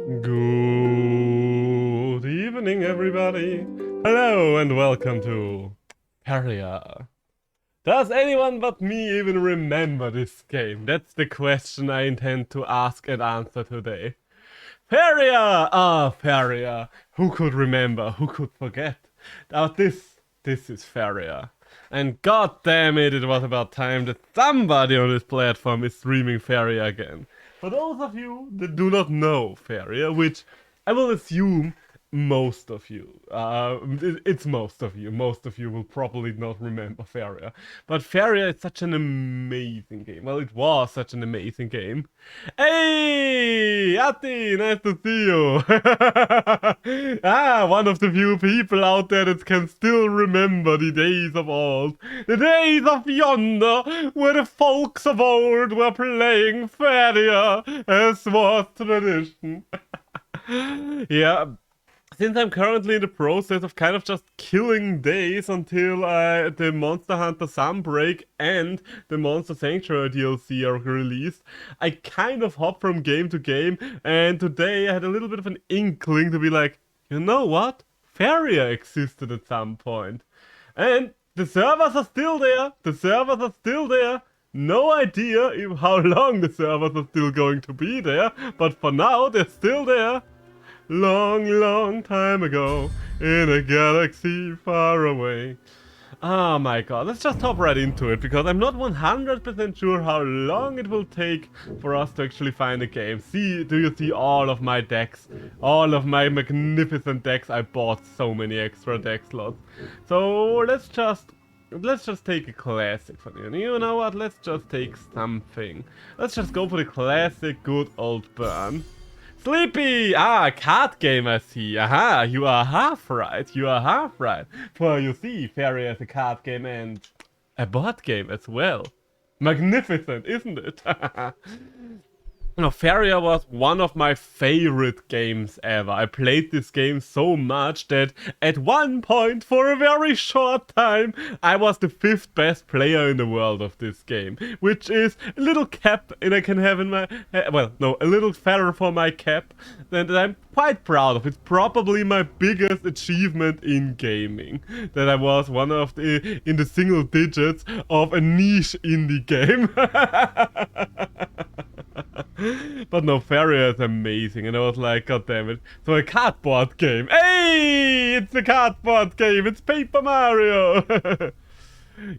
Good evening, everybody. Hello and welcome to Faeria. Does anyone but me even remember this game? That's the question I intend to ask and answer today. Faeria! Ah, Faeria. Who could remember? Who could forget? Now this is Faeria. And god damn it, it was about time that somebody on this platform is streaming Faeria again. For those of you that do not know Faeria, which I will assume most of you, it's most of you. Most of you will probably not remember Faeria. But Faeria is such an amazing game. Well, it was such an amazing game. Hey, Ati, nice to see you. One of the few people out there that can still remember the days of old. The days of yonder, where the folks of old were playing Faeria, as was tradition. Yeah, since I'm currently in the process of kind of just killing days until the Monster Hunter Sunbreak and the Monster Sanctuary DLC are released, I kind of hop from game to game, and today I had a little bit of an inkling to be like, you know what? Faeria existed at some point. And the servers are still there, No idea how long the servers are still going to be there, but for now they're still there. Long, long time ago, in a galaxy far away. Oh my god, let's just hop right into it, because I'm not 100% sure how long it will take for us to actually find a game. Do you see all of my decks? All of my magnificent decks? I bought so many extra deck slots. So let's just take a classic for you. You know what? Let's just take something. Let's just go for the classic good old burn. Sleepy! Ah, a card game I see. Aha, you are half right. For you see, Faeria is a card game and a board game as well. Magnificent, isn't it? No, Faeria was one of my favorite games ever. I played this game so much that at one point, for a very short time, I was the 5th best player in the world of this game. Which is a little cap that I can have in my... well, no, a little feather for my cap that I'm quite proud of. It's probably my biggest achievement in gaming. That I was one of the... in the single digits of a niche indie game. But no, Faeria is amazing, and I was like, god damn it. So a cardboard game. Hey! It's a cardboard game! It's Paper Mario!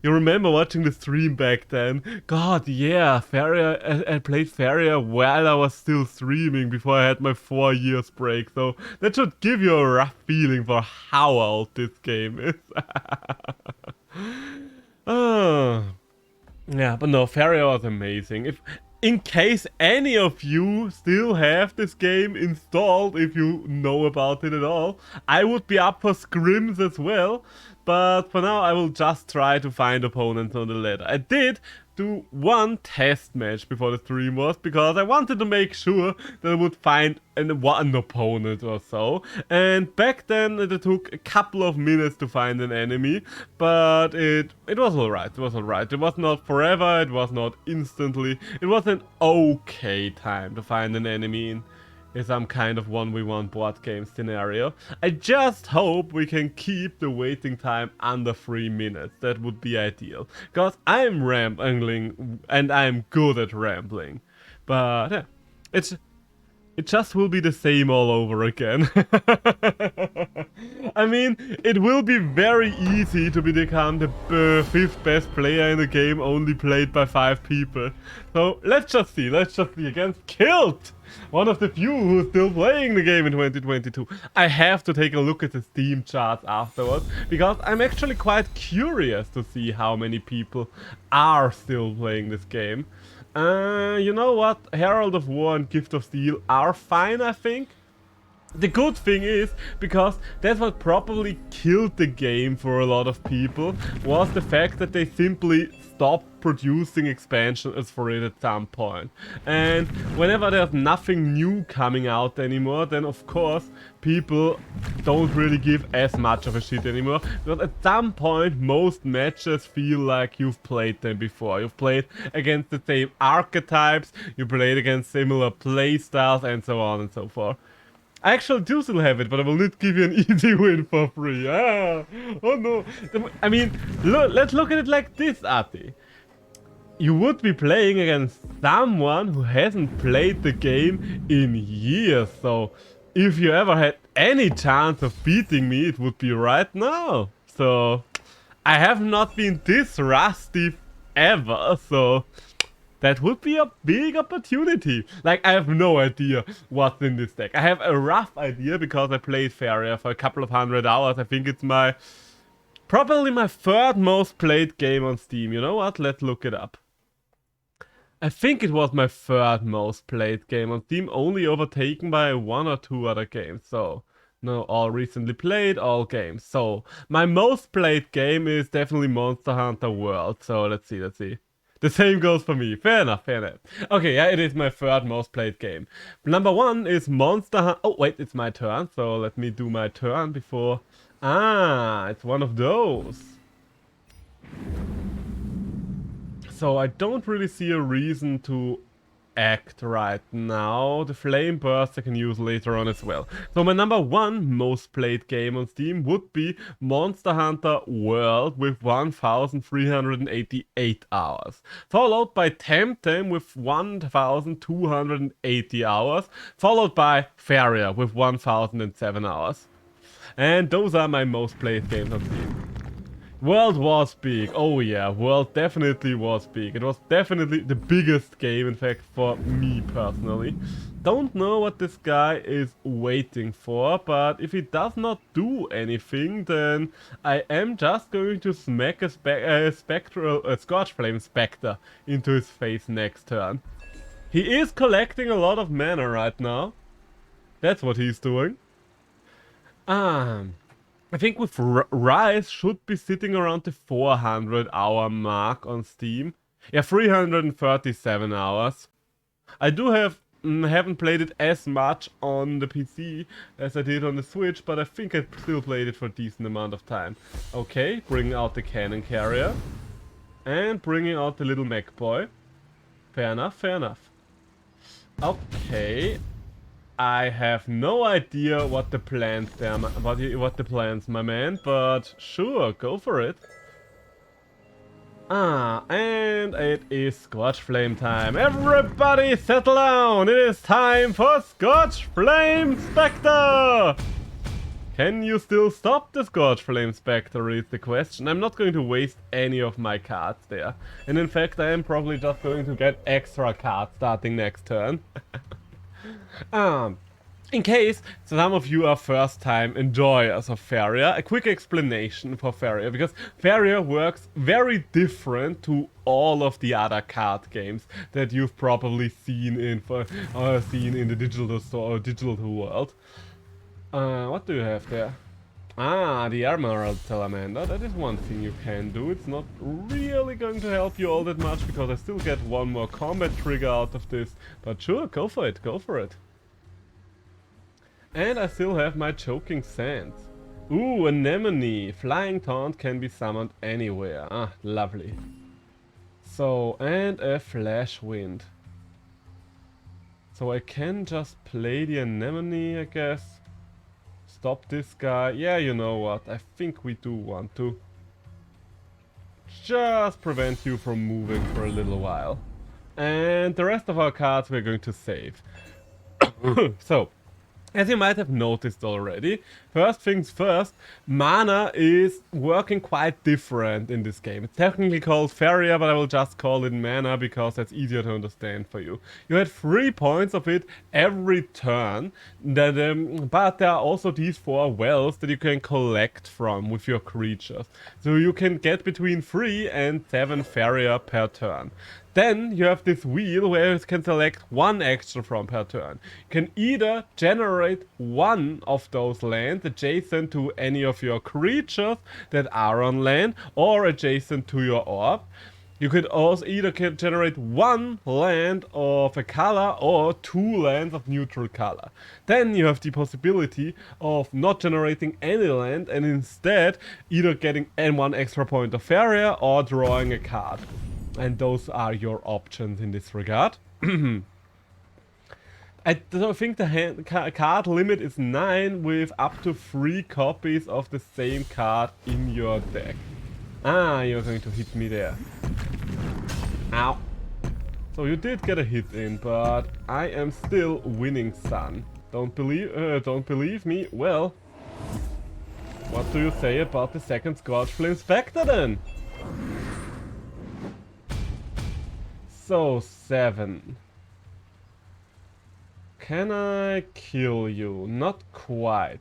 You remember watching the stream back then? God, yeah, Faeria, I played Faeria while I was still streaming before I had my 4 years break, so that should give you a rough feeling for how old this game is. Oh. Yeah, but no, Faeria was amazing. In case any of you still have this game installed, if you know about it at all, I would be up for scrims as well, but for now I will just try to find opponents on the ladder. I did do one test match before the stream was, because I wanted to make sure that I would find one opponent or so, and back then it took a couple of minutes to find an enemy, but it was alright, it was not forever, it was not instantly, it was an okay time to find an enemy in some kind of 1v1 board game scenario. I just hope we can keep the waiting time under 3 minutes. That would be ideal. Because I'm rambling and I'm good at rambling. But yeah, it just will be the same all over again. I mean, it will be very easy to become the 5th best player in the game, only played by 5 people. So let's just see against Killed! One of the few who's still playing the game in 2022. I have to take a look at the Steam charts afterwards, because I'm actually quite curious to see how many people are still playing this game. You know what? Herald of War and Gift of Steel are fine, I think. The good thing is, because that's what probably killed the game for a lot of people, was the fact that they simply stop producing expansions for it at some point. And whenever there's nothing new coming out anymore, then of course people don't really give as much of a shit anymore. Because at some point most matches feel like you've played them before. You've played against the same archetypes, you played against similar playstyles, and so on and so forth. I actually do still have it, but I will not give you an easy win for free. Ah, oh no. I mean, let's look at it like this, Ati. You would be playing against someone who hasn't played the game in years. So, if you ever had any chance of beating me, it would be right now. So, I have not been this rusty ever, so... that would be a big opportunity. Like, I have no idea what's in this deck. I have a rough idea because I played Faeria for a couple of 100 hours. I think it's probably my third most played game on Steam. You know what? Let's look it up. I think it was my third most played game on Steam, only overtaken by 1 or 2 other games. So, no, all recently played, all games. So, my most played game is definitely Monster Hunter World. So, let's see. The same goes for me. Fair enough. Okay, yeah, it is my third most played game. Number 1 is Monster Hunter... Oh, wait, it's my turn. So let me do my turn before... Ah, it's one of those. So I don't really see a reason to act right now. The Flame Burst I can use later on as well. So my number 1 most played game on Steam would be Monster Hunter World with 1,388 hours. Followed by Temtem with 1,280 hours. Followed by Faeria with 1,007 hours. And those are my most played games on Steam. World was big. Oh yeah, World definitely was big. It was definitely the biggest game, in fact, for me personally. Don't know what this guy is waiting for, but if he does not do anything, then I am just going to smack a Scorch Flame Spectre into his face next turn. He is collecting a lot of mana right now. That's what he's doing. I think with Rise should be sitting around the 400 hour mark on Steam. Yeah, 337 hours. I do haven't played it as much on the PC as I did on the Switch, but I think I still played it for a decent amount of time. Okay, bringing out the Cannon Carrier. And bringing out the little mech boy. Fair enough. Okay. I have no idea what the plans there, what the plans, my man, but sure, go for it. And it is Scorch Flame time. Everybody settle down! It is time for Scorch Flame Spectre! Can you still stop the Scorch Flame Spectre is the question. I'm not going to waste any of my cards there. And in fact, I am probably just going to get extra cards starting next turn. In case some of you are first-time enjoyers of Faeria, a quick explanation for Faeria, because Faeria works very different to all of the other card games that you've probably seen in the digital world. What do you have there? The Emerald Salamander. That is one thing you can do. It's not really going to help you all that much, because I still get one more combat trigger out of this. But sure, go for it. And I still have my Choking Sands. Ooh, Anemone. Flying Taunt can be summoned anywhere. Ah, lovely. So, and a Flash Wind. So I can just play the Anemone, I guess. Stop this guy. Yeah, you know what. I think we do want to just prevent you from moving for a little while. And the rest of our cards we're going to save. So, as you might have noticed already, first things first, mana is working quite different in this game. It's technically called Faeria, but I will just call it mana because that's easier to understand for you. You had 3 points of it every turn, but there are also these 4 wells that you can collect from with your creatures. So you can get between 3 and 7 Faeria per turn. Then you have this wheel where you can select 1 action from per turn. You can either generate 1 of those lands adjacent to any of your creatures that are on land or adjacent to your orb. You could also either generate one land of a color or two lands of neutral color. Then you have the possibility of not generating any land and instead either getting one extra point of Faeria or drawing a card. And those are your options in this regard. I think the card limit is 9 with up to 3 copies of the same card in your deck. Ah, you're going to hit me there. Ow. So you did get a hit in, but I am still winning, son. Don't believe me? Well, what do you say about the second Scorch Flame Spectre then? So, 7. Can I kill you? Not quite.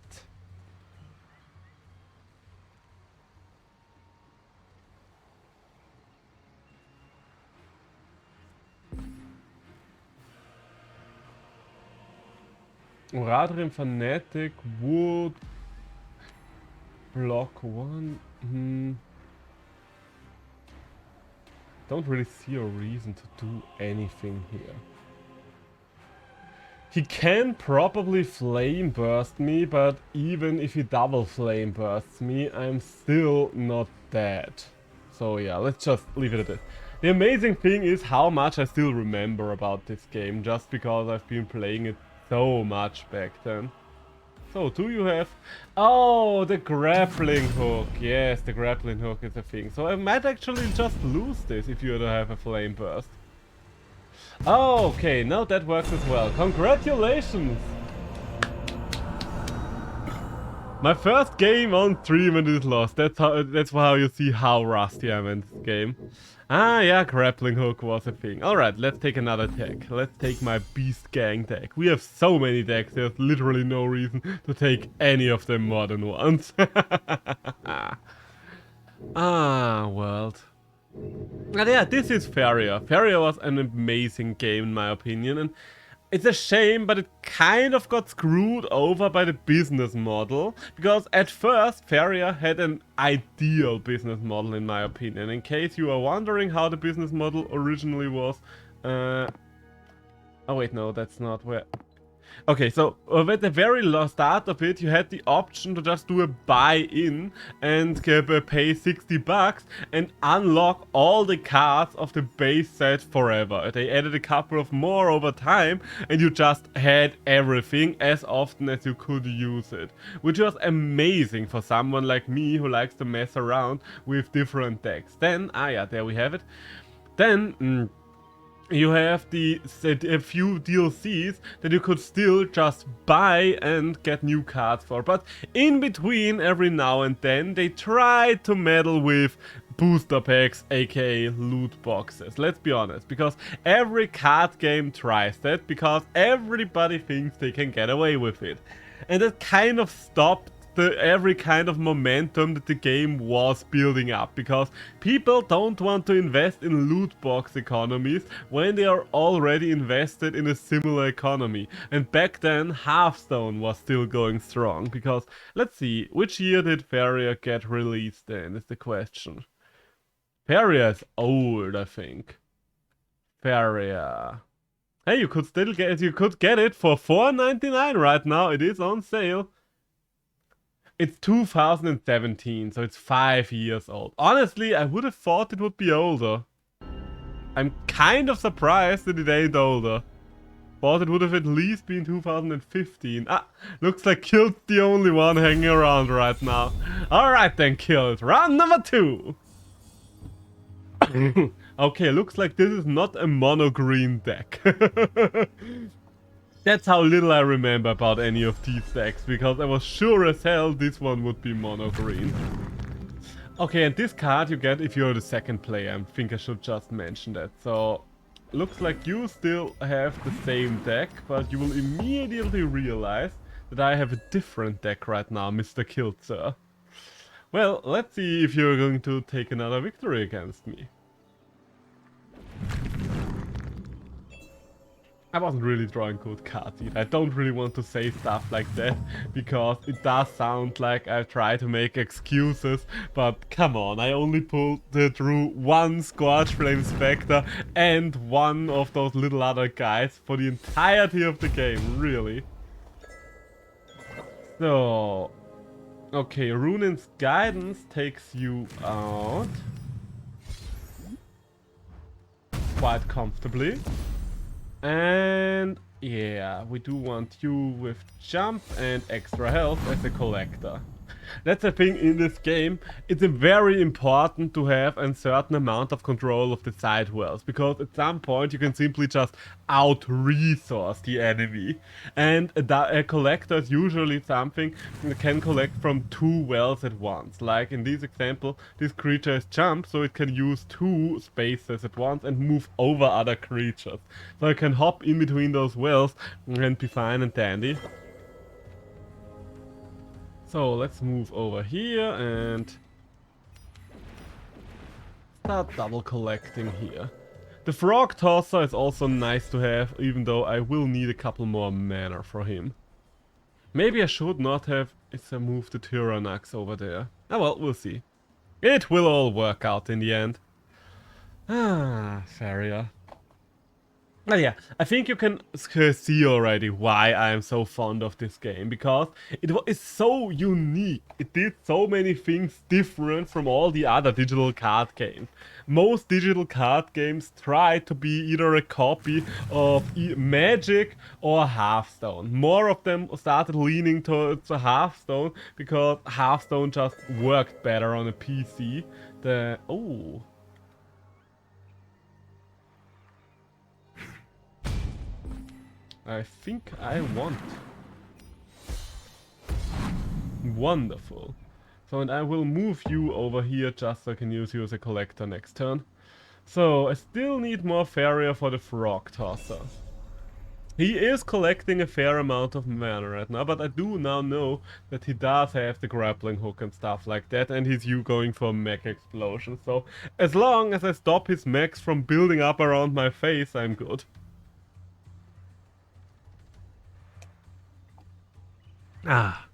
Radrim Fanatic would block 1. Don't really see a reason to do anything here. He can probably flame burst me, but even if he double flame bursts me, I'm still not dead. So yeah, let's just leave it at this. The amazing thing is how much I still remember about this game, just because I've been playing it so much back then. So, do you have... Oh, the grappling hook. Yes, the grappling hook is a thing. So I might actually just lose this if you don't have a flame burst. Oh, okay, now that works as well. Congratulations! My first game on stream and is lost. That's how you see how rusty I'm in this game. Ah, yeah, grappling hook was a thing. Alright, let's take another deck. Let's take my Beast Gang deck. We have so many decks, there's literally no reason to take any of them more than once. Ah, world. And yeah, this is Faeria. Faeria was an amazing game in my opinion, and it's a shame, but it kind of got screwed over by the business model, because at first Faeria had an ideal business model in my opinion. In case you are wondering how the business model originally was, oh wait, no, that's not where... Okay, so at the very start of it, you had the option to just do a buy-in and pay 60 bucks and unlock all the cards of the base set forever. They added a couple of more over time and you just had everything as often as you could use it. Which was amazing for someone like me who likes to mess around with different decks. Then, ah yeah, there we have it. Then... you have a few DLCs that you could still just buy and get new cards for. But in between, every now and then, they try to meddle with booster packs, aka loot boxes. Let's be honest, because every card game tries that, because everybody thinks they can get away with it. And that kind of stopped every kind of momentum that the game was building up, because people don't want to invest in loot box economies when they are already invested in a similar economy. And back then Hearthstone was still going strong, because let's see, which year did Faeria get released then, is the question. Faeria is old, I think. Faeria. Hey, you could still get it for $4.99 right now. It is on sale. It's 2017, so it's 5 years old. Honestly, I would have thought it would be older. I'm kind of surprised that it ain't older. Thought it would have at least been 2015. Ah, looks like Kilt's the only one hanging around right now. Alright then, Kilt. Round number 2. Okay, looks like this is not a mono green deck. That's how little I remember about any of these decks, because I was sure as hell this one would be mono green. Okay, and this card you get if you're the second player. I think I should just mention that. So, looks like you still have the same deck, but you will immediately realize that I have a different deck right now, Mr. Kilt, sir. Well, let's see if you're going to take another victory against me. I wasn't really drawing good cards either. I don't really want to say stuff like that, because it does sound like I try to make excuses, but come on, I only drew one Scorchflame Spectre and one of those little other guys for the entirety of the game, really. So, okay, Runin's Guidance takes you out quite comfortably. And yeah, we do want you with jump and extra health as a collector. That's the thing in this game. It's very important to have a certain amount of control of the side wells, because at some point you can simply just out-resource the enemy. And a collector is usually something that can collect from 2 wells at once. Like in this example, this creature has jump, so it can use 2 spaces at once and move over other creatures. So it can hop in between those wells and be fine and dandy. So let's move over here and start double collecting here. The Frog Tosser is also nice to have, even though I will need a couple more mana for him. Maybe I should not have moved the Tyrannax over there. Ah well, we'll see. It will all work out in the end. Ah, Faeria. Well, yeah, I think you can see already why I am so fond of this game, because it is so unique. It did so many things different from all the other digital card games. Most digital card games try to be either a copy of Magic or Hearthstone. More of them started leaning towards Hearthstone, because Hearthstone just worked better on a PC. Oh. I think I want. Wonderful. So, and I will move you over here just so I can use you as a collector next turn. So, I still need more Faeria for the Frog Tosser. He is collecting a fair amount of mana right now, but I do now know that he does have the grappling hook and stuff like that, and he's going for mech explosion. So, as long as I stop his mechs from building up around my face, I'm good. Ah.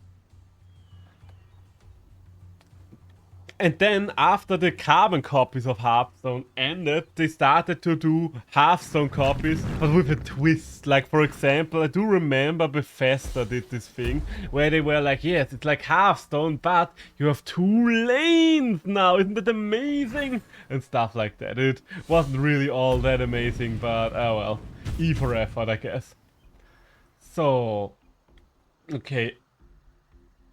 And then, after the carbon copies of Hearthstone ended, they started to do Hearthstone copies, but with a twist. Like, for example, I do remember Bethesda did this thing, where they were like, yes, it's like Hearthstone, but you have 2 lanes now, isn't that amazing? And stuff like that. It wasn't really all that amazing, but, oh well. E for effort, I guess. So, okay.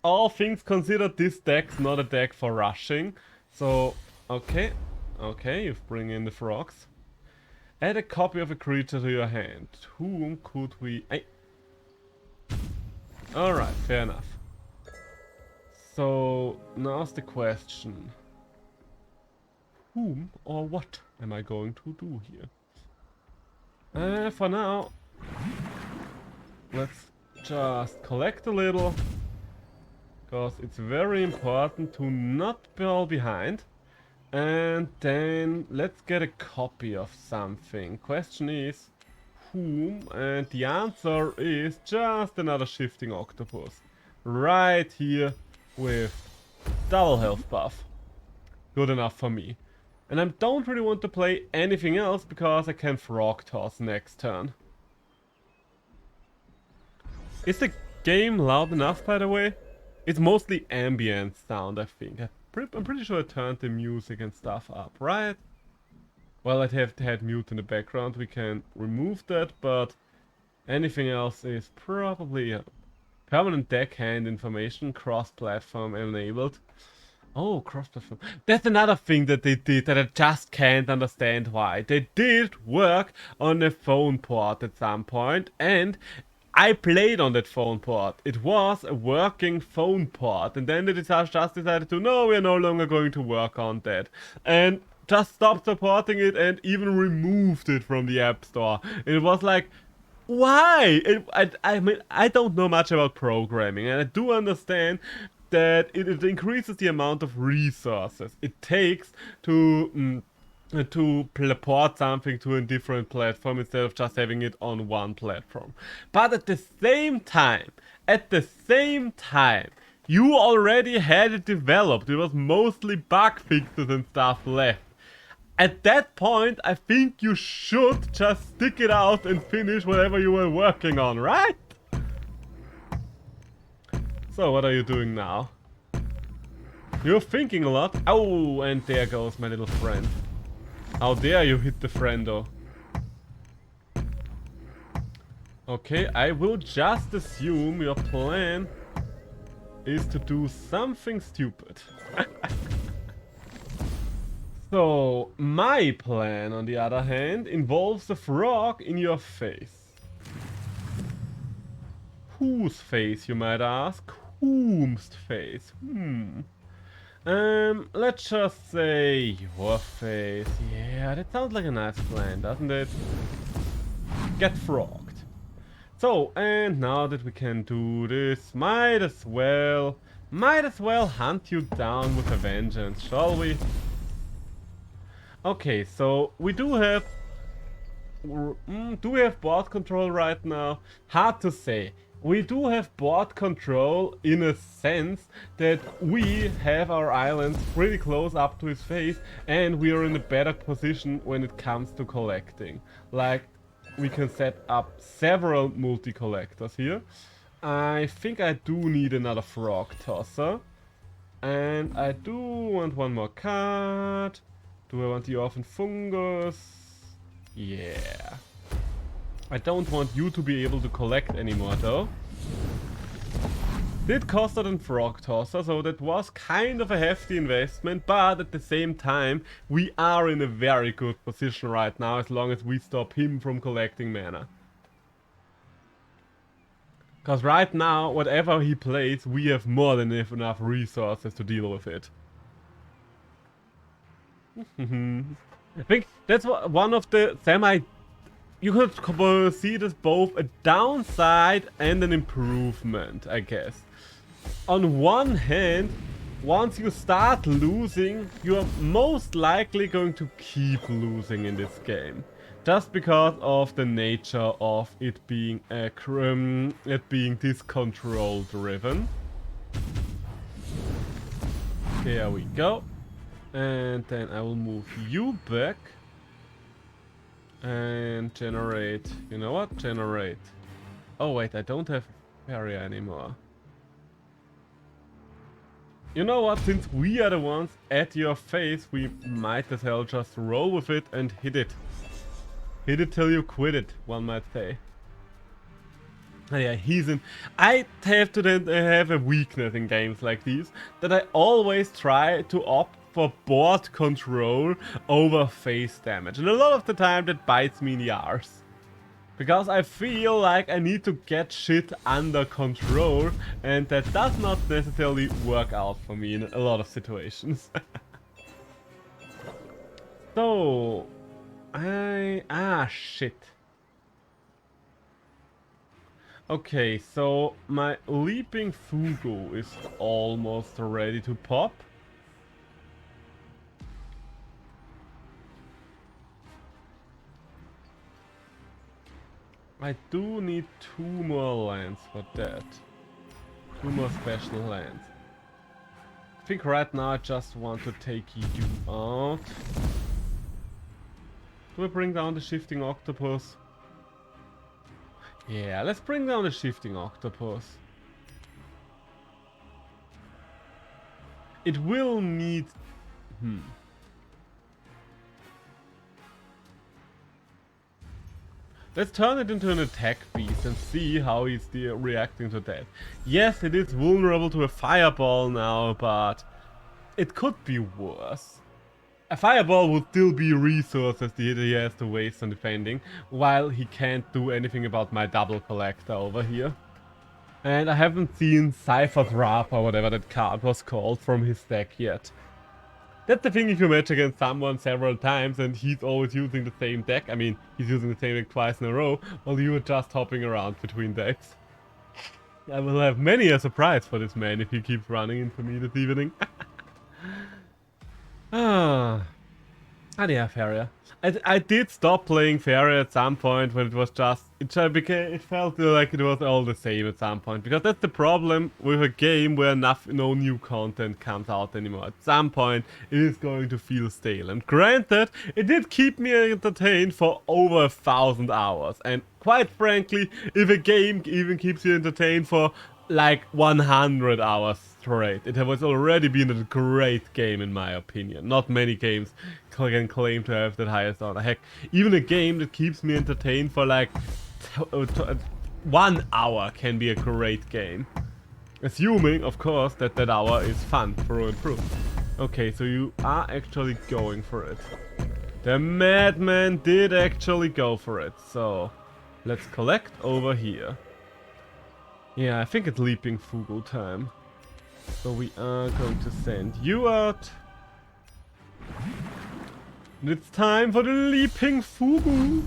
All things considered, this deck's not a deck for rushing. So, okay, you bring in the frogs. Add a copy of a creature to your hand. Whom could we... Alright, fair enough. So, now's the question. Whom or what am I going to do here? For now, let's just collect a little. Because it's very important to not fall behind. And then let's get a copy of something. Question is, whom? And the answer is just another shifting octopus. Right here with double health buff. Good enough for me. And I don't really want to play anything else, because I can frog toss next turn. Is the game loud enough, by the way? It's mostly ambient sound, I think. I'm pretty sure I turned the music and stuff up, right? Well, I'd have had mute in the background. We can remove that, but anything else is probably permanent deckhand information, cross-platform enabled. Oh, cross-platform. That's another thing that they did that I just can't understand why. They did work on a phone port at some point, and I played on that phone port. It was a working phone port, and then they just decided to, no, we're no longer going to work on that. And just stopped supporting it and even removed it from the App Store. And it was like, why? I mean, I don't know much about programming, and I do understand that it increases the amount of resources it takes to to port something to a different platform instead of just having it on one platform. But at the same time, you already had it developed. It was mostly bug fixes and stuff left. At that point, I think you should just stick it out and finish whatever you were working on, right? So, what are you doing now? You're thinking a lot. Oh, and there goes my little friend. How dare you hit the friendo? Okay, I will just assume your plan is to do something stupid. So, my plan, on the other hand, involves a frog in your face. Whose face, you might ask? Whom's face? Let's just say your face. Yeah, that sounds like a nice plan, doesn't it? Get frogged. So, and now that we can do this, might as well hunt you down with a vengeance, shall we? Okay, so we do have board control right now? Hard to say. We do have board control in a sense that we have our islands pretty close up to his face and we are in a better position when it comes to collecting. Like, we can set up several multi-collectors here. I think I do need another frog tosser. And I do want one more card. Do I want the orphan fungus? Yeah. I don't want you to be able to collect anymore though. Did cost than frog tosser, so that was kind of a hefty investment, but at the same time, we are in a very good position right now as long as we stop him from collecting mana. Because right now, whatever he plays, we have more than enough resources to deal with it. I think that's one of the you could see it as both a downside and an improvement, I guess. On one hand, once you start losing, you are most likely going to keep losing in this game. Just because of the nature of it being this control driven. There we go. And then I will move you back. And generate. You know what? Generate. Oh wait, I don't have Faeria anymore. You know what? Since we are the ones at your face, we might as well just roll with it and hit it. Hit it till you quit it, one might say. Yeah, I have to then have a weakness in games like these, that I always try to opt for board control over face damage. And a lot of the time that bites me in the arse. Because I feel like I need to get shit under control, and that does not necessarily work out for me in a lot of situations. So... shit. Okay, so my leaping Fugu is almost ready to pop. I do need 2 more lands for that. 2 more special lands. I think right now I just want to take you out. Do I bring down the shifting octopus? Yeah, let's bring down the shifting octopus. It will need... Let's turn it into an attack beast and see how he's reacting to that. Yes, it is vulnerable to a fireball now, but it could be worse. A fireball would still be resources that he has to waste on defending, while he can't do anything about my double collector over here. And I haven't seen Cypher's Wrath or whatever that card was called from his deck yet. That's the thing if you match against someone several times and he's always using the same deck. I mean, he's using the same deck twice in a row, while you are just hopping around between decks. I will have many a surprise for this man if he keeps running into me this evening. And yeah, Faeria. I did stop playing Faeria at some point when it was just it felt like it was all the same at some point, because that's the problem with a game where no new content comes out anymore. At some point it is going to feel stale, and granted it did keep me entertained for over 1,000 hours, and quite frankly, if a game even keeps you entertained for like 100 hours straight, it has already been a great game in my opinion. Not many games can claim to have that highest honor. Heck, even a game that keeps me entertained for like 1 hour can be a great game. Assuming, of course, that that hour is fun through and through. Okay, so you are actually going for it. The madman did actually go for it, so let's collect over here. Yeah, I think it's Leaping Fugu time. So we are going to send you out. And it's time for the Leaping Fugu.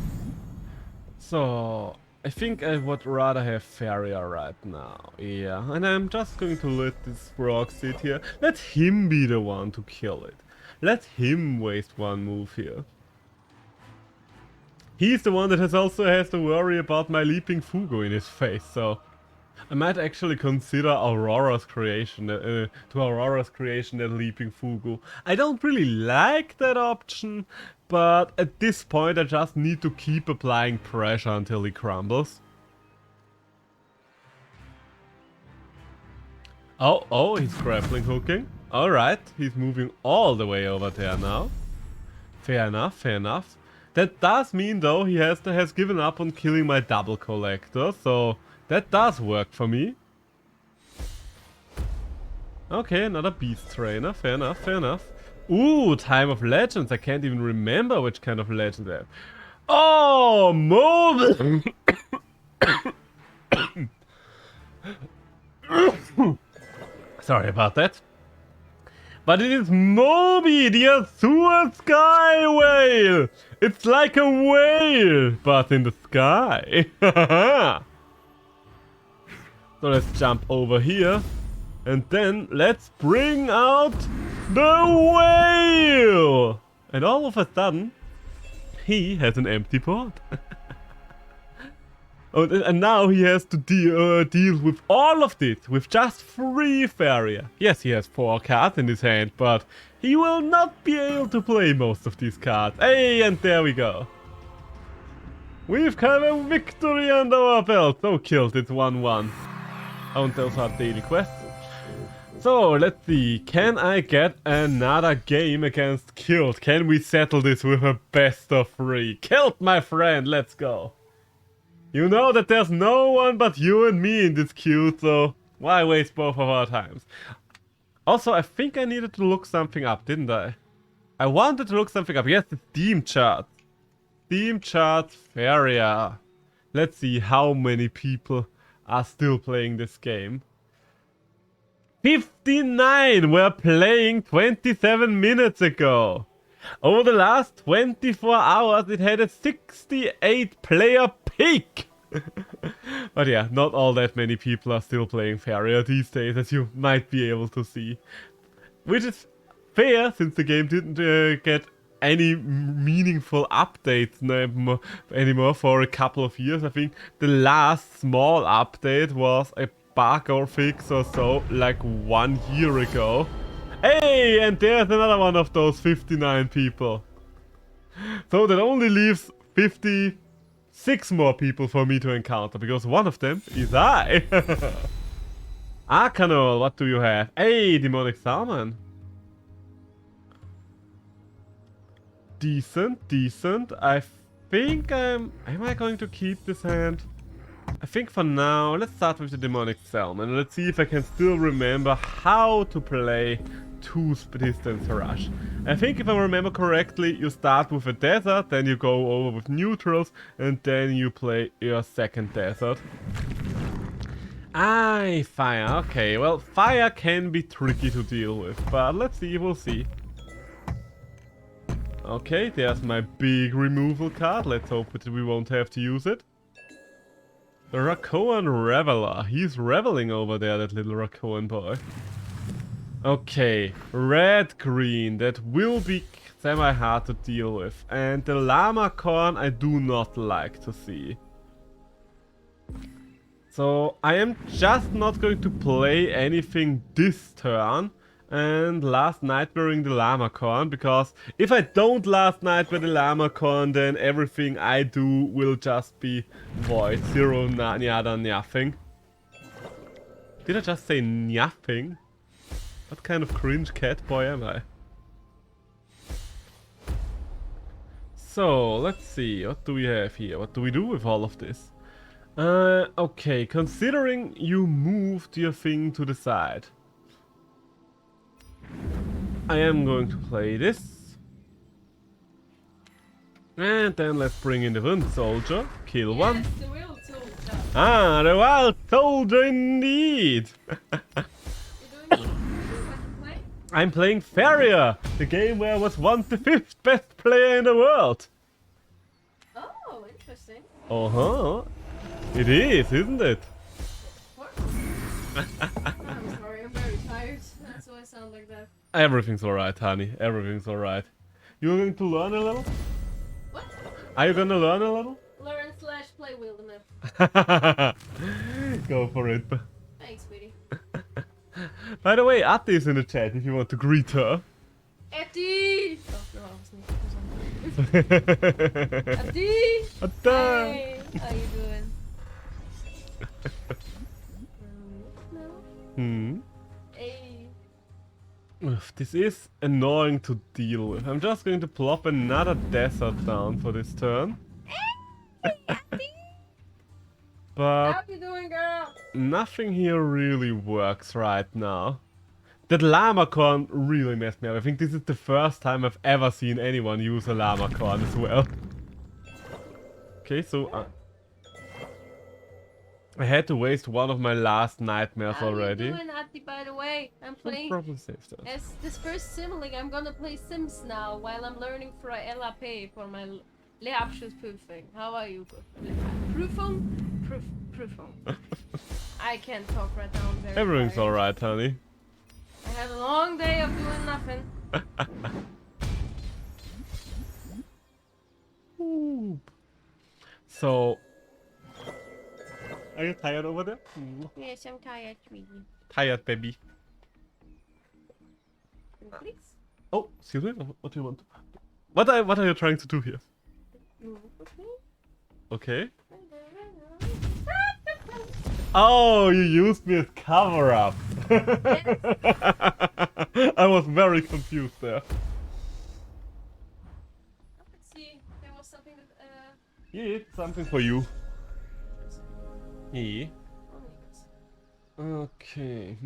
So, I think I would rather have Faeria right now. Yeah, and I'm just going to let this frog sit here. Let him be the one to kill it. Let him waste one move here. He's the one that has to worry about my Leaping Fugu in his face, so I might actually consider Aurora's creation, that Leaping Fugu. I don't really like that option, but at this point I just need to keep applying pressure until he crumbles. Oh, he's grappling hooking. Alright, he's moving all the way over there now. Fair enough, fair enough. That does mean though he has given up on killing my double collector, so that does work for me. Okay, another beast trainer. Fair enough, fair enough. Ooh, Time of Legends. I can't even remember which kind of legend they have. Oh, move! Sorry about that. But it is Moby, the Azure Sky Whale! It's like a whale, but in the sky. So let's jump over here. And then let's bring out the whale! And all of a sudden, he has an empty board. And now he has to deal with all of this with just 3 Faeria. Yes, he has 4 cards in his hand, but he will not be able to play most of these cards. Hey, and there we go. We've got a victory under our belt. So killed, it's 1-1. And those are daily quests. So, let's see. Can I get another game against Killed? Can we settle this with a best of 3? Killed, my friend, let's go. You know that there's no one but you and me in this queue, so why waste both of our times? Also, I think I needed to look something up, didn't I? I wanted to look something up. Yes, the Steam chart. Steam chart Faeria. Let's see how many people are still playing this game. 59 were playing 27 minutes ago. Over the last 24 hours, it had a 68 player peak. But yeah, not all that many people are still playing Faeria these days, as you might be able to see. Which is fair, since the game didn't get any meaningful updates anymore for a couple of years. I think the last small update was a bug or fix or so, like 1 year ago. Hey, and there's another one of those 59 people. So that only leaves 56 more people for me to encounter, because one of them is I. Arcanol, what do you have? Hey, Demonic Salmon. Decent, decent. I think am I going to keep this hand? I think for now, let's start with the Demonic Salmon. Let's see if I can still remember how to play 2 distance rush. I think if I remember correctly, you start with a desert, then you go over with neutrals, and then you play your second desert. Fire. Okay, well, fire can be tricky to deal with, but let's see, we'll see. Okay, there's my big removal card. Let's hope that we won't have to use it. The Rakoan Reveler. He's reveling over there, that little Rakoan boy. Okay, red-green. That will be semi-hard to deal with. And the llama corn I do not like to see. So I am just not going to play anything this turn and last nightmaring the llama corn, because if I don't last nightmare the llama corn, then everything I do will just be void. Zero, nada, nothing. Did I just say nothing? What kind of cringe cat boy am I? So, let's see, what do we have here? What do we do with all of this? Okay, considering you moved your thing to the side, I am going to play this. And then let's bring in the wind soldier, kill one. The real soldier. Ah, the wild soldier indeed! You're doing what play? I'm playing Faeria, the game where I was once the 5th best player in the world. Oh, interesting. Uh-huh. It is, isn't it? What? I'm sorry, I'm very tired. That's why I sound like that. Everything's alright, honey. Everything's alright. You're going to learn a little? What? Are you gonna learn a little? Learn / play Wilderness. Go for it. Thanks, sweetie. By the way, Ati is in the chat if you want to greet her. Etty! Oh, no, I wasn't. Etty! Ata! Hey, how you doing? Hmm. Hey. Oof, this is annoying to deal with. I'm just going to plop another desert down for this turn. But How you doing, girl? nothing here really works right now. That llama corn really messed me up. I think this is the first time I've ever seen anyone use a llama corn as well. Okay, so I had to waste one of my last nightmares already. How you doing, Ati, by the way? I'm playing... Probably save that. As this first simling, I'm gonna play Sims now while I'm learning for a LAP for my Lehrabschlussprüfung. How are you? Prüfung? Prüfung. I can't talk right now. I'm very Everything's tired. alright, honey. I had a long day of doing nothing. Ooh. So, are you tired over there? Yes, I'm tired, sweetie. Tired, baby. Please? Oh, excuse me. What do you want? What are you trying to do here? Okay. Oh, you used me as cover up. I was very confused there. Let's see. There was something that Yeah, it's something for you. Yeah. Okay.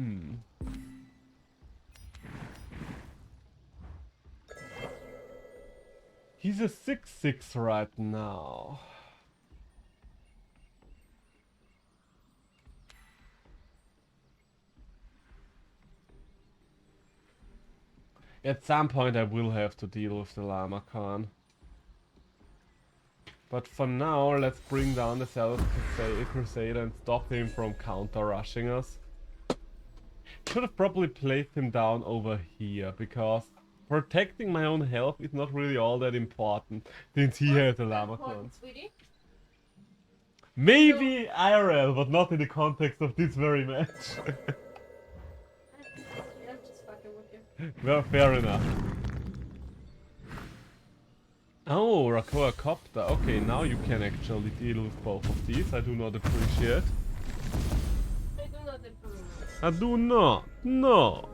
He's a 6/6 right now. At some point I will have to deal with the Llama Khan. But for now, let's bring down the Zealous Crusader and stop him from counter-rushing us. Should have probably placed him down over here, because protecting my own health is not really all that important, since he has a Llama Khan. Sweetie? Maybe IRL, but not in the context of this very match. I'm just fucking with you. Well, fair enough. Oh, Rakoa Copter. Okay, now you can actually deal with both of these. I do not appreciate. I do not approve. I do not. No.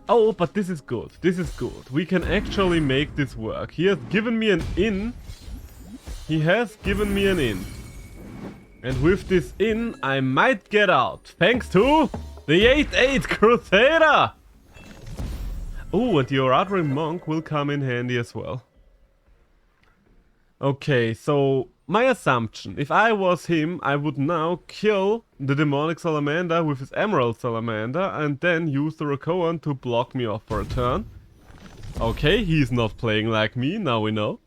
Oh, but this is good. This is good. We can actually make this work. He has given me an in. He has given me an in. And with this in, I might get out. Thanks to the 8/8 Crusader! Oh, and the Oradrim Monk will come in handy as well. Okay, so my assumption, if I was him, I would now kill the Demonic Salamander with his Emerald Salamander and then use the Rakoan to block me off for a turn. Okay, he's not playing like me, now we know.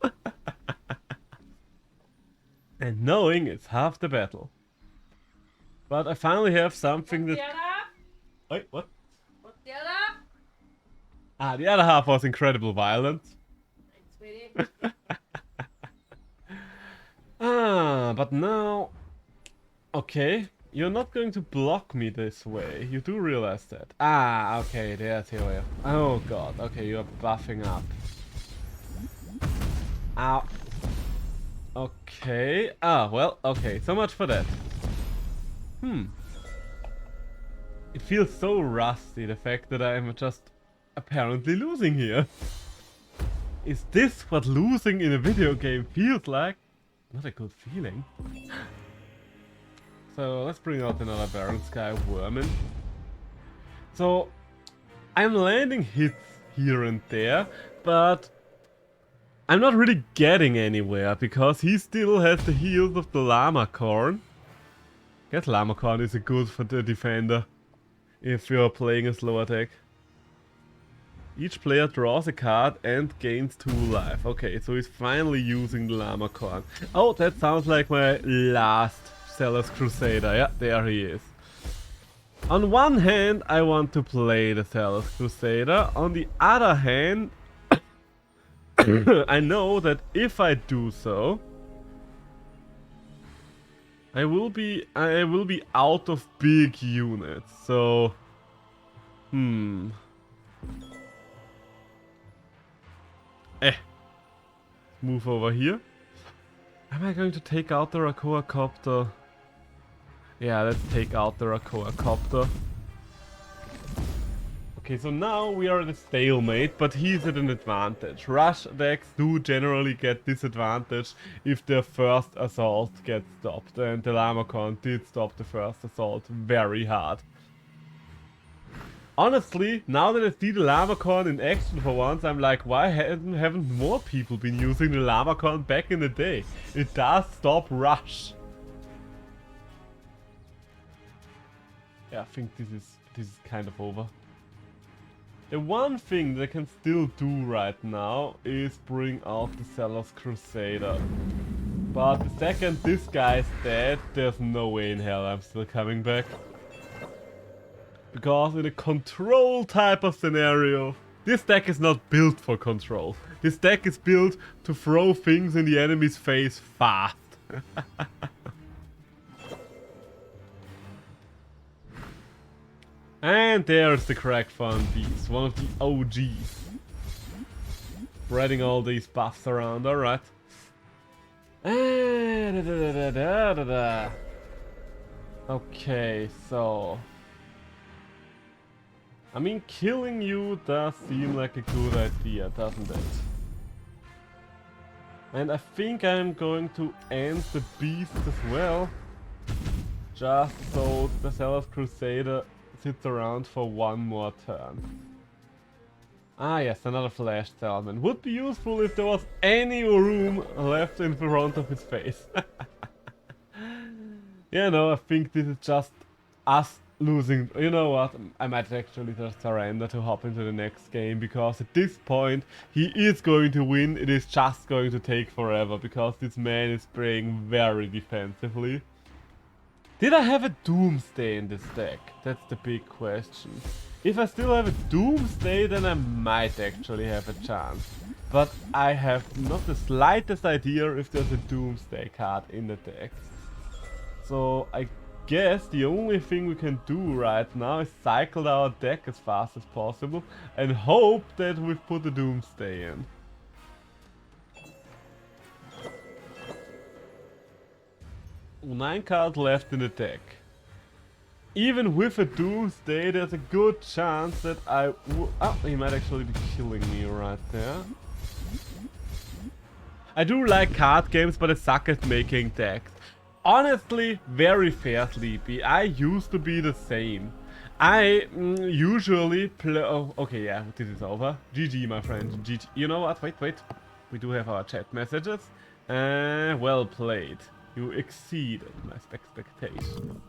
And knowing is half the battle. But I finally have something that... Wait, what? What's the other? Ah, the other half was incredibly violent. But now... Okay, you're not going to block me this way. You do realize that. Okay, there's Faeria. Oh god, okay, you're buffing up. Ow. Okay. Well, okay, so much for that. It feels so rusty, the fact that I'm just apparently losing here. Is this what losing in a video game feels like? Not a good feeling. So let's bring out another Baron Sky Vermin. So I'm landing hits here and there, but I'm not really getting anywhere because he still has the heals of the Llama Corn. I guess Llama Corn is good for the defender if you're playing a slow attack. Each player draws a card and gains 2 life. Okay, so he's finally using the Llama Corn. Oh, that sounds like my last Zealous Crusader. Yeah, there he is. On one hand, I want to play the Zealous Crusader. On the other hand, I know that if I do so, I will be out of big units. So, move over here. Am I going to take out the Rakoa Copter? Yeah, let's take out the Rakoa Copter. Okay, so now we are at a stalemate, but he's at an advantage. Rush decks do generally get disadvantage if their first assault gets stopped, and the Llamacorn did stop the first assault very hard. Honestly, now that I see the Llamacorn in action for once, I'm like, why haven't more people been using the Llamacorn back in the day? It does stop rush. Yeah, I think this is kind of over. The one thing that I can still do right now is bring out the Zealous Crusader. But the second this guy's dead, there's no way in hell I'm still coming back. Because in a control type of scenario, this deck is not built for control. This deck is built to throw things in the enemy's face fast. And there's the Cracked Fun Beast, one of the OGs. Spreading all these buffs around, alright. Okay, so... I mean, killing you does seem like a good idea, doesn't it? And I think I'm going to end the beast as well. Just so the Zealous Crusader sits around for one more turn. Ah yes, another Flash Salmon. Would be useful if there was any room left in front of his face. Yeah, no, I think this is just us losing. You know what, I might actually just surrender to hop into the next game, because at this point he is going to win. It is just going to take forever because this man is playing very defensively. Did I have a Doomsday in this deck? That's the big question. If I still have a Doomsday, then I might actually have a chance. But I have not the slightest idea if there's a Doomsday card in the deck. So I guess the only thing we can do right now is cycle our deck as fast as possible and hope that we've put a Doomsday in. Nine cards left in the deck. Even with a Doomsday, there's a good chance that he might actually be killing me right there. I do like card games, but I suck at making decks. Honestly, very fair, Sleepy. I used to be the same. I usually play... Oh, okay, yeah, this is over. GG, my friend. GG. You know what? Wait. We do have our chat messages. Well played. You exceeded my expectations.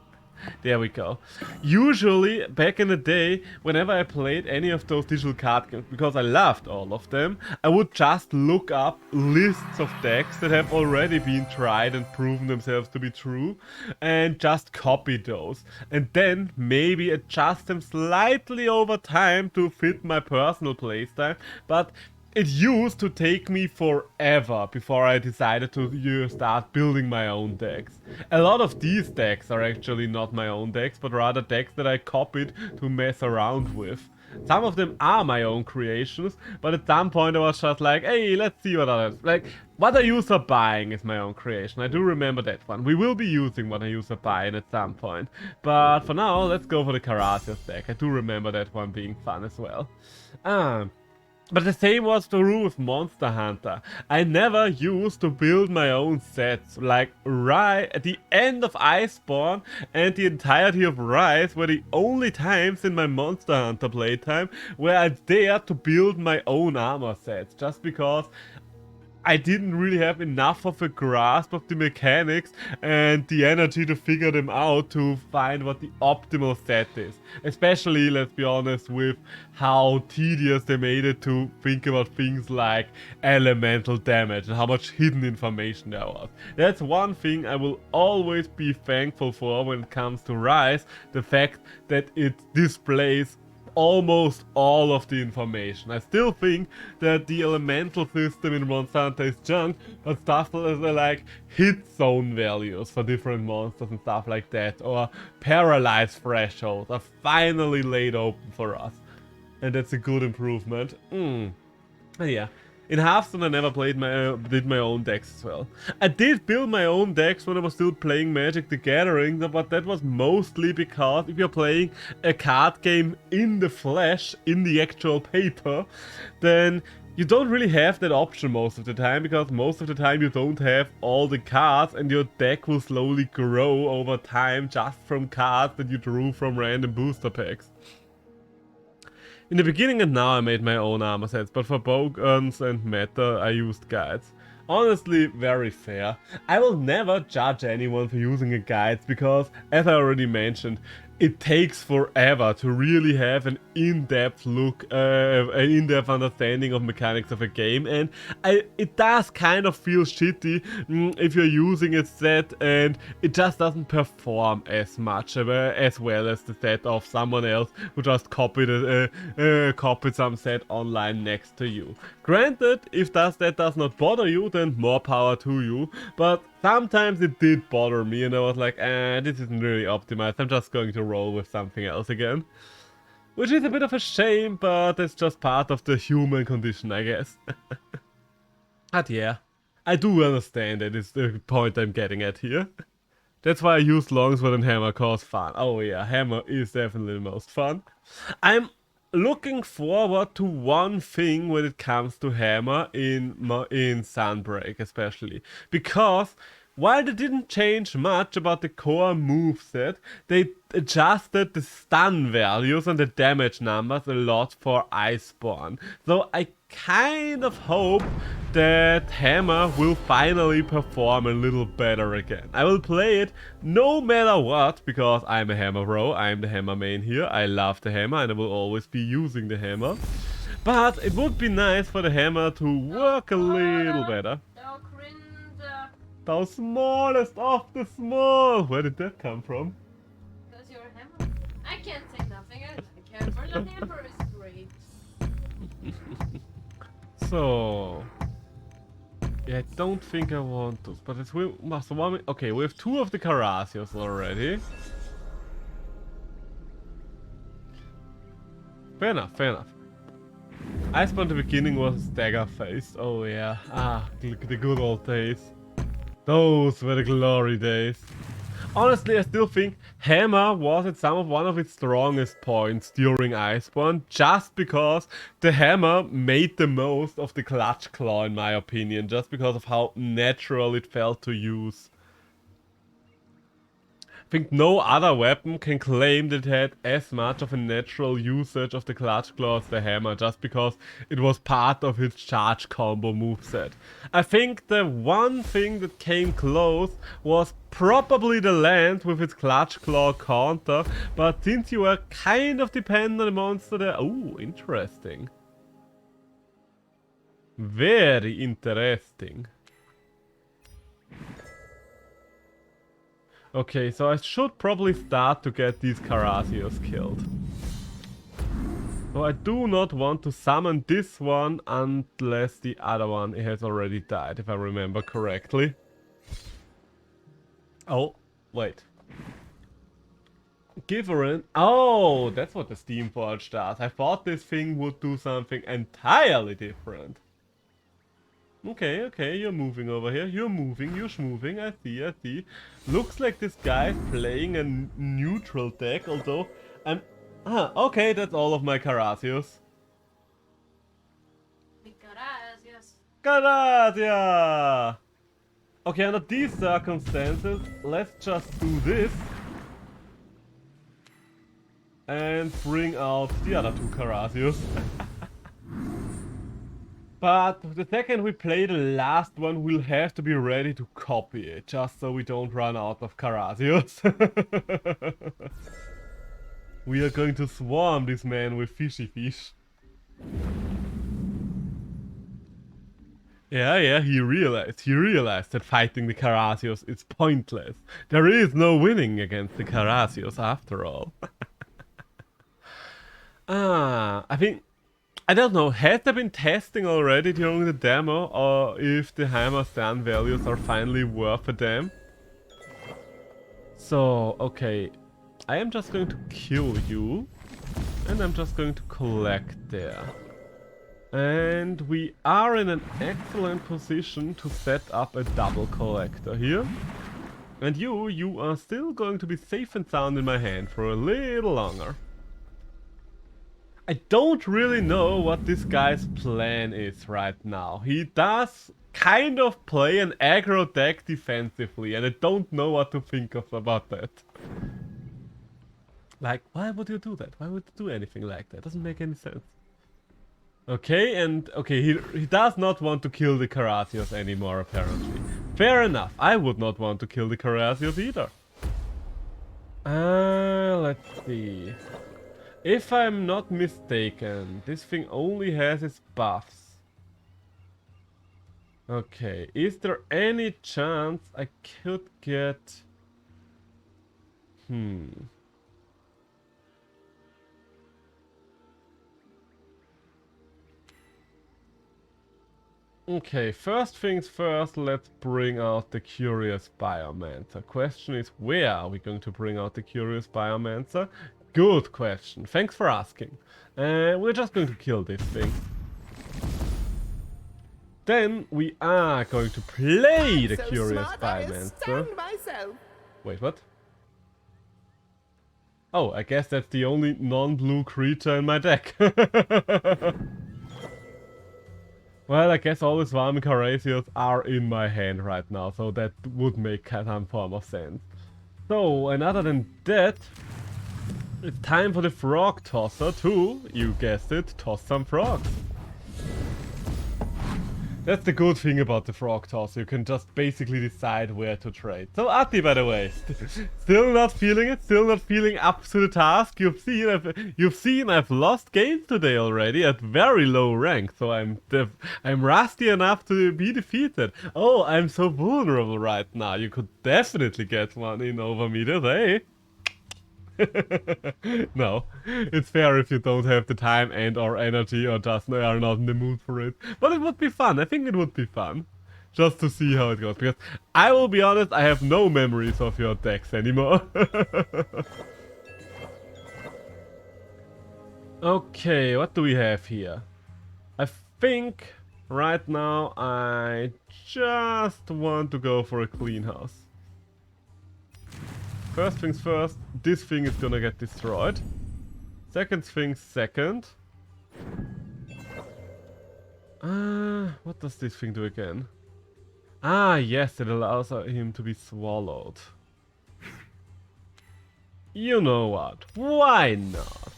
There we go. Usually, back in the day, whenever I played any of those digital card games, because I loved all of them, I would just look up lists of decks that have already been tried and proven themselves to be true, and just copy those. And then maybe adjust them slightly over time to fit my personal playstyle. But it used to take me forever before I decided to start building my own decks. A lot of these decks are actually not my own decks, but rather decks that I copied to mess around with. Some of them are my own creations, but at some point I was just like, hey, let's see what others... Like, what I use are buying is my own creation. I do remember that one. We will be using what I use are buying at some point. But for now, let's go for the Karasios deck. I do remember that one being fun as well. But the same was true with Monster Hunter. I never used to build my own sets. Like, right at the end of Iceborne and the entirety of Rise were the only times in my Monster Hunter playtime where I dared to build my own armor sets. Just because I didn't really have enough of a grasp of the mechanics and the energy to figure them out to find what the optimal set is. Especially, let's be honest, with how tedious they made it to think about things like elemental damage and how much hidden information there was. That's one thing I will always be thankful for when it comes to Rise, the fact that it displays almost all of the information. I still think that the elemental system in Monster Hunter is junk, but stuff like hit zone values for different monsters and stuff like that, or paralyze thresholds are finally laid open for us. And that's a good improvement. Yeah. In Hearthstone I never did my own decks as well. I did build my own decks when I was still playing Magic the Gathering, but that was mostly because if you're playing a card game in the flesh, in the actual paper, then you don't really have that option most of the time, because most of the time you don't have all the cards and your deck will slowly grow over time just from cards that you drew from random booster packs. In the beginning and now I made my own armor sets, but for Bogans and Meta I used guides. Honestly, very fair. I will never judge anyone for using a guide because, as I already mentioned, it takes forever to really have an in-depth look, an in-depth understanding of mechanics of a game, and it does kind of feel shitty if you're using a set and it just doesn't perform as much as well as the set of someone else who just copied some set online next to you. Granted, if that does not bother you, then more power to you, but sometimes it did bother me and I was like, this isn't really optimized, I'm just going to roll with something else again. Which is a bit of a shame, but it's just part of the human condition, I guess. But yeah, I do understand that it's the point I'm getting at here. That's why I use Longsword and Hammer, cause fun. Oh yeah, Hammer is definitely the most fun. I'm looking forward to one thing when it comes to Hammer in Sunbreak especially, because while they didn't change much about the core moveset, they adjusted the stun values and the damage numbers a lot for Iceborne. So I kind of hope that Hammer will finally perform a little better again. I will play it no matter what, because I'm a Hammer bro, I'm the Hammer main here, I love the Hammer and I will always be using the Hammer. But it would be nice for the Hammer to work a little better. The smallest of the small! Where did that come from? Because you're a Hammer. I can't say nothing, I like Hammer. The Hammer is great. So... yeah, I don't think I want those, but it's okay, we have 2 of the Karasios already. Fair enough, fair enough. Iceborne at the beginning was stagger face. Oh yeah, the good old days. Those were the glory days. Honestly, I still think Hammer was at one of its strongest points during Iceborne, just because the Hammer made the most of the Clutch Claw, in my opinion, just because of how natural it felt to use. I think no other weapon can claim that it had as much of a natural usage of the Clutch Claw as the Hammer, just because it was part of its charge combo moveset. I think the one thing that came close was probably the Land with its Clutch Claw counter, but since you were kind of dependent on the monster there... ooh, interesting. Very interesting. Okay, so I should probably start to get these Karasios killed. So I do not want to summon this one unless the other one has already died, if I remember correctly. Oh, wait. Giverin. Oh, that's what the Steamforge does. I thought this thing would do something entirely different. Okay, okay, you're moving over here. You're schmoving. I see. Looks like this guy's playing a neutral deck, although I'm... okay, that's all of my Karasios. Gracias. Gracias! Okay, under these circumstances, let's just do this. And bring out the other two Karasios. But the second we play the last one, we'll have to be ready to copy it, just so we don't run out of Karasios. We are going to swarm this man with fishy fish. Yeah, he realized that fighting the Karasios is pointless. There is no winning against the Karasios after all. I think... I don't know, has there been testing already during the demo, or if the Hammer Stand values are finally worth a damn? So, okay, I am just going to kill you, and I'm just going to collect there. And we are in an excellent position to set up a double collector here. And you are still going to be safe and sound in my hand for a little longer. I don't really know what this guy's plan is right now. He does kind of play an aggro deck defensively, and I don't know what to think of about that. Like, why would you do that? Why would you do anything like that? Doesn't make any sense. Okay, and okay, he does not want to kill the Karasios anymore, apparently. Fair enough, I would not want to kill the Karasios either. Let's see. If I'm not mistaken, this thing only has its buffs. Okay, is there any chance I could get... Okay, first things first, let's bring out the Curious Biomancer. Question is, where are we going to bring out the Curious Biomancer? Good question. Thanks for asking. We're just going to kill this thing. Then we are going to play the Curious Biomancer. Wait, what? Oh, I guess that's the only non-blue creature in my deck. Well, I guess all the Swarming Karasios are in my hand right now, so that would make some form of sense. So, and other than that, it's time for the Frog Tosser to, you guessed it, toss some frogs. That's the good thing about the Frog Tosser, you can just basically decide where to trade. So Ati, by the way, still not feeling it, still not feeling up to the task. You've seen I've lost games today already at very low rank, so I'm rusty enough to be defeated. Oh, I'm so vulnerable right now, you could definitely get one in over me today. No, it's fair if you don't have the time and or energy or just are not in the mood for it. But it would be fun, I think it would be fun. Just to see how it goes, because I will be honest, I have no memories of your decks anymore. Okay, what do we have here? I think right now I just want to go for a clean house. First things first, this thing is gonna get destroyed. Second things second. What does this thing do again? Ah, yes, it allows him to be swallowed. You know what? Why not?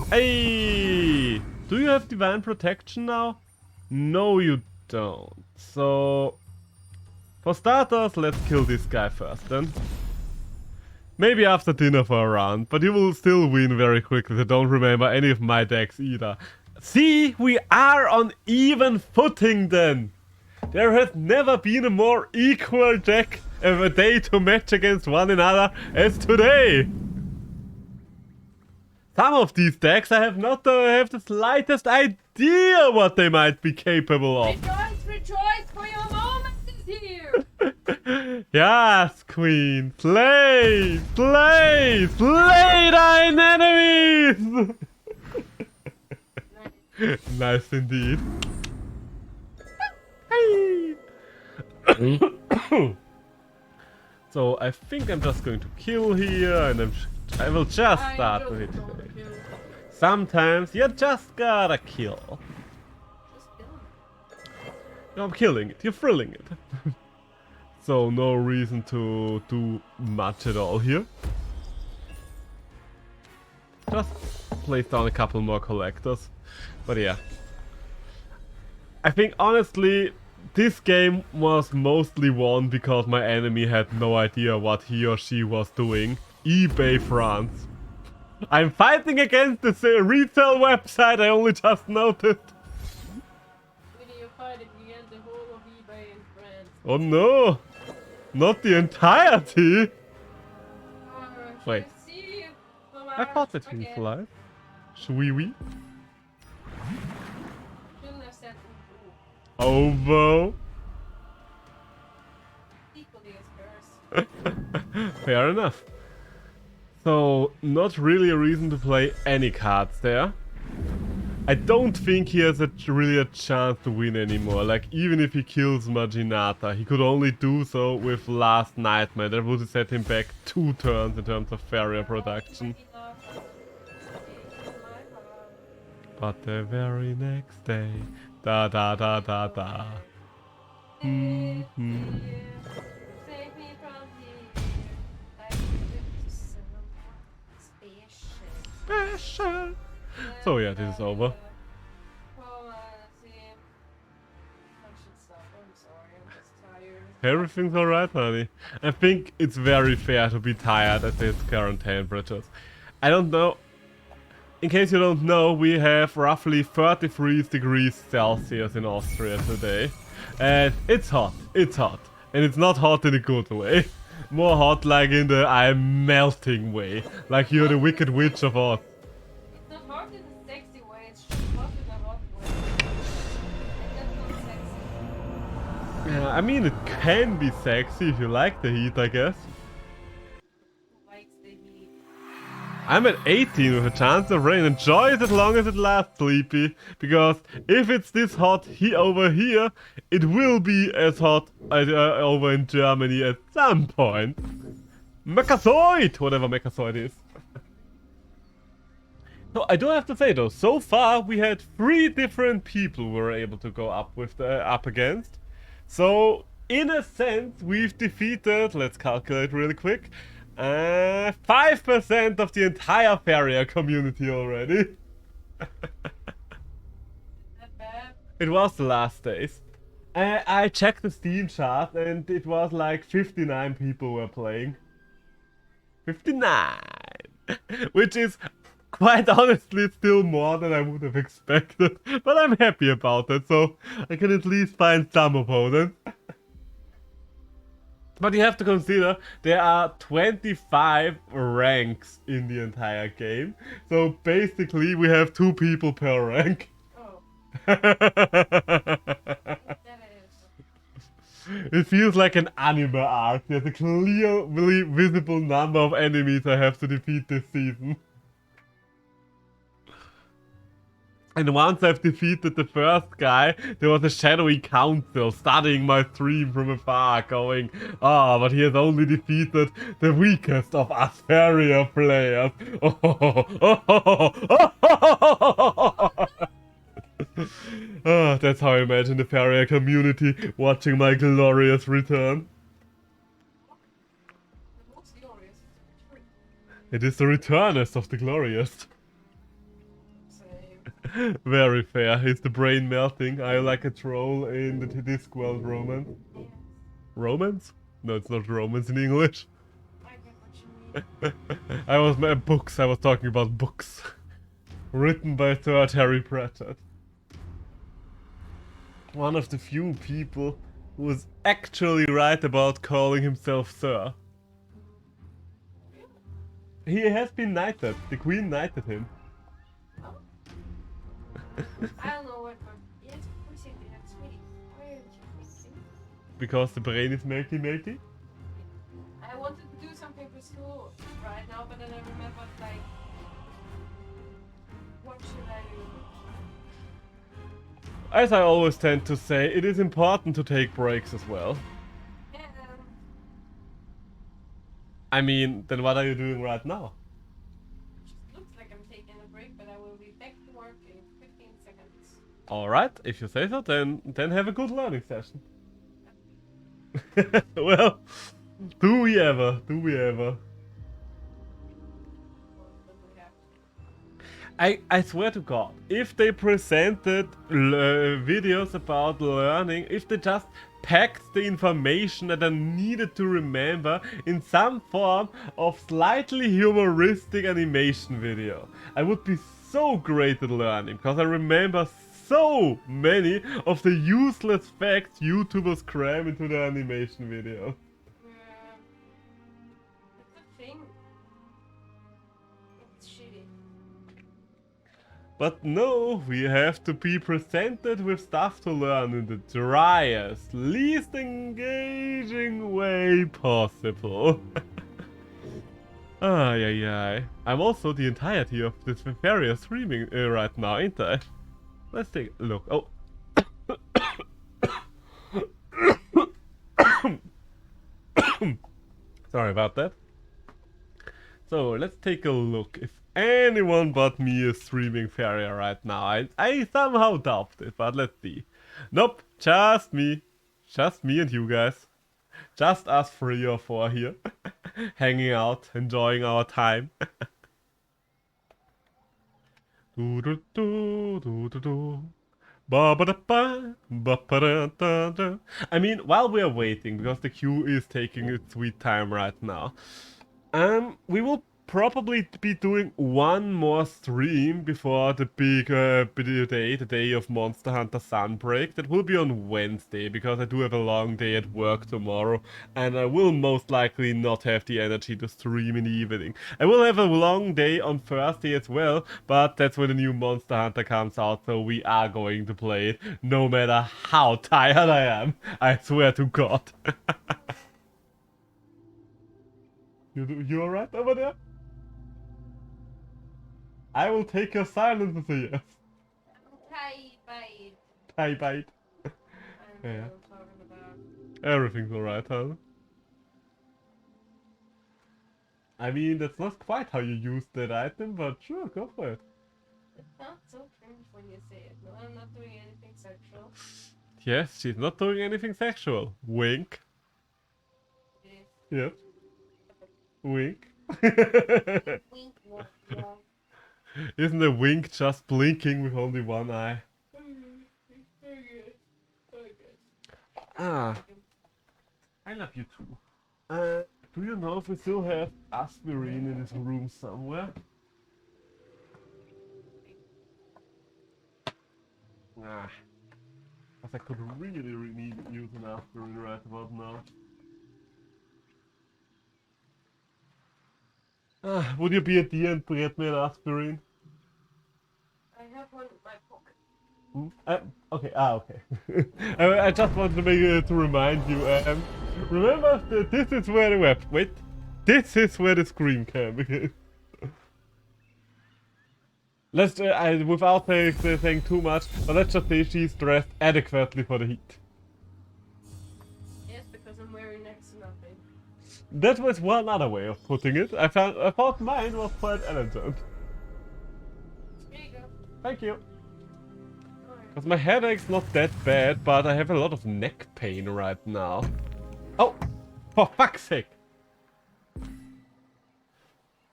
Hey! Do you have Divine Protection now? No, you don't. So, for starters, let's kill this guy first then. Maybe after dinner for a round, but you will still win very quickly, so don't remember any of my decks either. See, we are on even footing then! There has never been a more equal deck of a day to match against one another as today! Some of these decks I have not have the slightest idea what they might be capable of. Rejoice, for your moment is here! Yes, Queen! Slay! Slay! Slay thine enemies! Nice indeed. So I think I'm just going to kill here, and I will just start to hit. Sometimes you just gotta kill. Just kill him. I'm killing it. You're thrilling it. So no reason to do much at all here. Just place down a couple more collectors. But yeah. I think honestly this game was mostly won because my enemy had no idea what he or she was doing. eBay France. I'm fighting against this retail website, I only just noticed. When you fight against the whole of eBay in France. Oh no! Not the entirety! Wait. I thought that he was alive. Shwee. Shouldn't have said Ovo. equally as cursed. Fair enough. So, not really a reason to play any cards there. I don't think he has really a chance to win anymore. Like, even if he kills Maginata, he could only do so with Last Nightmare. That would set him back 2 turns in terms of Faeria production. But the very next day, da da da da da. Save me from here. I to someone Special. So yeah, this is over. Everything's alright, honey. I think it's very fair to be tired at these current temperatures. I don't know. In case you don't know, we have roughly 33 degrees Celsius in Austria today. And it's hot. It's hot. And it's not hot in a good way. More hot like in the I'm melting way. Like you're the Wicked Witch of Oz. It's not hot in a sexy way, it's just hot in a hot way. And that's not sexy. Yeah, I mean, it can be sexy if you like the heat, I guess. Who likes the heat? I'm at 18 with a chance of rain. Enjoy it as long as it lasts, Sleepy. Because if it's this hot over here, it will be as hot over in Germany at some point. Mechazoid! Whatever Mechazoid is. So I do have to say though, so far we had 3 different people we were able to go up with up against. So in a sense we've defeated, let's calculate really quick, 5% of the entire Faeria community already. Not bad. It was the last days. I checked the Steam chart and it was like 59 people were playing. 59! Which is quite honestly still more than I would have expected. But I'm happy about it, so I can at least find some opponents. But you have to consider, there are 25 ranks in the entire game. So basically we have 2 people per rank. Oh. It feels like an anime arc. There's a clearly visible number of enemies I have to defeat this season. And once I've defeated the first guy, there was a shadowy council studying my stream from afar, going, "Ah, but he has only defeated the weakest of us Faeria players." Oh, that's how I imagine the Faeria community watching my glorious return. The most glorious. It is the returners of the glorious. Same. Very fair. Is the brain melting? Are you like a troll in the Discworld romance? Yes. Romance? No, it's not romance in English. I get what you mean. I was books. I was talking about books. Written by Sir Terry Pratchett. One of the few people who was actually right about calling himself Sir. He has been knighted. The queen knighted him. Oh. I don't know what. Yes, of course you did, sweetie. Why aren't you fixing? Because the brain is milky milky. I wanted to do something for school right now, but then I remembered, like, what should I do? As I always tend to say, it is important to take breaks as well. Yeah, I mean, then what are you doing right now? it just looks like I'm taking a break, but I will be back to work in 15 seconds. Alright, if you say so, then have a good learning session. Well, do we ever? Do we ever? What do we have? I swear to God, if they presented videos about learning, if they just packed the information that I needed to remember in some form of slightly humoristic animation video, I would be so great at learning, because I remember so many of the useless facts YouTubers cram into their animation video. Yeah. It's a thing. It's shitty. But no, we have to be presented with stuff to learn in the driest, least engaging way possible. Ay ay ay. I'm also the entirety of this Faeria streaming right now, ain't I? Let's take a look. Oh. Sorry about that. So let's take a look. If anyone but me is streaming Faeria right now, I somehow doubt it, but let's see. Nope, just me. Just me and you guys. Just us 3 or 4 here. Hanging out, enjoying our time. Do do do do do do. Ba ba da ba, ba ba da da da. I mean, while we are waiting, because the queue is taking its sweet time right now, we will probably be doing one more stream before the big day, the day of Monster Hunter Sunbreak. That will be on Wednesday, because I do have a long day at work tomorrow, and I will most likely not have the energy to stream in the evening. I will have a long day on Thursday as well, but that's when the new Monster Hunter comes out, so we are going to play it, no matter how tired I am. I swear to God. You alright over there? I will take your silence as a yes. Tie bite. Yeah. Everything's alright, huh? I mean, that's not quite how you use that item, but sure, go for it. It's not so cringe when you say it. No, I'm not doing anything sexual. Yes, she's not doing anything sexual. Wink. Yes. Yes. Wink. Wink, wonk, wonk. Isn't a wink just blinking with only one eye? Ah, I love you too. Do you know if we still have aspirin in this room somewhere? Ah, because I could really need use an aspirin right about now. Ah, would you be a dear and get me an aspirin? I have one in my pocket. Okay, okay. I just wanted to make to remind you, remember that this is where the wait, this is where the screen cam is. Let's, without saying too much, but let's just say she's dressed adequately for the heat. Yes, because I'm wearing next to nothing. That was one other way of putting it. I thought mine was quite elegant. Here you go. Thank you. Because my headache's not that bad, but I have a lot of neck pain right now. Oh! For fuck's sake!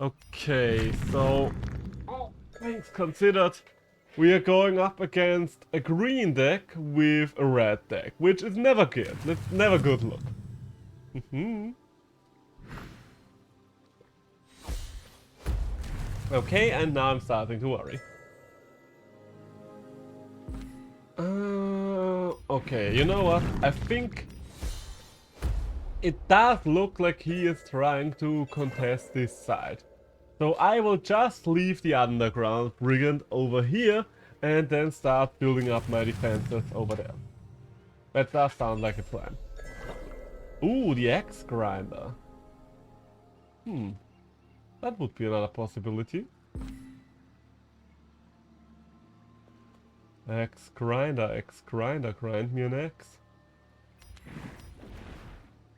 Okay, so... all things considered, we are going up against a green deck with a red deck, which is never good. That's never good look. Okay, and now I'm starting to worry. Okay, you know what? I think it does look like he is trying to contest this side. So I will just leave the underground brigand over here and then start building up my defenses over there. That does sound like a plan. Ooh, the axe grinder. That would be another possibility. Axe grinder, grind me an axe.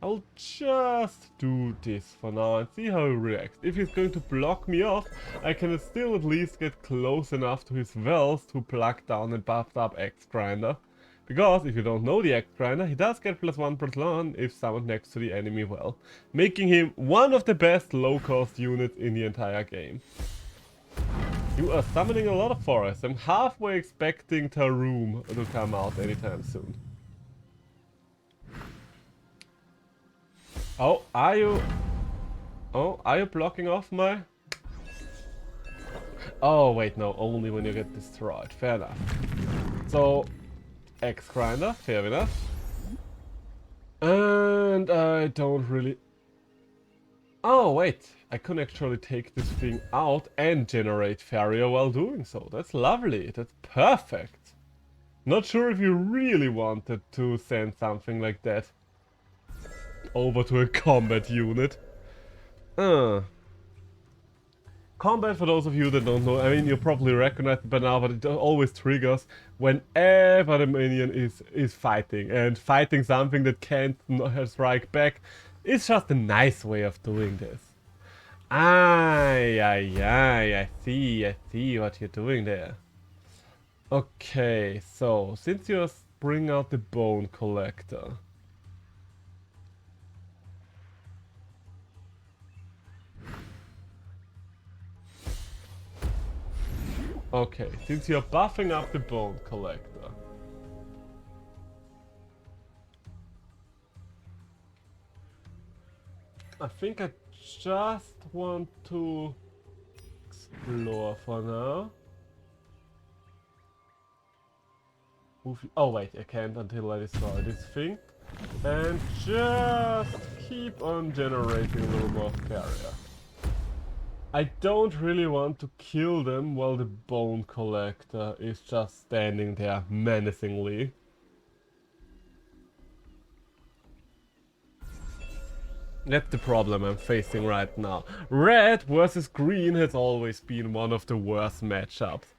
I'll just do this for now and see how he reacts. If he's going to block me off, I can still at least get close enough to his wells to pluck down and buff up axe grinder. Because if you don't know the axe grinder, he does get +1/+1 if summoned next to the enemy well, making him one of the best low-cost units in the entire game. You are summoning a lot of forests. I'm halfway expecting Taroom to come out anytime soon. Oh, are you blocking off my... Oh, wait, no, only when you get destroyed. Fair enough. So, axe grinder, fair enough. And I don't really... Oh, wait, I can actually take this thing out and generate Faeria while doing so. That's lovely, that's perfect. Not sure if you really wanted to send something like that over to a combat unit. Combat, for those of you that don't know, I mean, you probably recognize it by now, but it always triggers whenever the minion is fighting. And fighting something that can't strike back is just a nice way of doing this. I see what you're doing there. Okay, so, since you bring out the bone collector... Okay, since you're buffing up the bone collector. I think I just want to explore for now. Oh wait, I can't until I destroy this thing. And just keep on generating a little more Faeria. I don't really want to kill them while the bone collector is just standing there menacingly. That's the problem I'm facing right now. Red versus green has always been one of the worst matchups.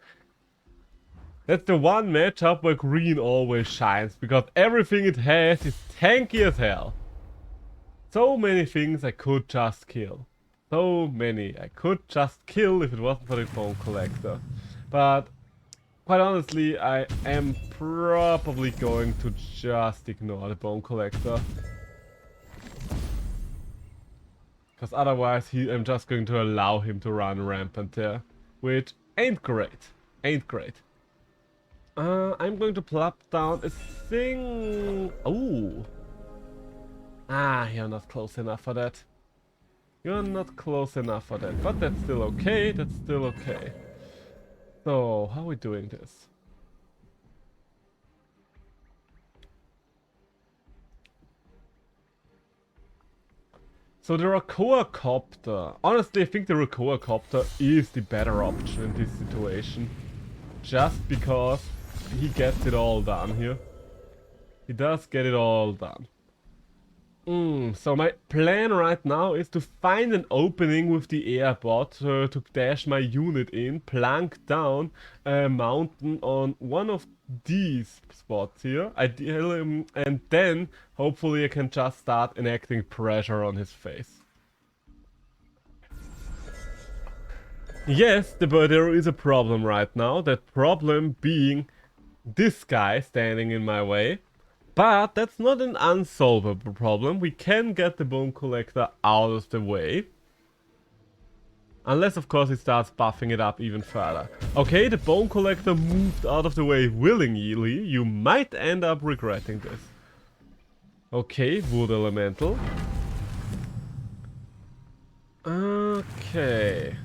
That's the one matchup where green always shines, because everything it has is tanky as hell. So many things I could just kill. So many I could just kill if it wasn't for the bone collector. But quite honestly, I am probably going to just ignore the bone collector. Because otherwise I'm just going to allow him to run rampant there. Which ain't great. Ain't great. I'm going to plop down a thing. Ooh. Ah, you're not close enough for that. You're not close enough for that, but that's still okay, that's still okay. So, how are we doing this? So the Rakoa Copter. Honestly, I think the Rakoa Copter is the better option in this situation. Just because he gets it all done here. He does get it all done. So my plan right now is to find an opening with the airbot to dash my unit in, plunk down a mountain on one of these spots here, ideally, and then hopefully I can just start enacting pressure on his face. Yes, but there is a problem right now, that problem being this guy standing in my way. But that's not an unsolvable problem. We can get the bone collector out of the way. Unless, of course, he starts buffing it up even further. Okay, the bone collector moved out of the way willingly. You might end up regretting this. Okay, wood elemental. Okay.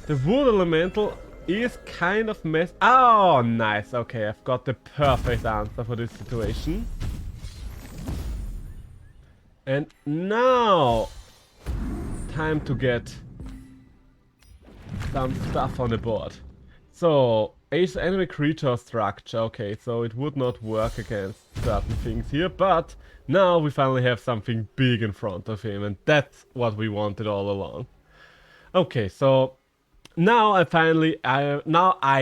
The wood elemental is kind of mess. Oh, nice. Okay, I've got the perfect answer for this situation. And now, time to get some stuff on the board. So, Ace enemy creature structure. Okay, so it would not work against certain things here, but now we finally have something big in front of him, and that's what we wanted all along. Okay, so now I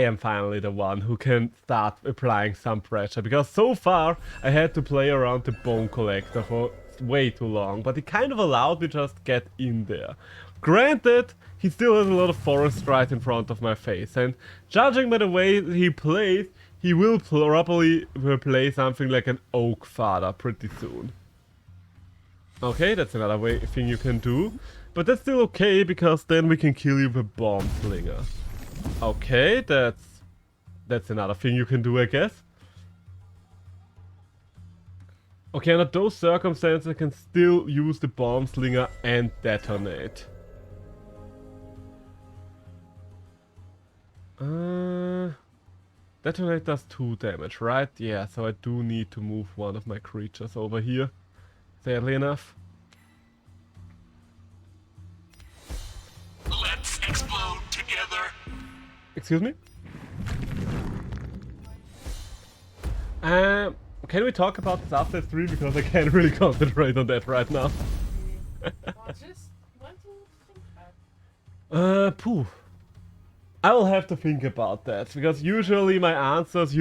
am finally the one who can start applying some pressure, because so far I had to play around the Bone Collector for way too long, but it kind of allowed me just get in there. Granted, he still has a lot of forest right in front of my face, and judging by the way he plays, he will probably play something like an Oak Father pretty soon. Okay, that's another thing you can do. But that's still okay, because then we can kill you with Bomb Slinger. Okay, that's another thing you can do, I guess. Okay, under those circumstances I can still use the Bomb Slinger and detonate. Detonate does 2 damage, right? Yeah, so I do need to move one of my creatures over here. Sadly enough. Let's explode together. Excuse me? Can we talk about Subset 3, because I can't really concentrate on that right now. Just want to think about. Pooh. I will have to think about that, because usually my answers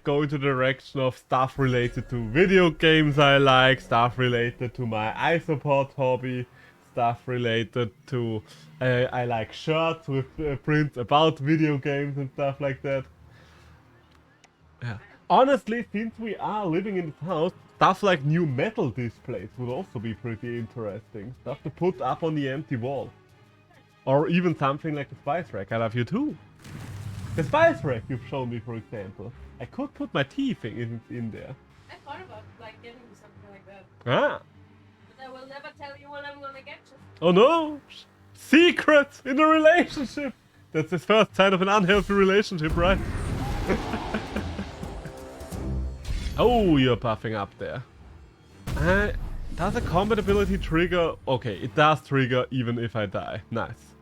go into the direction of stuff related to video games I like, stuff related to my isopod hobby, stuff related to I like shirts with prints about video games and stuff like that. Yeah. Honestly, since we are living in this house, stuff like new metal displays would also be pretty interesting. Stuff to put up on the empty wall. Or even something like the spice rack. I love you too. The spice rack you've shown me, for example. I could put my tea thing in there. I thought about like getting something like that. Ah. But I will never tell you when I'm gonna get you. Oh no! Secrets in a relationship! That's the first sign of an unhealthy relationship, right? Oh, you're puffing up there. Does a combat ability trigger? Okay, it does trigger even if I die. Nice.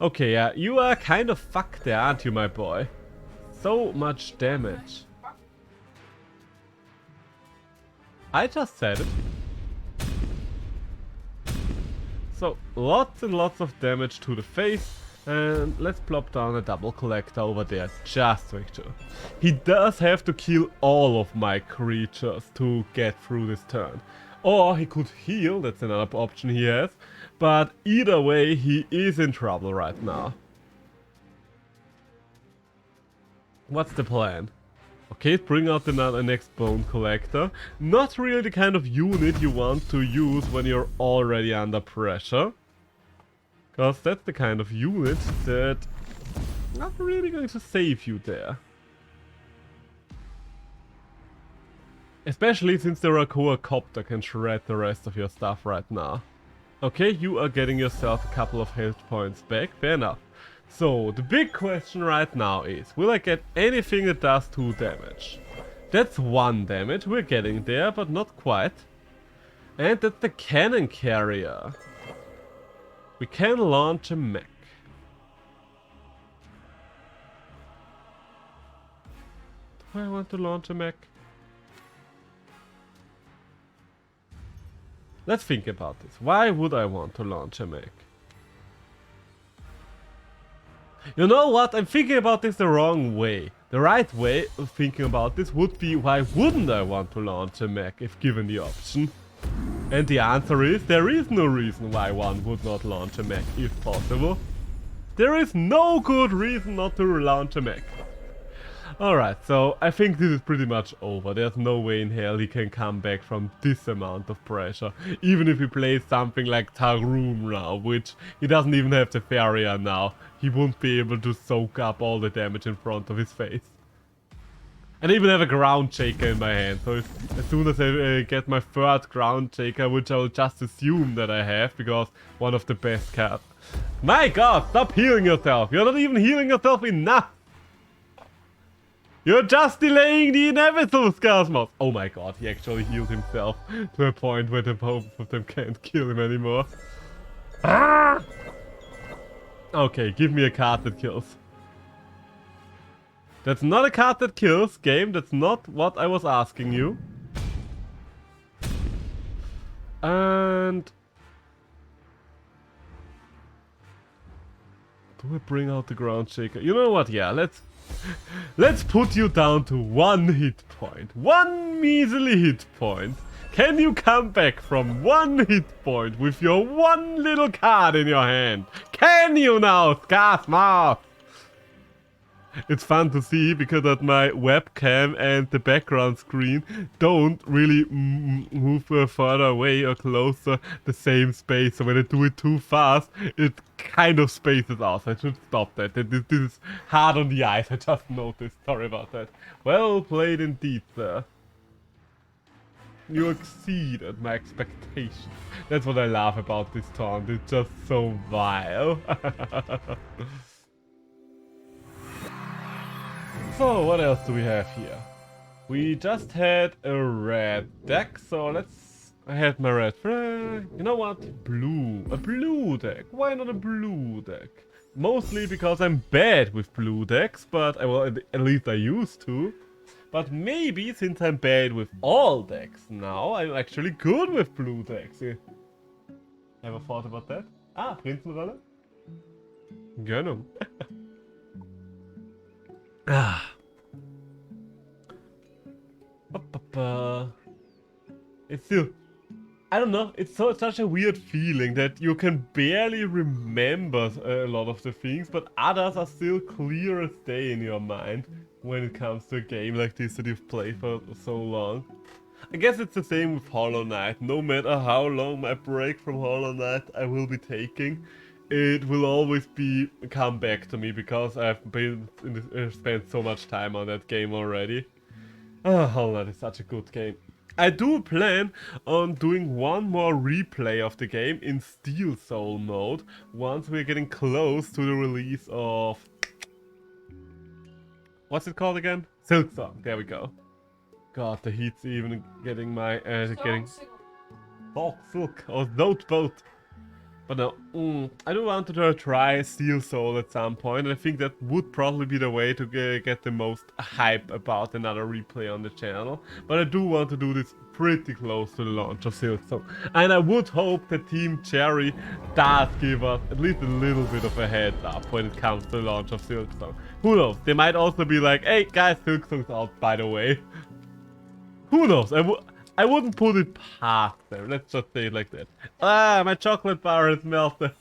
Okay, yeah, you are kind of fucked there, aren't you, my boy? So much damage. I just said it. So, lots and lots of damage to the face. And let's plop down a double collector over there, just Victor. He does have to kill all of my creatures to get through this turn. Or he could heal, that's another option he has. But either way, he is in trouble right now. What's the plan? Okay, bring out the next Bone Collector. Not really the kind of unit you want to use when you're already under pressure. Because that's the kind of unit that not really going to save you there. Especially since the Rakoa Copter can shred the rest of your stuff right now. Okay, you are getting yourself a couple of health points back, fair enough. So, the big question right now is, will I get anything that does 2 damage? That's 1 damage, we're getting there, but not quite. And that's the Cannon Carrier. We can launch a mech. Do I want to launch a mech? Let's think about this. Why would I want to launch a mech? You know what? I'm thinking about this the wrong way. The right way of thinking about this would be, why wouldn't I want to launch a mech if given the option? And the answer is, there is no reason why one would not launch a mech if possible. There is no good reason not to launch a mech. Alright, so I think this is pretty much over. There's no way in hell he can come back from this amount of pressure. Even if he plays something like Taroom now, which he doesn't even have the Faeria now. He won't be able to soak up all the damage in front of his face. And I even have a Ground Shaker in my hand, so as soon as I get my third Ground Shaker, which I will just assume that I have, because one of the best cards. My god, stop healing yourself! You're not even healing yourself enough! You're just delaying the inevitable, Scarsmoth! Oh my god, he actually healed himself to a point where the both of them can't kill him anymore. Ah! Okay, give me a card that kills. That's not a card that kills, game. That's not what I was asking you. And... do I bring out the ground shaker? You know what? Yeah, let's put you down to 1 hit point. 1 measly hit point. Can you come back from 1 hit point with your 1 little card in your hand? Can you now, Scarsmouth? It's fun to see because that my webcam and the background screen don't really move further away or closer the same space. So when I do it too fast, it kind of spaces out. So I should stop that. This is hard on the eyes. I just noticed. Sorry about that. Well played indeed, sir. You exceeded my expectations. That's what I love about this taunt. It's just so vile. So, what else do we have here? We just had a red deck, so let's... I had my red... You know what? Blue. A blue deck. Why not a blue deck? Mostly because I'm bad with blue decks, but... well, at least I used to. But maybe, since I'm bad with all decks now, I'm actually good with blue decks. Ever thought about that? Ah, Prinzenrolle? Gönnung. Ah. It's still... I don't know, it's such a weird feeling that you can barely remember a lot of the things, but others are still clear as day in your mind when it comes to a game like this that you've played for so long. I guess it's the same with Hollow Knight. No matter how long my break from Hollow Knight I will be taking, it will always come back to me because I've spent so much time on that game already. Hollow Knight is such a good game. I do plan on doing one more replay of the game in Steel Soul mode once we're getting close to the release of... what's it called again? Silksong. There we go. God, the heat's even getting my... Silk or Note Boat. But no, I do want to try Steel Soul at some point, and I think that would probably be the way to get the most hype about another replay on the channel. But I do want to do this pretty close to the launch of Silksong. And I would hope that Team Cherry does give us at least a little bit of a heads up when it comes to the launch of Silksong. Who knows, they might also be like, hey guys, Silksong's out by the way. Who knows, I wouldn't put it past them, let's just say it like that. Ah, my chocolate bar is melted.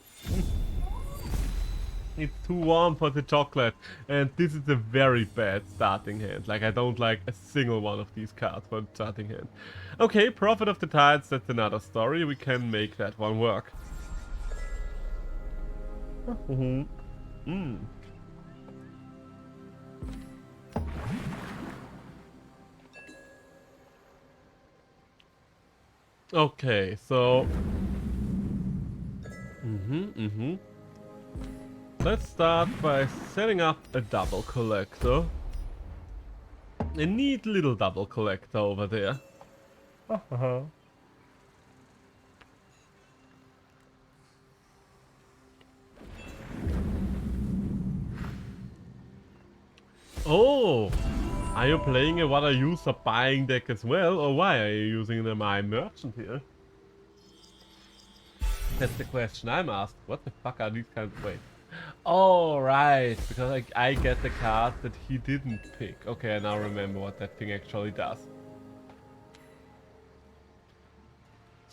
It's too warm for the chocolate. And this is a very bad starting hand. Like, I don't like a single one of these cards for starting hand. Okay, Prophet of the Tides, that's another story. We can make that one work. Okay, so... Let's start by setting up a double collector. A neat little double collector over there. Oh! Are you playing a what I use a buying deck as well, or why are you using my merchant here? That's the question I'm asked. What the fuck are these kinds of... wait. Oh, right, because I get the card that he didn't pick. Okay, I now remember what that thing actually does.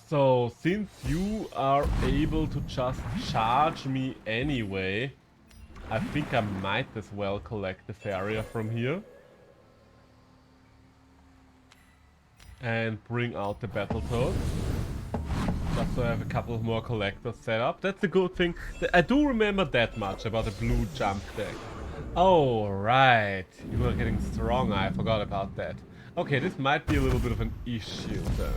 So, since you are able to just charge me anyway, I think I might as well collect the Faeria from here. And bring out the Battletoads. Just so I have a couple of more collectors set up. That's a good thing. I do remember that much about the blue jump deck. Oh, right. You are getting stronger. I forgot about that. Okay, this might be a little bit of an issue then.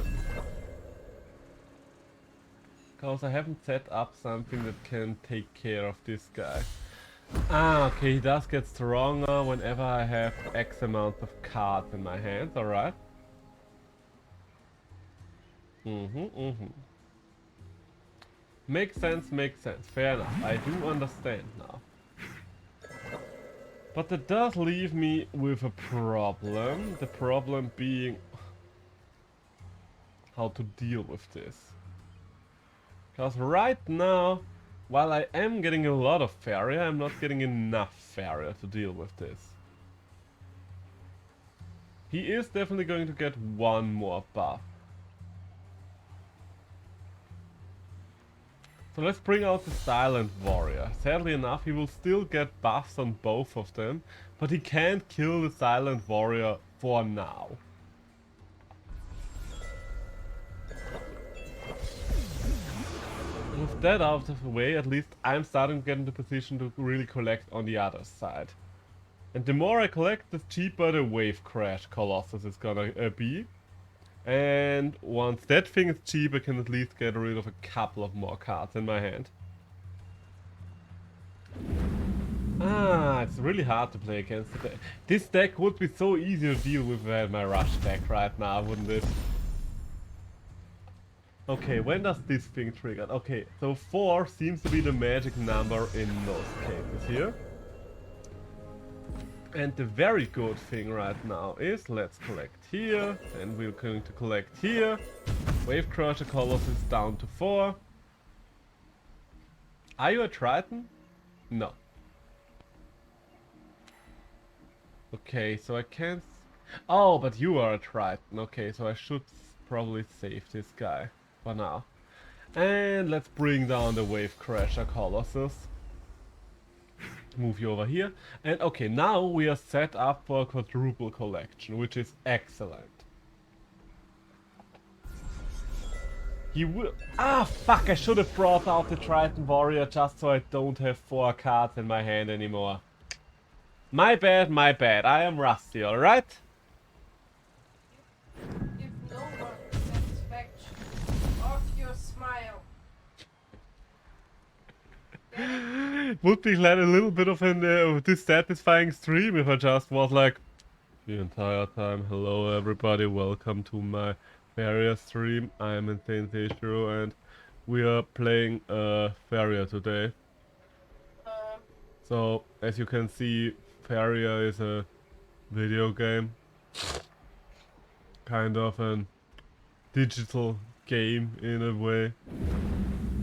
Because I haven't set up something that can take care of this guy. Ah, okay, he does get stronger whenever I have X amount of cards in my hands, alright. Makes sense, fair enough. I do understand now. But that does leave me with a problem. The problem being how to deal with this. Because right now, while I am getting a lot of Faeria, I'm not getting enough Faeria to deal with this. He is definitely going to get one more buff. So let's bring out the Silent Warrior. Sadly enough, he will still get buffs on both of them, but he can't kill the Silent Warrior for now. With that out of the way, at least I'm starting to get into position to really collect on the other side. And the more I collect, the cheaper the Wave Crash Colossus is gonna be. And once that thing is cheap, I can at least get rid of a couple of more cards in my hand. Ah, it's really hard to play against the deck. This deck would be so easy to deal with if I had my Rush deck right now, wouldn't it? Okay, when does this thing trigger? Okay, so 4 seems to be the magic number in most cases here. And the very good thing right now is, let's collect here, and we're going to collect here. Wave Crusher Colossus down to 4. Are you a Triton? No. Okay, so I can't... Oh, but you are a Triton. Okay, so I should probably save this guy for now. And let's bring down the Wave Crusher Colossus. Move you over here. And okay, now we are set up for a quadruple collection, which is excellent. He will... Ah, fuck, I should have brought out the Triton Warrior just so I don't have 4 cards in my hand anymore. My bad, my bad. I am rusty, alright? Give no one satisfaction of your smile. Would be like a little bit of an dissatisfying stream if I just was like the entire time, hello everybody, welcome to my Faeria stream. I am Insane Seishiro and we are playing Faeria today. So, as you can see, Faeria is a video game. Kind of an digital game in a way.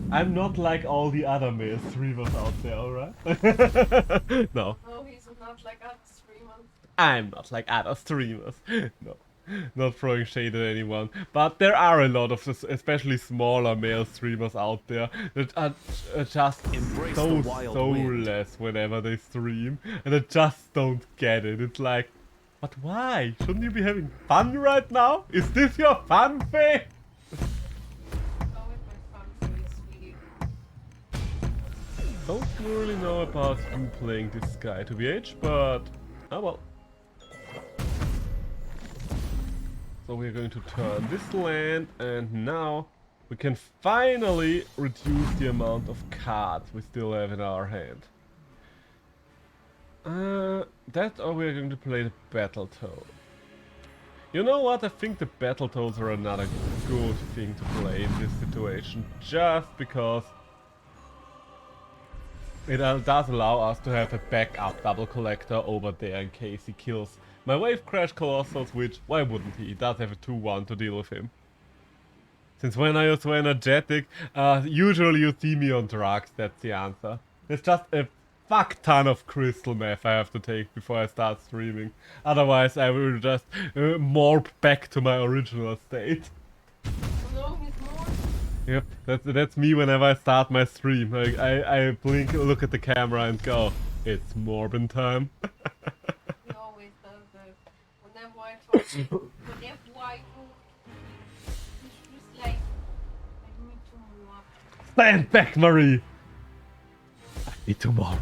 I'm not like all the other male streamers out there, alright? No. No, he's not like other streamers. I'm not like other streamers. No. Not throwing shade at anyone. But there are a lot of, especially smaller male streamers out there that are just so soulless whenever they stream. And I just don't get it. It's like, but why? Shouldn't you be having fun right now? Is this your fun thing? Don't really know about you playing this guy to BH, but oh well. So we're going to turn this land, and now we can finally reduce the amount of cards we still have in our hand. That or we're going to play the Battletoad. You know what? I think the Battletoads are another good thing to play in this situation, just because it does allow us to have a backup double collector over there in case he kills my Wave Crash Colossus, which, why wouldn't he? He does have a 2-1 to deal with him. Since when I was so energetic, usually you see me on drugs, that's the answer. There's just a fuck ton of crystal meth I have to take before I start streaming. Otherwise I will just morph back to my original state. No, he's more. Yep, that's me whenever I start my stream. I blink, look at the camera and go, it's Morbin time. He always does that. Whenever I talk, whenever I talk, he's just like, I need to more. Stand back, Marie! I need to more.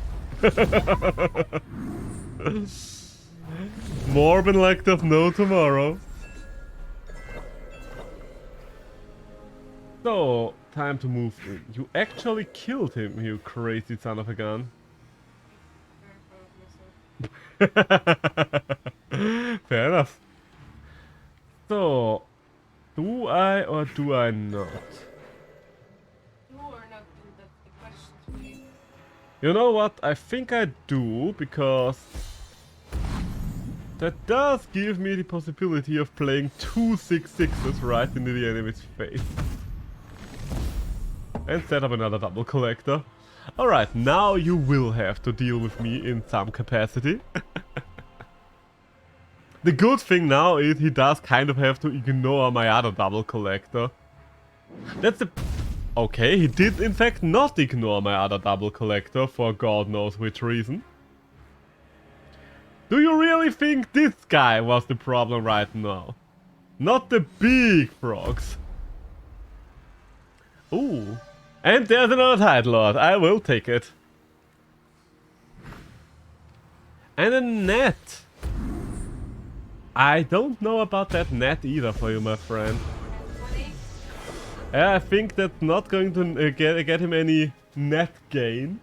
Morbin like there's no tomorrow. So, time to move in. You actually killed him, you crazy son of a gun. Fair enough. So, do I or do I not? Do or not do? You know what? I think I do, because that does give me the possibility of playing 2 6/6s right into the enemy's face. And set up another double collector. Alright, now you will have to deal with me in some capacity. The good thing now is he does kind of have to ignore my other double collector. That's the... Okay, he did in fact not ignore my other double collector for God knows which reason. Do you really think this guy was the problem right now? Not the big frogs. Ooh. And there's another Tide Lord. I will take it. And a net. I don't know about that net either for you, my friend. I think that's not going to get him any net gain.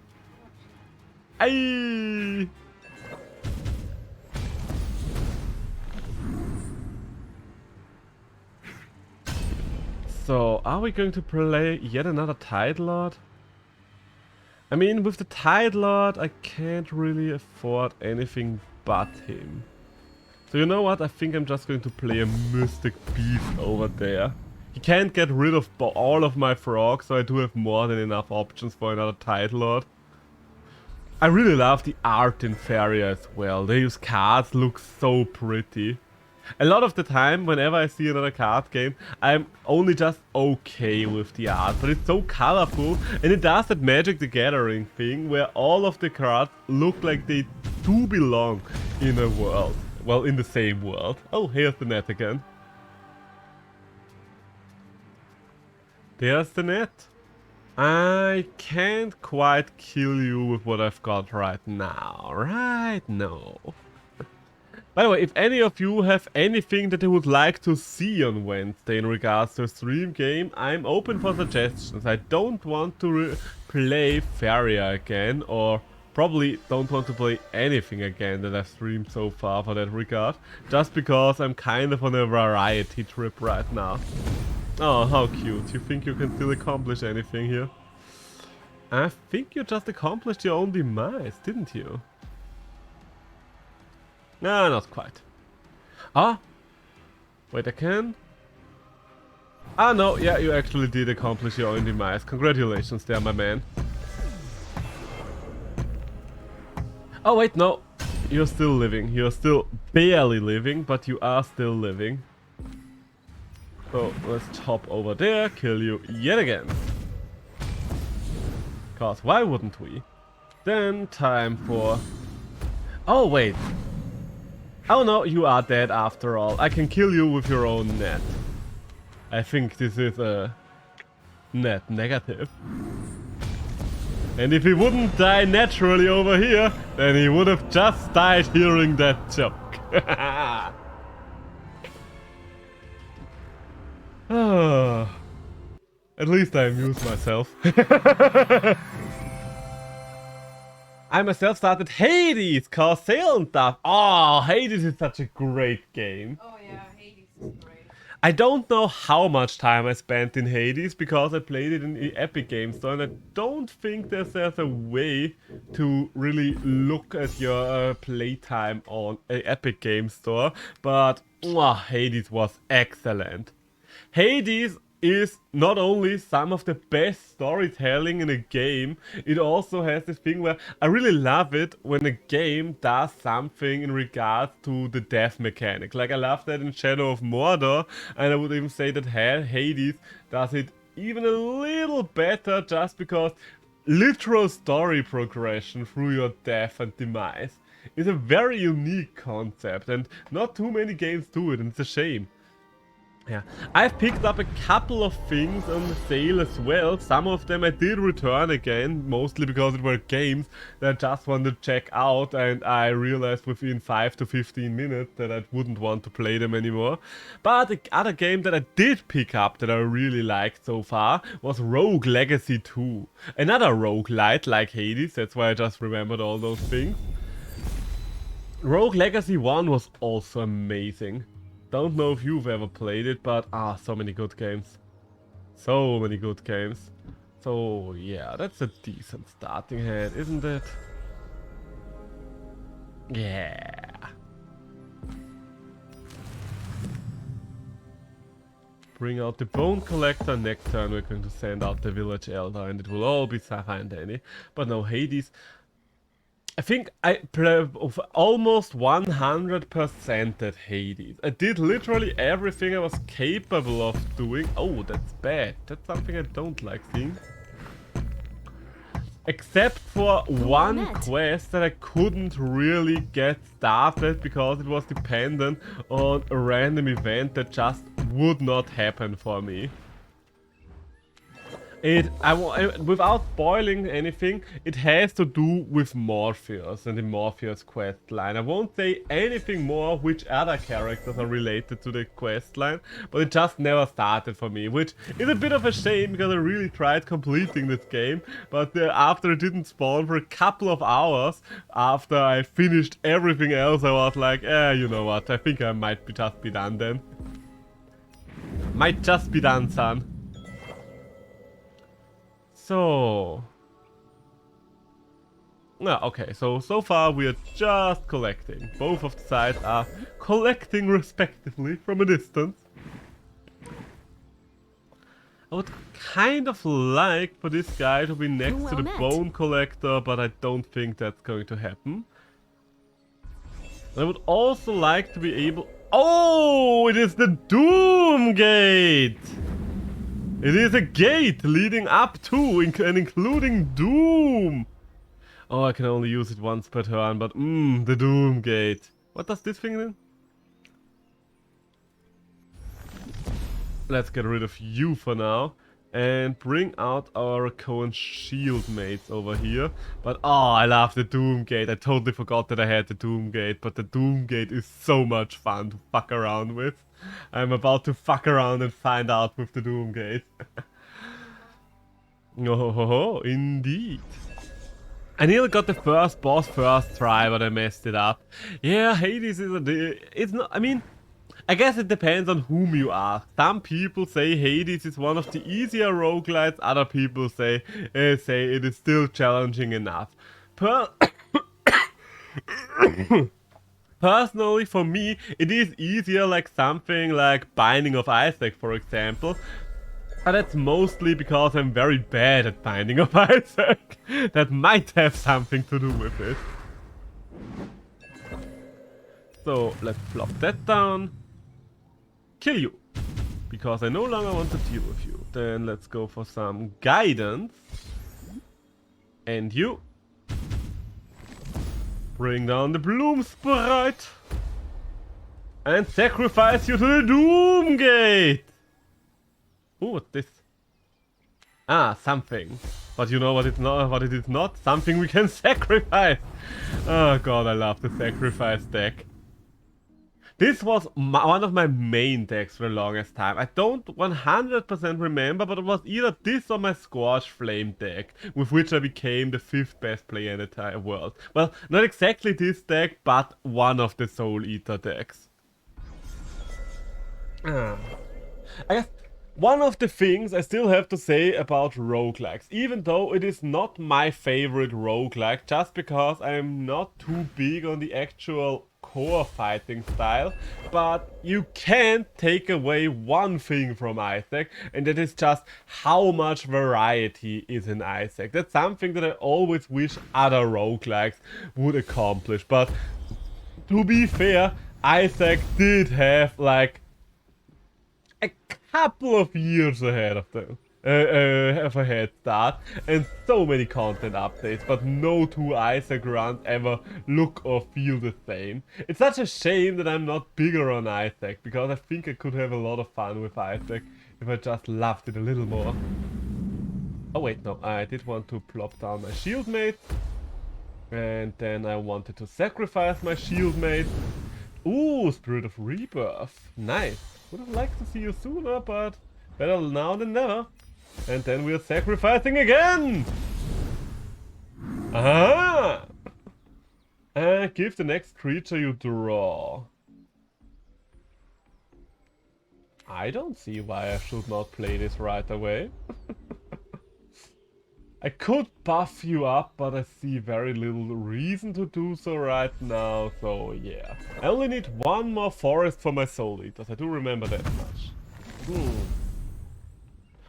Aye. So, are we going to play yet another Tide Lord? I mean, with the Tide Lord, I can't really afford anything but him. So you know what? I think I'm just going to play a Mystic Beast over there. He can't get rid of all of my frogs, so I do have more than enough options for another Tide Lord. I really love the art in Faeria as well. These cards look so pretty. A lot of the time, whenever I see another card game, I'm only just okay with the art. But it's so colorful, and it does that Magic the Gathering thing, where all of the cards look like they do belong in a world. Well, in the same world. Oh, here's the net again. There's the net. I can't quite kill you with what I've got right now. Right now. By the way, if any of you have anything that you would like to see on Wednesday in regards to a stream game, I'm open for suggestions. I don't want to play Faeria again, or probably don't want to play anything again that I've streamed so far for that regard, just because I'm kind of on a variety trip right now. Oh, how cute. You think you can still accomplish anything here? I think you just accomplished your own demise, didn't you? No, not quite. Ah? Wait, I can? Ah, no, yeah, you actually did accomplish your own demise. Congratulations there, my man. Oh, wait, no. You're still living. You're still barely living, but you are still living. So, let's hop over there, kill you yet again. Cause why wouldn't we? Then time for... Oh, wait. Oh no, you are dead after all. I can kill you with your own net. I think this is a net negative. And if he wouldn't die naturally over here, then he would have just died hearing that joke. At least I amuse myself. I myself started Hades, cause sale and stuff. Oh, Hades is such a great game. Oh yeah, Hades is great. I don't know how much time I spent in Hades because I played it in the Epic Game Store, and I don't think there's a way to really look at your playtime on an Epic Game Store, but Hades was excellent. Hades is not only some of the best storytelling in a game, it also has this thing where I really love it when a game does something in regards to the death mechanic. Like I love that in Shadow of Mordor, and I would even say that Hades does it even a little better just because literal story progression through your death and demise is a very unique concept, and not too many games do it, and it's a shame. Yeah, I've picked up a couple of things on the sale as well. Some of them I did return again, mostly because it were games that I just wanted to check out, and I realized within 5 to 15 minutes that I wouldn't want to play them anymore. But the other game that I did pick up that I really liked so far was Rogue Legacy 2. Another roguelite like Hades, that's why I just remembered all those things. Rogue Legacy 1 was also amazing. Don't know if you've ever played it, but so many good games. So many good games. So yeah, that's a decent starting head, isn't it? Yeah. Bring out the Bone Collector. Next turn we're going to send out the Village Elder and it will all be fine, Danny. But no, Hades. I think I almost 100% at Hades. I did literally everything I was capable of doing. Oh, that's bad. That's something I don't like seeing. Except for one quest that I couldn't really get started because it was dependent on a random event that just would not happen for me. Without spoiling anything, it has to do with Morpheus and the Morpheus quest line. I won't say anything more which other characters are related to the quest line, but it just never started for me, which is a bit of a shame because I really tried completing this game, but after it didn't spawn for a couple of hours, after I finished everything else, I was like, you know what, I think I might just be done then. Might just be done, son. So... yeah, okay, so far we are just collecting. Both of the sides are collecting respectively from a distance. I would kind of like for this guy to be next to the Bone Collector, but I don't think that's going to happen. I would also like to be able... oh, it is the Doom Gate! It is a gate leading up to and including Doom. Oh, I can only use it once per turn, but the Doom Gate. What does this thing do? Let's get rid of you for now and bring out our Cohen Shield mates over here. But oh, I love the Doom Gate. I totally forgot that I had the Doom Gate, but the Doom Gate is so much fun to fuck around with. I'm about to fuck around and find out with the Doom Gate. Oh, indeed. I nearly got the first boss first try, but I messed it up. Yeah, Hades is it's not, I mean, I guess it depends on whom you ask. Some people say Hades is one of the easier roguelites, other people say it is still challenging enough. Personally, for me, it is easier, like something like Binding of Isaac, for example. But that's mostly because I'm very bad at Binding of Isaac. That might have something to do with it. So, let's plop that down. Kill you. Because I no longer want to deal with you. Then let's go for some guidance. And you. Bring down the Bloom Sprite. And sacrifice you to the Doom Gate. Ooh, what's this? Ah, something. But you know what it's not, what it is not? Something we can sacrifice. Oh god, I love the sacrifice deck. This was one of my main decks for the longest time. I don't 100% remember, but it was either this or my Scorch Flame deck, with which I became the 5th best player in the entire world. Well, not exactly this deck, but one of the Soul Eater decks. I guess one of the things I still have to say about roguelikes, even though it is not my favorite roguelike, just because I am not too big on the actual core fighting style, but you can't take away one thing from Isaac, and that is just how much variety is in Isaac. That's something that I always wish other roguelikes would accomplish, but to be fair, Isaac did have like a couple of years ahead of them. Have a head start and so many content updates, but no two Isaac runs ever look or feel the same. It's such a shame that I'm not bigger on Isaac, because I think I could have a lot of fun with Isaac if I just loved it a little more. Oh wait, no, I did want to plop down my shield mate, and then I wanted to sacrifice my shield mate. Ooh, Spirit of Rebirth, nice. Would have liked to see you sooner, but better now than never. And then we're sacrificing again! Aha! And give the next creature you draw. I don't see why I should not play this right away. I could buff you up, but I see very little reason to do so right now, so yeah. I only need one more forest for my soul eaters, I do remember that much.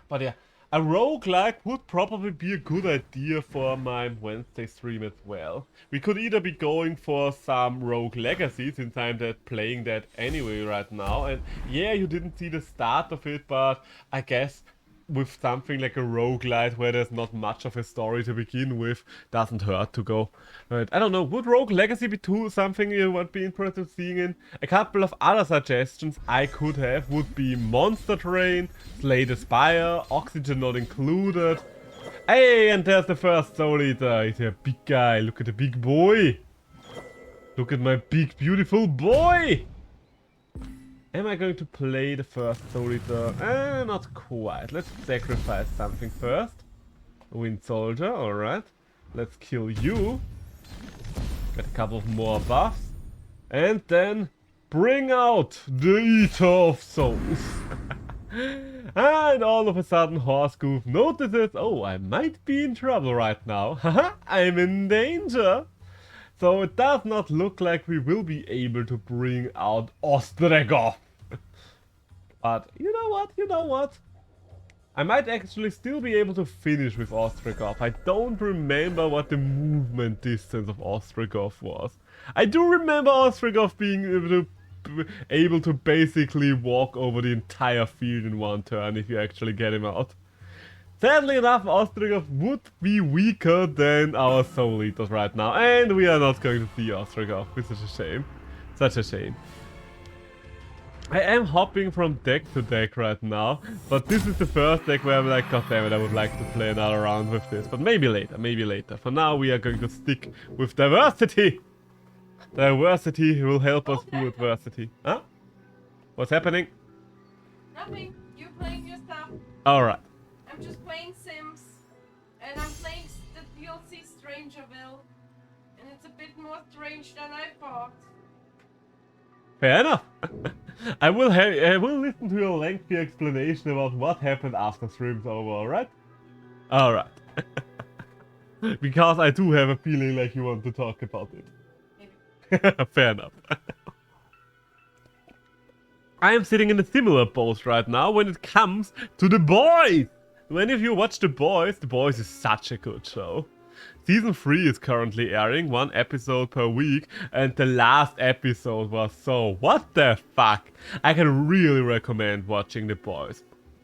But yeah, a roguelike would probably be a good idea for my Wednesday stream as well. We could either be going for some Rogue Legacy, since I'm playing that anyway right now, and yeah, you didn't see the start of it, but I guess with something like a roguelite where there's not much of a story to begin with, doesn't hurt to go. Right. I don't know, would Rogue Legacy be something you would be interested in seeing in? A couple of other suggestions I could have would be Monster Train, Slay the Spire, Oxygen not included. Hey, and there's the first Soul Eater. He's a big guy. Look at the big boy. Look at my big beautiful boy. Am I going to play the first Soul Eater? Not quite. Let's sacrifice something first. Wind Soldier, alright. Let's kill you. Get a couple of more buffs. And then bring out the Eater of Souls. And all of a sudden Horsegoof notices, oh, I might be in trouble right now. Haha, I'm in danger. So it does not look like we will be able to bring out Ostregov. But you know what? I might actually still be able to finish with Ostregov. I don't remember what the movement distance of Ostregov was. I do remember Ostregov being able to basically walk over the entire field in one turn if you actually get him out. Sadly enough, Ostregov would be weaker than our Soul Eaters right now, and we are not going to see Ostregov, which is a shame. Such a shame. I am hopping from deck to deck right now, but this is the first deck where I'm like, god damn it, I would like to play another round with this, but maybe later, maybe later. For now, we are going to stick with diversity. Diversity will help us through adversity. Huh? What's happening? Nothing. You playing your stuff. Alright. I'm just playing Sims. And I'm playing the DLC Strangerville. And it's a bit more strange than I thought. Fair enough. I will listen to your lengthy explanation about what happened after stream's over, alright? Alright. Because I do have a feeling like you want to talk about it. Fair enough. I am sitting in a similar post right now when it comes to The Boys! When if you watch The Boys is such a good show. Season 3 is currently airing, 1 episode per week, and the last episode was so what the fuck. I can really recommend watching The Boys.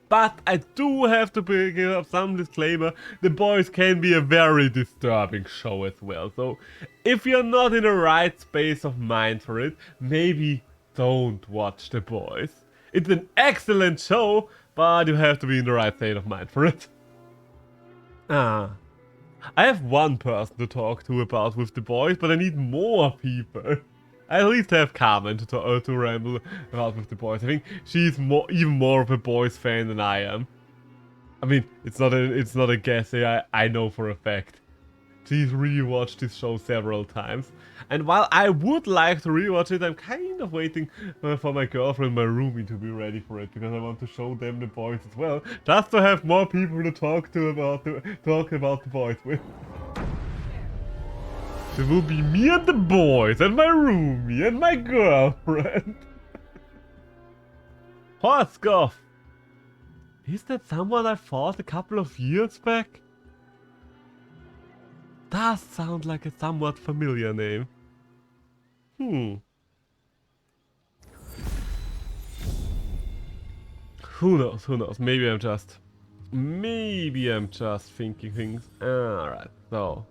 But I do have to bring up some disclaimer, The Boys can be a very disturbing show as well. So if you're not in the right space of mind for it, maybe don't watch The Boys. It's an excellent show, but you have to be in the right state of mind for it. I have one person to talk to about with The Boys, but I need more people. I at least have Carmen to ramble about with The Boys. I think she's even more of a Boys fan than I am. I mean, it's not a guess. I know for a fact. She's rewatched this show several times. And while I would like to rewatch it, I'm kind of waiting for my girlfriend, my roomie, to be ready for it, because I want to show them The Boys as well, just to have more people to talk about The Boys with. It will be me and The Boys, and my roomie, and my girlfriend. Horskov! Is that someone I fought a couple of years back? Does sound like a somewhat familiar name. Who knows, maybe I'm just thinking things. Alright, so.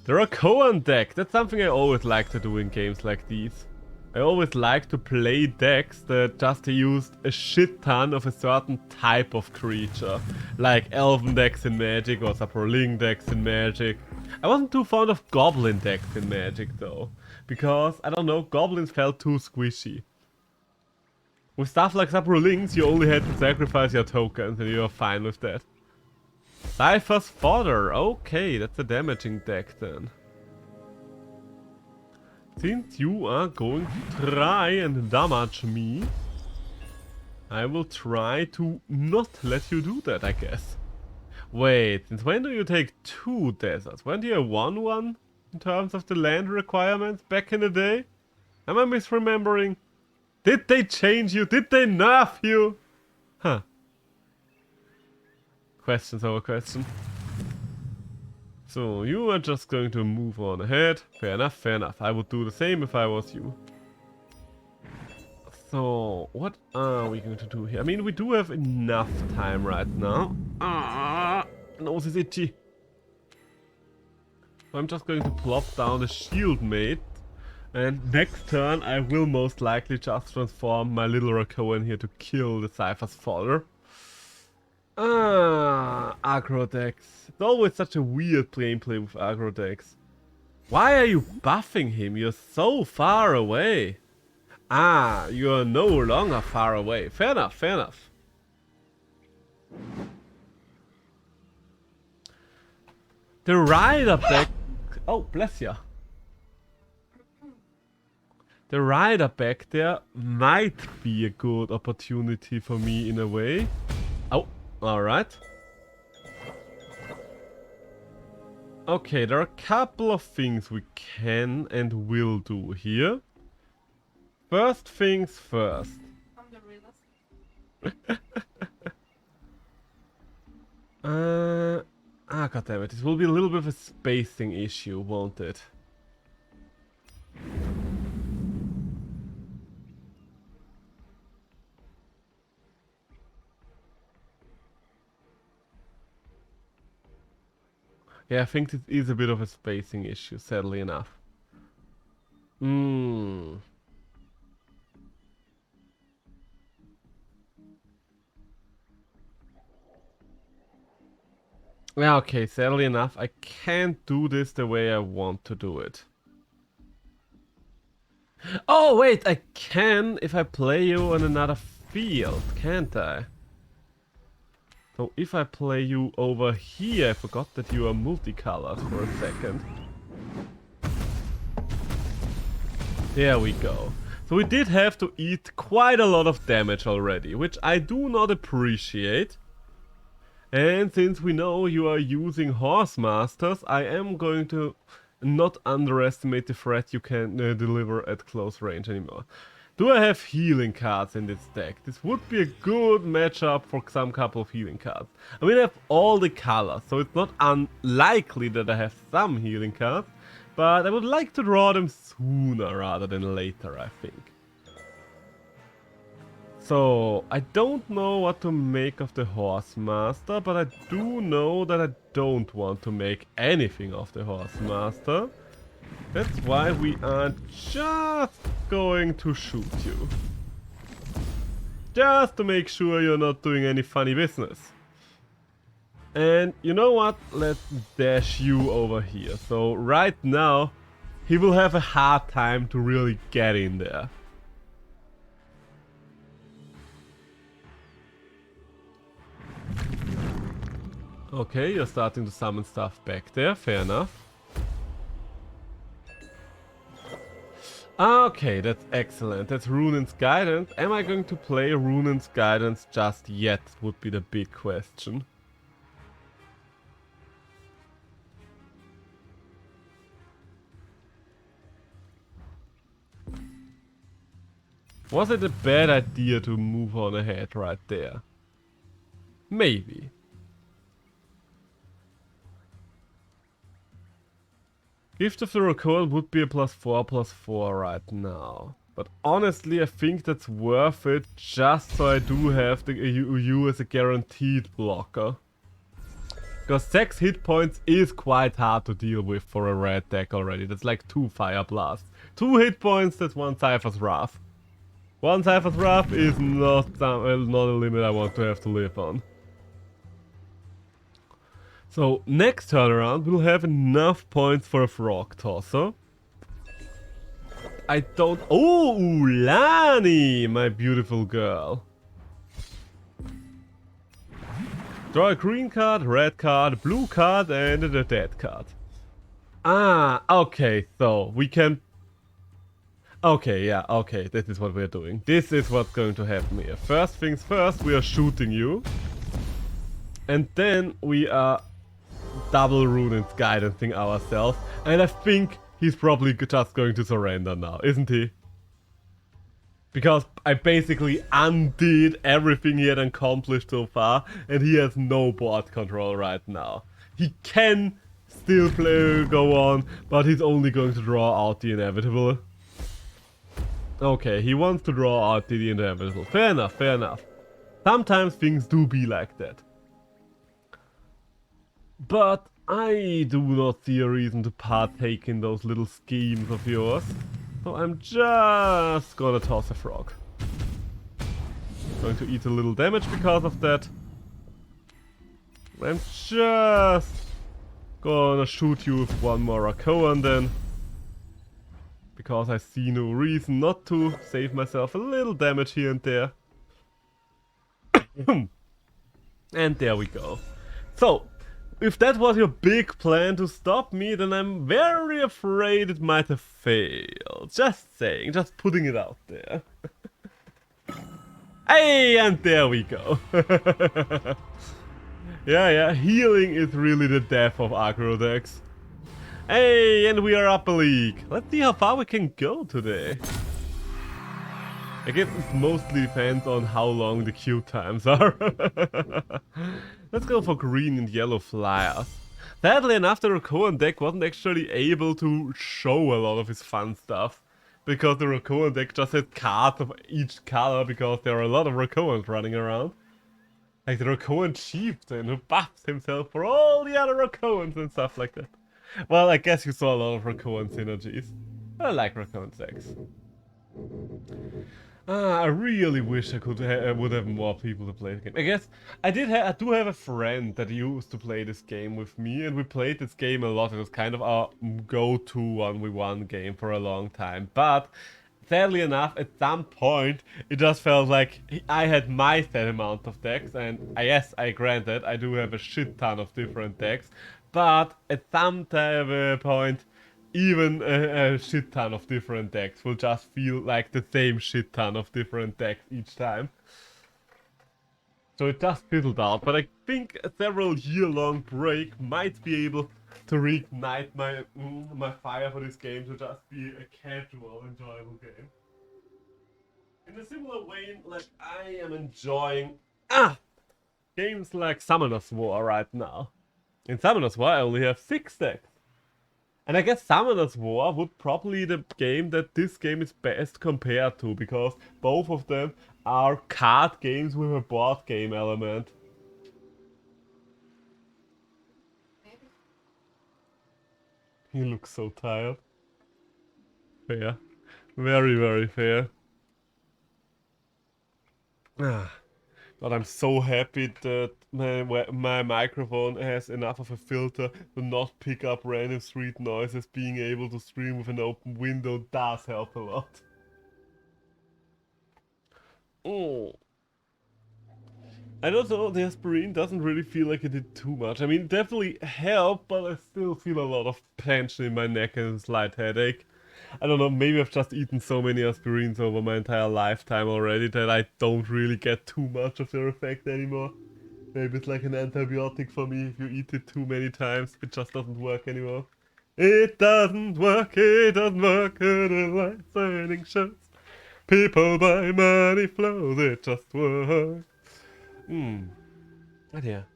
The Rakoan deck, that's something I always like to do in games like these. I always like to play decks that just used a shit ton of a certain type of creature. Like Elven decks in Magic or Saproling decks in Magic. I wasn't too fond of Goblin decks in Magic though. Because, I don't know, Goblins felt too squishy. With stuff like Saprolings, you only had to sacrifice your tokens and you were fine with that. Cypher's Fodder, okay, that's a damaging deck then. Since you are going to try and damage me, I will try to not let you do that, I guess. Wait, since when do you take 2 deserts? Weren't you a 1-1 in terms of the land requirements back in the day? Am I misremembering? Did they change you? Did they nerf you? Huh. Questions over question. So, you are just going to move on ahead. Fair enough, fair enough. I would do the same if I was you. So, what are we going to do here? I mean, we do have enough time right now. Nose is itchy. I'm just going to plop down the shield mate. And next turn, I will most likely just transform my little Rakoan here to kill the Cypher's fodder. Aggro decks. It's always such a weird gameplay with aggro decks. Why are you buffing him? You're so far away. You're no longer far away. Fair enough, fair enough. The rider back... Oh, bless ya. The rider back there might be a good opportunity for me in a way. Oh, alright. Okay, there are a couple of things we can and will do here. First things first. I'm the realist. Goddammit, this will be a little bit of a spacing issue, won't it? Yeah, I think this is a bit of a spacing issue, sadly enough. Yeah, okay, sadly enough, I can't do this the way I want to do it. Oh, wait, I can if I play you on another field, can't I? So if I play you over here, I forgot that you are multicolored for a second. There we go. So we did have to eat quite a lot of damage already, which I do not appreciate. And since we know you are using Horse Masters, I am going to not underestimate the threat you can deliver at close range anymore. Do I have healing cards in this deck? This would be a good matchup for some couple of healing cards. I mean, I have all the colors, so it's not unlikely that I have some healing cards. But I would like to draw them sooner rather than later, I think. So, I don't know what to make of the Horse Master, but I do know that I don't want to make anything of the Horse Master. That's why we are just going to shoot you. Just to make sure you're not doing any funny business. And you know what? Let's dash you over here. So right now, he will have a hard time to really get in there. Okay, you're starting to summon stuff back there, fair enough. Okay, that's excellent. That's Runan's Guidance. Am I going to play Runan's Guidance just yet would be the big question. Was it a bad idea to move on ahead right there? Maybe. Gift of the Rakoan would be a +4/+4 right now. But honestly, I think that's worth it just so I do have the you as a guaranteed blocker. Because 6 hit points is quite hard to deal with for a red deck already. That's like 2 Fire Blasts. 2 hit points, that's 1 Cypher's Wrath. 1 Cypher's Wrath is not a limit I want to have to live on. So, next turn around, we'll have enough points for a Frog Tosser. I don't... Oh, Ulani, my beautiful girl. Draw a green card, red card, blue card, and a dead card. Okay, so we can... Okay, yeah, okay, this is what we're doing. This is what's going to happen here. First things first, we are shooting you. And then we are double runing guidancing ourselves. And I think he's probably just going to surrender now, isn't he? Because I basically undid everything he had accomplished so far, and he has no board control right now. He can still go on, but he's only going to draw out the inevitable. Okay, he wants to draw out the inevitable. Fair enough, fair enough. Sometimes things do be like that. But I do not see a reason to partake in those little schemes of yours. So I'm just gonna toss a frog. Going to eat a little damage because of that. I'm just gonna shoot you with one more Rakoan then. Because I see no reason not to save myself a little damage here and there. And there we go. So, if that was your big plan to stop me, then I'm very afraid it might have failed. Just saying, just putting it out there. Hey, and there we go. Yeah, healing is really the death of aggro decks. Hey, and we are up a league. Let's see how far we can go today. I guess it mostly depends on how long the queue times are. Let's go for green and yellow flyers. Sadly enough, the Rakoan deck wasn't actually able to show a lot of his fun stuff. Because the Rakoan deck just had cards of each color, because there are a lot of Rakoans running around. Like the Rakoan chieftain who buffs himself for all the other Rakoans and stuff like that. Well, I guess you saw a lot of Rakoan synergies. I like Rakoan decks. I really wish I could would have more people to play the game. I guess I do have a friend that used to play this game with me, and we played this game a lot. It was kind of our go-to 1v1 game for a long time. But sadly enough, at some point, it just felt like I had my set amount of decks, and yes, I granted, I do have a shit ton of different decks. But at some point, even a shit ton of different decks will just feel like the same shit ton of different decks each time. So it just fizzled out, but I think a several year-long break might be able to reignite my fire for this game to just be a casual, enjoyable game. In a similar way, like I am enjoying games like Summoner's War right now. In Summoner's War I only have 6 decks. And I guess Summoner's War would probably be the game that this game is best compared to, because both of them are card games with a board game element. He looks so tired. Fair. Very, very fair. But I'm so happy that my microphone has enough of a filter to not pick up random street noises. Being able to stream with an open window does help a lot. Oh. I don't know, the aspirin doesn't really feel like it did too much. I mean, definitely helped, but I still feel a lot of tension in my neck and a slight headache. I don't know, maybe I've just eaten so many aspirins over my entire lifetime already that I don't really get too much of their effect anymore. Maybe it's like an antibiotic for me. If you eat it too many times, it just doesn't work anymore. It doesn't work at the life-saving shows. People buy money flows, it just works. Oh dear.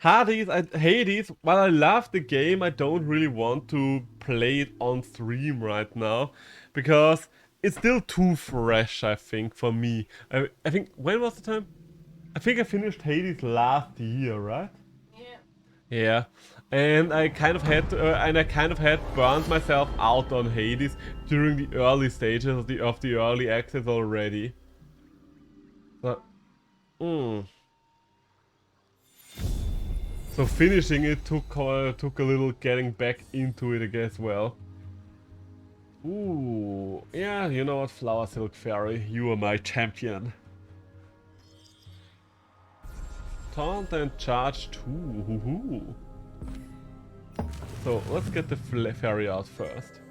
Hades, while I love the game, I don't really want to play it on stream right now, because it's still too fresh, I think, for me. I think, when was the time? I think I finished Hades last year, right? Yeah. Yeah, and I kind of had burned myself out on Hades during the early stages of the early access already. So, So finishing it took a little getting back into it, I guess. Well. Ooh, yeah, you know what, Flower Silk Fairy, you are my champion. Taunt and charge 2. So let's get the fairy out first.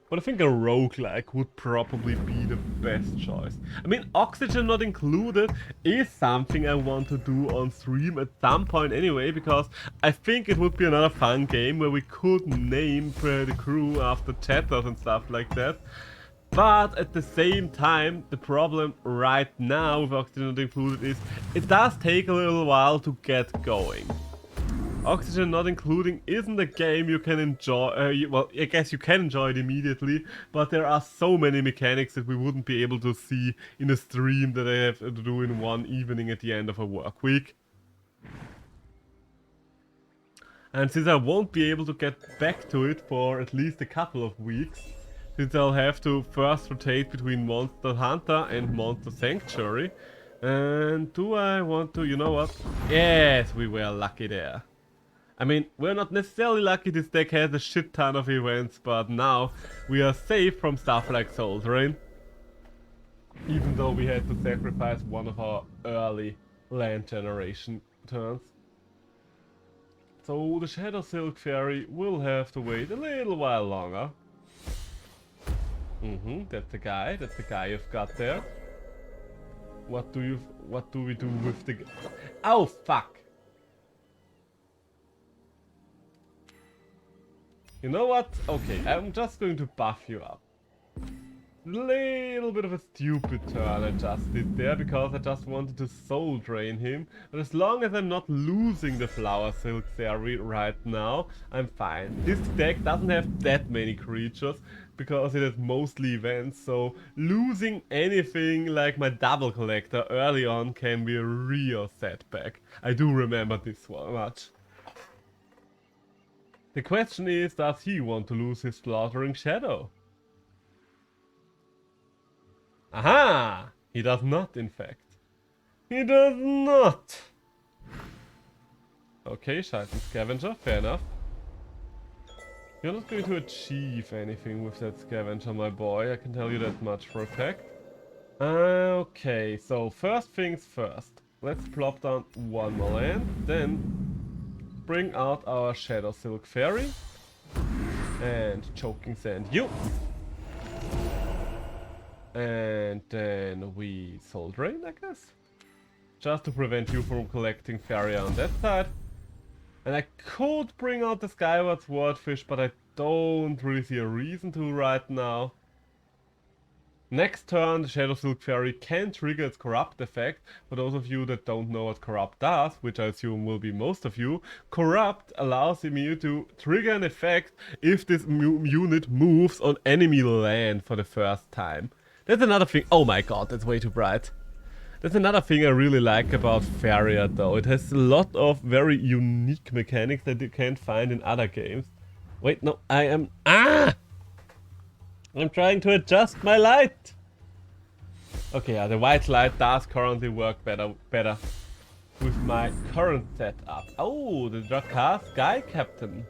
But I think a roguelike would probably be the best choice. I mean, Oxygen Not Included is something I want to do on stream at some point anyway, because I think it would be another fun game where we could name the crew after chapters and stuff like that. But at the same time, the problem right now with Oxygen Not Included is it does take a little while to get going. Oxygen Not Including isn't a game you can enjoy, well, I guess you can enjoy it immediately, but there are so many mechanics that we wouldn't be able to see in a stream that I have to do in one evening at the end of a work week. And since I won't be able to get back to it for at least a couple of weeks, since I'll have to first rotate between Monster Hunter and Monster Sanctuary, and do I want to, you know what? Yes, we were lucky there. I mean, we're not necessarily lucky this deck has a shit ton of events, but now we are safe from stuff like Soul Drain. Even though we had to sacrifice one of our early land generation turns. So the Shadow Silk Fairy will have to wait a little while longer. That's the guy you've got there. What do we do with the... Oh, fuck! You know what? Okay, I'm just going to buff you up. Little bit of a stupid turn I just did there, because I just wanted to soul drain him. But as long as I'm not losing the Flower Silk Fairy right now, I'm fine. This deck doesn't have that many creatures, because it has mostly events, so losing anything like my double collector early on can be a real setback. I do remember this one much. The question is, does he want to lose his Slaughtering Shadow? Aha! He does not, in fact. He does not! Okay, Scheiten Scavenger, fair enough. You're not going to achieve anything with that Scavenger, my boy, I can tell you that much for a fact. Okay, so first things first. Let's plop down one more land, then bring out our Shadow Silk Fairy. And Choking Sand you. And then we Soul Drain, I guess. Just to prevent you from collecting Faeria on that side. And I could bring out the Skyward Swordfish, but I don't really see a reason to right now. Next turn, the Shadow Silk Fairy can trigger its Corrupt effect. For those of you that don't know what Corrupt does, which I assume will be most of you, Corrupt allows me to trigger an effect if this unit moves on enemy land for the first time. That's another thing. Oh my god, that's way too bright. That's another thing I really like about Faeria though. It has a lot of very unique mechanics that you can't find in other games. Wait, no, I am... Ah! I'm trying to adjust my light! Okay, yeah, the white light does currently work better with my current setup. Oh, the Drakar Sky Captain.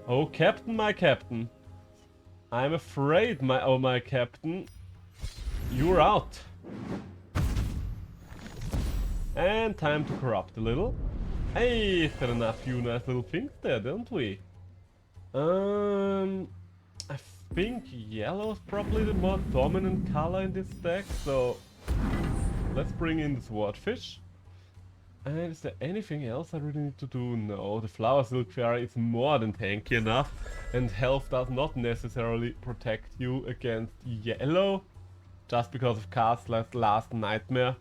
Oh, Captain, my Captain. I'm afraid, my Captain. You're out. And time to corrupt a little. Hey, got enough few nice little things there, don't we? I think yellow is probably the more dominant color in this deck, so let's bring in the Swordfish. And is there anything else I really need to do? No, the Flower Silk Fairy is more than tanky enough, and health does not necessarily protect you against yellow, just because of cards like Last Nightmare.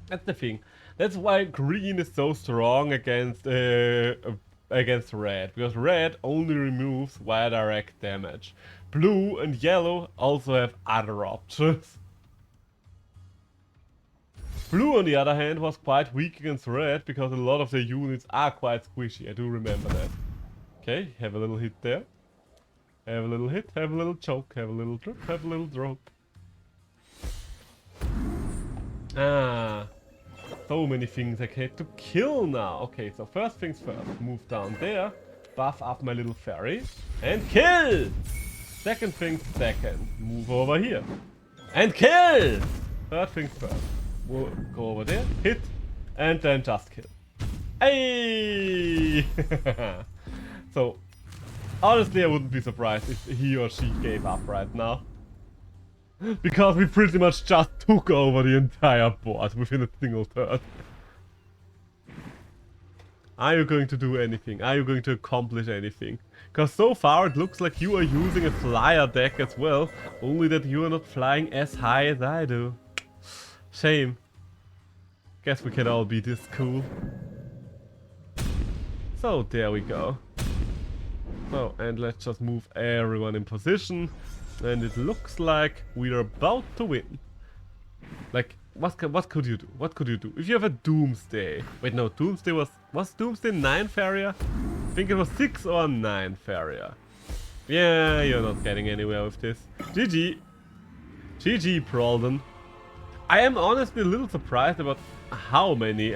That's the thing. That's why green is so strong against red, because red only removes wire direct damage. Blue and yellow also have other options. Blue, on the other hand, was quite weak against red because a lot of the units are quite squishy. I do remember that. Okay, have a little hit there. Have a little hit, have a little choke, have a little drip, have a little drop. Ah, so many things I had to kill now. Okay, so first things first, move down there, buff up my little fairy, and kill! Second things second, move over here, and kill! Third things first, we'll go over there, hit, and then just kill. Hey! So, Honestly, I wouldn't be surprised if he or she gave up right now. Because we pretty much just took over the entire board within a single turn. Are you going to do anything? Are you going to accomplish anything? Because so far it looks like you are using a flyer deck as well, only that you are not flying as high as I do. Shame. Guess we can all be this cool. So there we go. So, and let's just move everyone in position. And it looks like we're about to win. Like, what could you do? What could you do? If you have a Doomsday. Wait, no, Doomsday was Doomsday 9 Faeria? I think it was 6 or 9 Faeria. Yeah, you're not getting anywhere with this. GG. GG, Prolden. I am honestly a little surprised about how many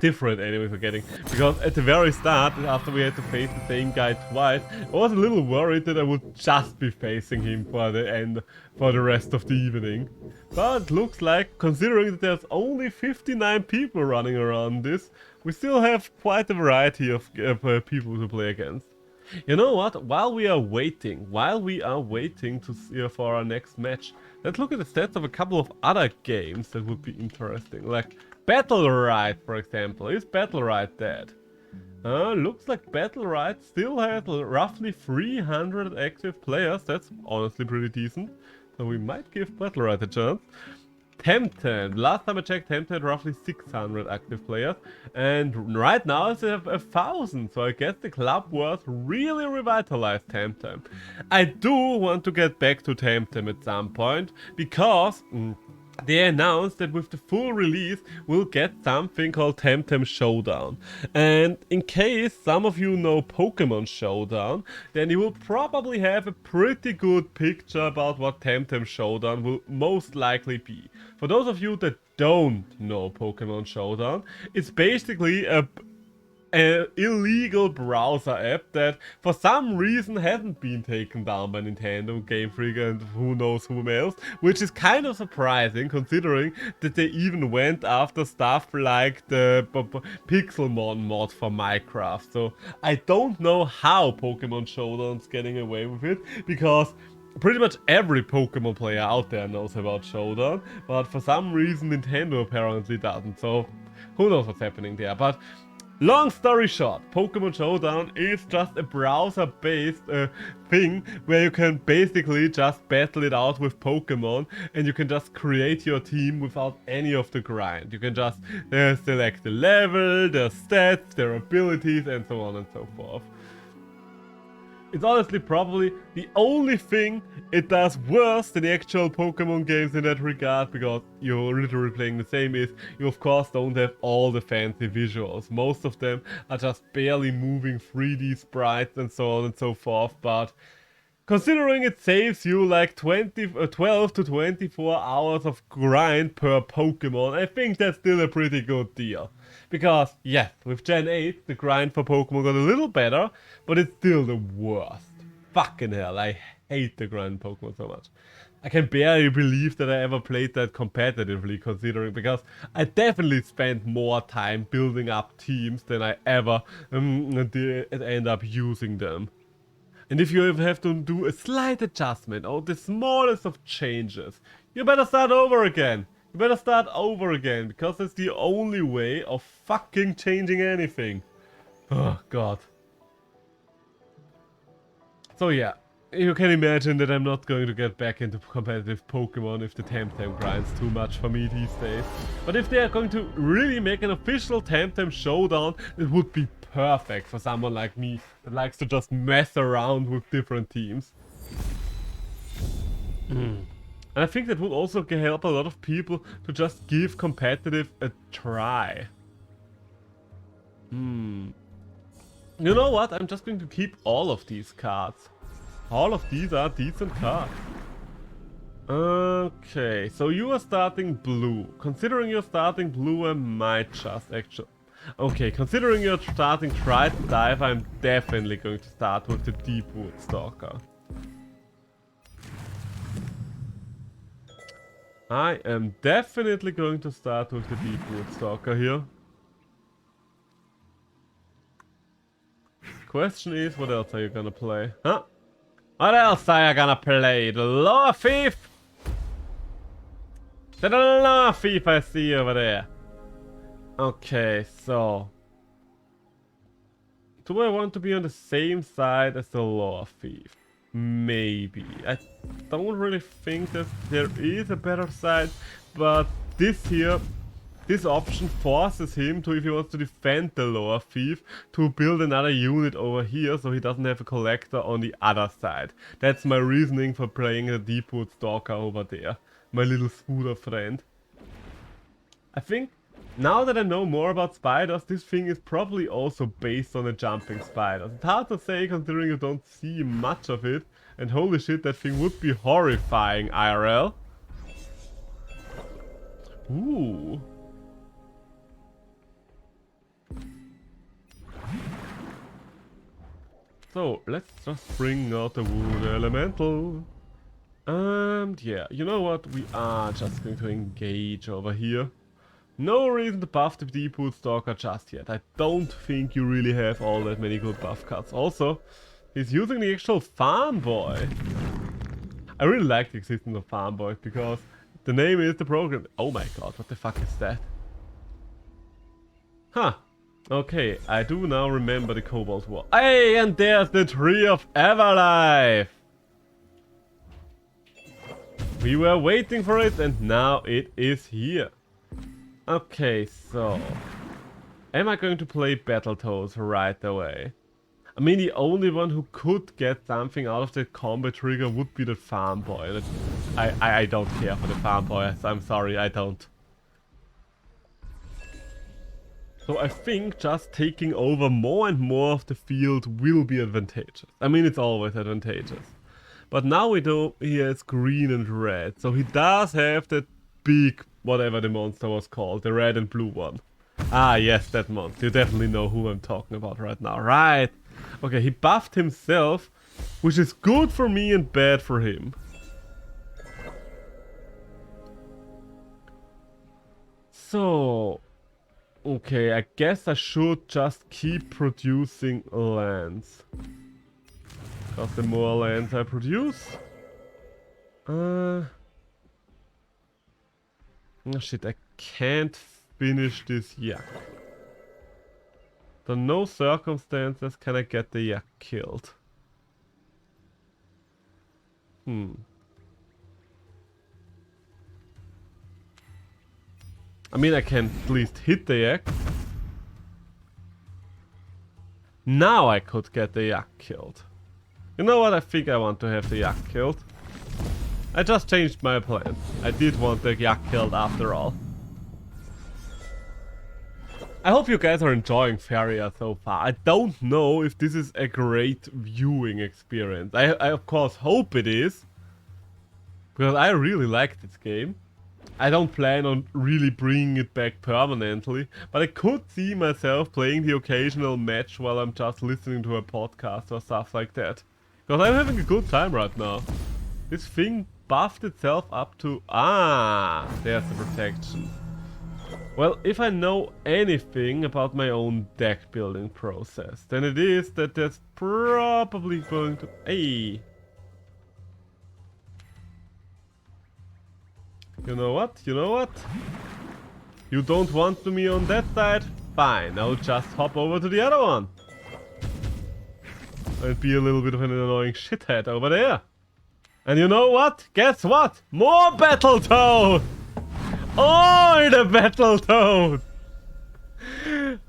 different enemies we're getting. Because at the very start, after we had to face the same guy twice, I was a little worried that I would just be facing him for the rest of the evening. But it looks like, considering that there's only 59 people running around this, we still have quite a variety of people to play against. You know what? While we are waiting to see for our next match, let's look at the stats of a couple of other games that would be interesting. Like Battle Ride, for example. Is Battle Ride dead? Looks like Battle Ride still has roughly 300 active players. That's honestly pretty decent. So we might give Battle Ride a chance. Temtem. Last time I checked, Temtem had roughly 600 active players. And right now they have 1,000. So I guess the club was really revitalized Temtem. I do want to get back to Temtem at some point. Because they announced that with the full release, we'll get something called Temtem Showdown. And in case some of you know Pokemon Showdown, then you will probably have a pretty good picture about what Temtem Showdown will most likely be. For those of you that don't know Pokemon Showdown, it's basically an illegal browser app that for some reason hasn't been taken down by Nintendo, Game Freak and who knows whom else, which is kind of surprising considering that they even went after stuff like the Pixelmon mod for Minecraft. So I don't know how Pokemon Showdown's getting away with it, because pretty much every Pokemon player out there knows about Showdown, but for some reason Nintendo apparently doesn't, so who knows what's happening there. But long story short, Pokemon Showdown is just a browser-based thing where you can basically just battle it out with Pokemon, and you can just create your team without any of the grind. You can just select the level, their stats, their abilities, and so on and so forth. It's honestly probably the only thing it does worse than the actual Pokemon games in that regard, because you're literally playing the same is, you of course don't have all the fancy visuals. Most of them are just barely moving 3D sprites and so on and so forth, but considering it saves you like 12 to 24 hours of grind per Pokemon, I think that's still a pretty good deal. Because, yes, with Gen 8, the grind for Pokemon got a little better, but it's still the worst. Fucking hell, I hate the grind Pokemon so much. I can barely believe that I ever played that competitively, considering, because I definitely spent more time building up teams than I ever end up using them. And if you have to do a slight adjustment or the smallest of changes, you better start over again. You better start over again, because it's the only way of fucking changing anything. Oh god. So yeah, you can imagine that I'm not going to get back into competitive Pokemon if the Temtem grinds too much for me these days. But if they are going to really make an official Temtem Showdown, it would be perfect for someone like me that likes to just mess around with different teams. And I think that would also help a lot of people to just give competitive a try. You know what? I'm just going to keep all of these cards. All of these are decent cards. Okay, so you are starting blue. Considering you're starting blue, I might just actually... Okay, considering you're starting Triton Dive, I'm definitely going to start with the Deepwood Stalker. I am definitely going to start with the Deepwood Stalker here. Question is, what else are you gonna play? Huh? What else are you gonna play? The Lower Thief? The Lower Thief I see over there. Okay, so... do I want to be on the same side as the Lower Thief? Maybe. I don't really think that there is a better side, but this here, this option forces him to, if he wants to defend the Lower Thief, to build another unit over here so he doesn't have a collector on the other side. That's my reasoning for playing the Deepwood Stalker over there. My little scooter friend. I think, now that I know more about spiders, this thing is probably also based on a jumping spider. It's hard to say considering you don't see much of it. And holy shit, that thing would be horrifying, IRL. Ooh. So, let's just bring out the Wood Elemental. And yeah, you know what? We are just going to engage over here. No reason to buff the Deepwood Stalker just yet. I don't think you really have all that many good buff cards. Also, he's using the actual Farm Boy. I really like the existence of Farm Boy because the name is the program. Oh my god, what the fuck is that? Huh. Okay, I do now remember the Cobalt War. Hey, and there's the Tree of Everlife! We were waiting for it and now it is here. Okay, so... am I going to play Battletoads right away? I mean, the only one who could get something out of the combat trigger would be the Farm Boy. I don't care for the Farm Boy, I'm sorry, I don't. So I think just taking over more and more of the field will be advantageous. I mean, it's always advantageous. But now we know he has green and red, so he does have that big, whatever the monster was called, the red and blue one. Ah, yes, that monster. You definitely know who I'm talking about right now. Right. Okay, he buffed himself, which is good for me and bad for him. So... okay, I guess I should just keep producing lands. Because the more lands I produce... oh shit, I can't finish this yak. Under no circumstances can I get the yak killed. I mean, I can at least hit the yak. Now I could get the yak killed. You know what? I think I want to have the yak killed. I just changed my plan. I did want the yak killed after all. I hope you guys are enjoying Faeria so far. I don't know if this is a great viewing experience. I of course hope it is. Because I really like this game. I don't plan on really bringing it back permanently, but I could see myself playing the occasional match while I'm just listening to a podcast or stuff like that. Because I'm having a good time right now. This thing buffed itself up to... ah, there's the protection. Well, if I know anything about my own deck building process, then it is that there's probably going to... hey! You know what? You know what? You don't want me on that side? Fine, I'll just hop over to the other one. I'll be a little bit of an annoying shithead over there. And you know what? Guess what? More Battletoad! Oh, the Battletoad!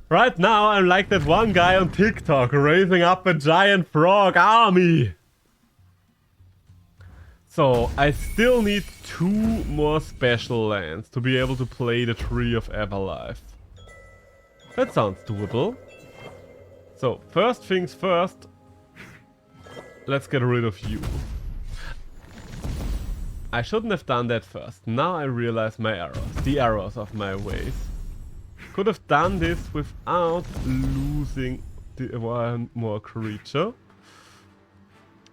Right now I'm like that one guy on TikTok raising up a giant frog army. So, I still need 2 more special lands to be able to play the Tree of Everlife. That sounds doable. So, first things first, let's get rid of you. I shouldn't have done that first. Now I realize my errors, the errors of my ways. Could have done this without losing the one more creature.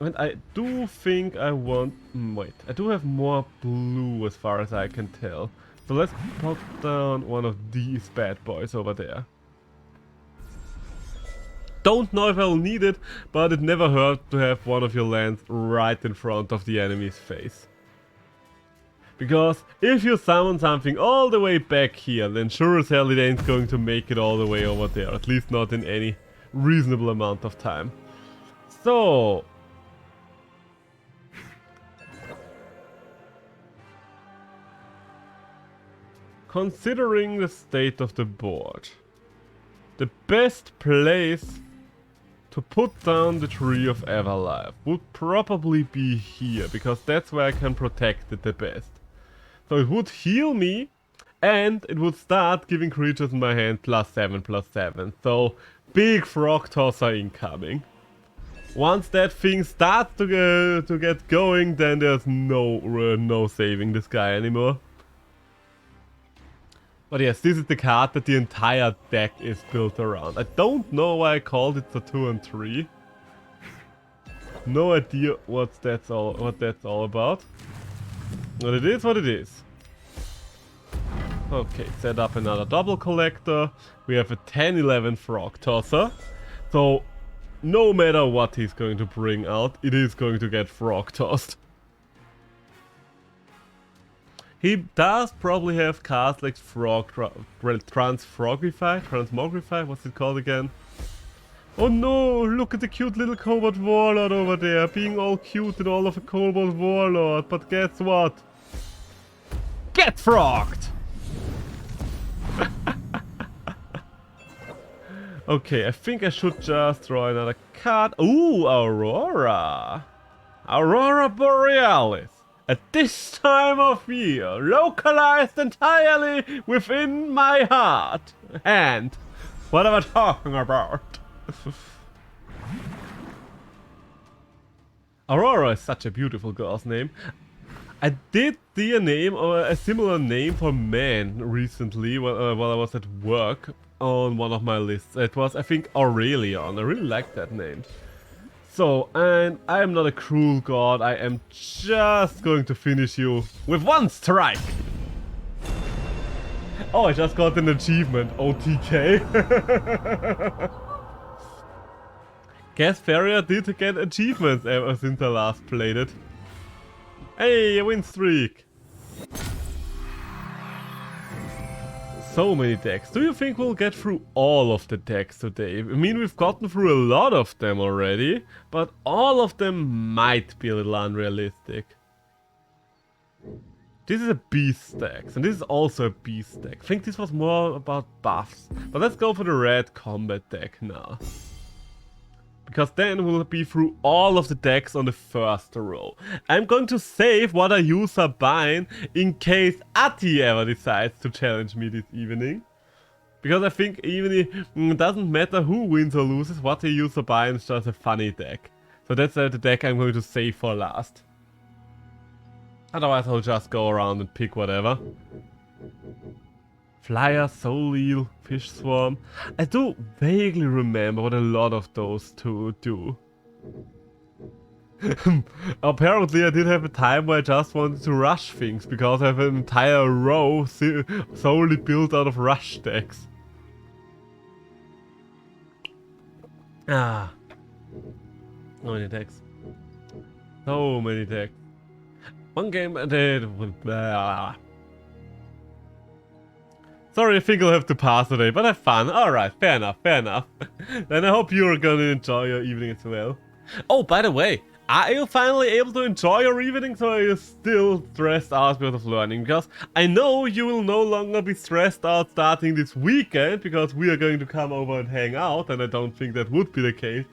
And I do think I want... wait, I do have more blue as far as I can tell. So let's put down one of these bad boys over there. Don't know if I'll need it, but it never hurt to have one of your lands right in front of the enemy's face. Because if you summon something all the way back here, then sure as hell it ain't going to make it all the way over there. At least not in any reasonable amount of time. So... considering the state of the board, the best place to put down the Tree of Everlife would probably be here, because that's where I can protect it the best. So it would heal me, and it would start giving creatures in my hand +7/+7. So big frog tosser incoming. Once that thing starts to get going, then there's no saving this guy anymore. But yes, this is the card that the entire deck is built around. I don't know why I called it the 2 and 3. No idea what that's all about. But it is what it is. Okay, set up another double collector. We have a 10/11 frog tosser. So no matter what he's going to bring out, it is going to get frog tossed. He does probably have cards like Transmogrify, what's it called again? Oh no, look at the cute little Cobalt Warlord over there, being all cute and all of a Cobalt Warlord, but guess what? Get frogged! Okay, I think I should just draw another card. Ooh, Aurora! Aurora Borealis! At this time of year, localized entirely within my heart. And what am I talking about? Aurora is such a beautiful girl's name. I did see a name or a similar name for man recently while I was at work on one of my lists. It was, I think, Aurelion. I really like that name. So, and I am not a cruel god, I am just going to finish you with one strike! Oh, I just got an achievement, OTK. Guess Faeria did get achievements ever since I last played it. Hey, a win streak! So many decks. Do you think we'll get through all of the decks today? I mean, we've gotten through a lot of them already, but all of them might be a little unrealistic. This is a beast deck, and this is also a beast deck. I think this was more about buffs, but let's go for the red combat deck now. Because then we'll be through all of the decks on the first row. I'm going to save what I use a bind in case Ati ever decides to challenge me this evening. Because I think even it doesn't matter who wins or loses, what he uses a bind is just a funny deck. So that's the deck I'm going to save for last. Otherwise I'll just go around and pick whatever. Flyer, Soul Eel, Fish Swarm. I do vaguely remember what a lot of those two do. Apparently I did have a time where I just wanted to rush things because I have an entire row solely built out of rush decks. Ah. So many decks. So many decks. One game I did. Blah. Sorry, I think I'll have to pass today, but have fun. Alright, fair enough, fair enough. Then I hope you're gonna enjoy your evening as well. Oh, by the way, are you finally able to enjoy your evenings, or are you still stressed out because of learning? Because I know you will no longer be stressed out starting this weekend, because we are going to come over and hang out, and I don't think that would be the case.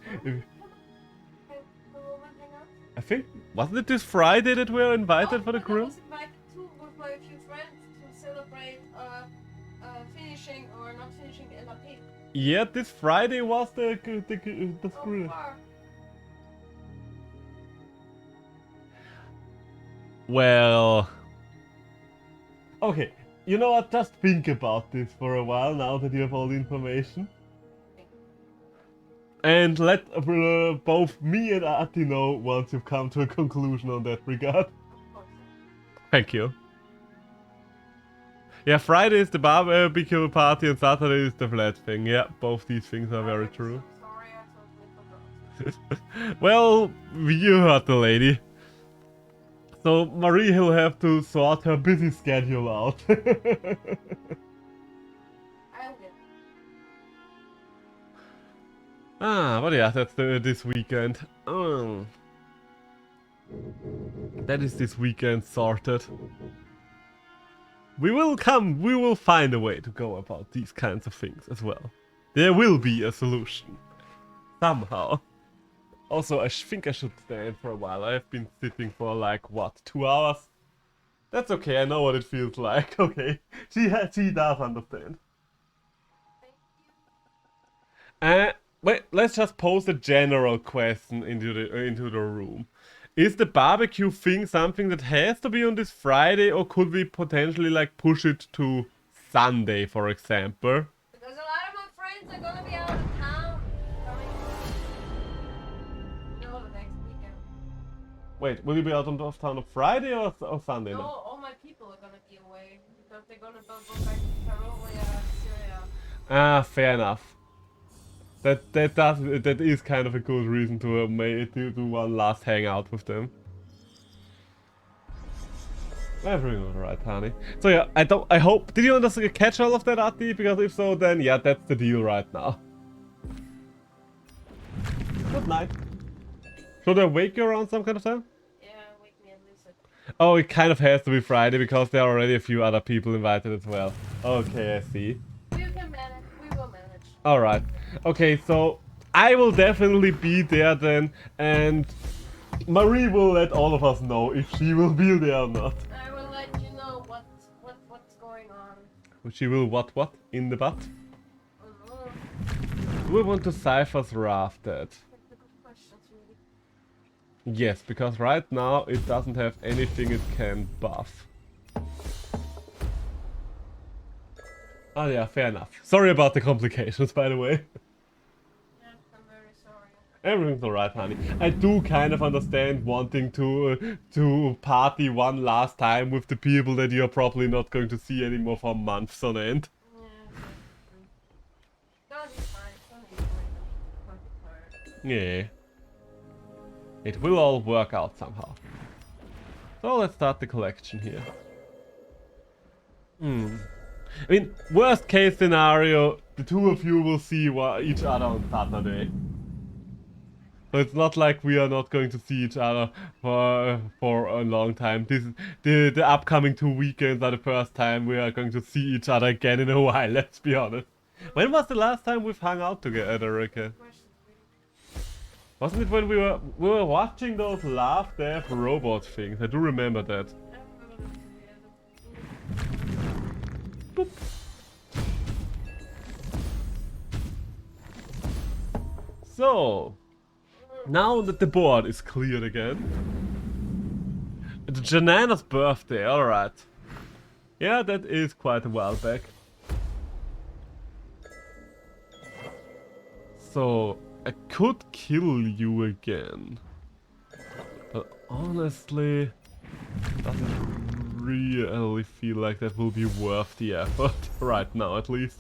I think, wasn't it this Friday that we were invited for the crew? I was invited too with my few friends to celebrate finishing or not finishing LRP. Yeah, this Friday was the screw. Well... Okay, you know what, just think about this for a while now that you have all the information. And let both me and Ati know once you've come to a conclusion on that regard. Thank you. Yeah, Friday is the barbecue party and Saturday is the flat thing. Yeah, both these things are very true. Sorry, I Well, you heard the lady. So Marie will have to sort her busy schedule out. I will. But yeah, that's this weekend. That is this weekend sorted. We will find a way to go about these kinds of things as well. There will be a solution. Somehow. Also, I think I should stand for a while. I've been sitting for like, what, 2 hours? That's okay, I know what it feels like. Okay, she does understand. Wait, let's just pose a general question into the room. Is the barbecue thing something that has to be on this Friday, or could we potentially like push it to Sunday, for example? Because a lot of my friends are gonna be out of town. No, the next weekend. Wait, will you be out of town on Friday or Sunday? No, No? all my people are gonna be away because they're gonna go back to Faeria, Syria. Ah, fair enough. That is kind of a good reason to do one last hangout with them. Everything alright, honey. So yeah, I hope. Did you catch all of that, Ati? Because if so, then yeah, that's the deal right now. Good night. Should I wake you around some kind of time? Yeah, wake me at least. Oh, it kind of has to be Friday because there are already a few other people invited as well. Okay, I see. You can manage. We will manage. Alright. Okay, so I will definitely be there then, and Marie will let all of us know if she will be there or not. I will let you know what's going on. She will what? In the butt? Oh, Do we want to Cypher's Raft that? that's a good question, really. Yes, because right now it doesn't have anything it can buff. Oh yeah, fair enough. Sorry about the complications, by the way. Yes, I'm very sorry. Everything's alright, honey. I do kind of understand wanting to party one last time with the people that you're probably not going to see anymore for months on end. Yeah, it's fine. It's gonna be fine. I'm tired. Yeah. It will all work out somehow. So let's start the collection here. I mean, worst case scenario, the two of you will see each other on Saturday. So it's not like we are not going to see each other for a long time. The upcoming 2 weekends are the first time we are going to see each other again in a while, let's be honest. When was the last time we've hung out together, Rika? Wasn't it when we were watching those Love, Death, Robot things? I do remember that. Boop. So, now that the board is cleared again. It's Janana's birthday, alright. Yeah, that is quite a while back. So, I could kill you again. But honestly, doesn't really feel like that will be worth the effort, right now at least.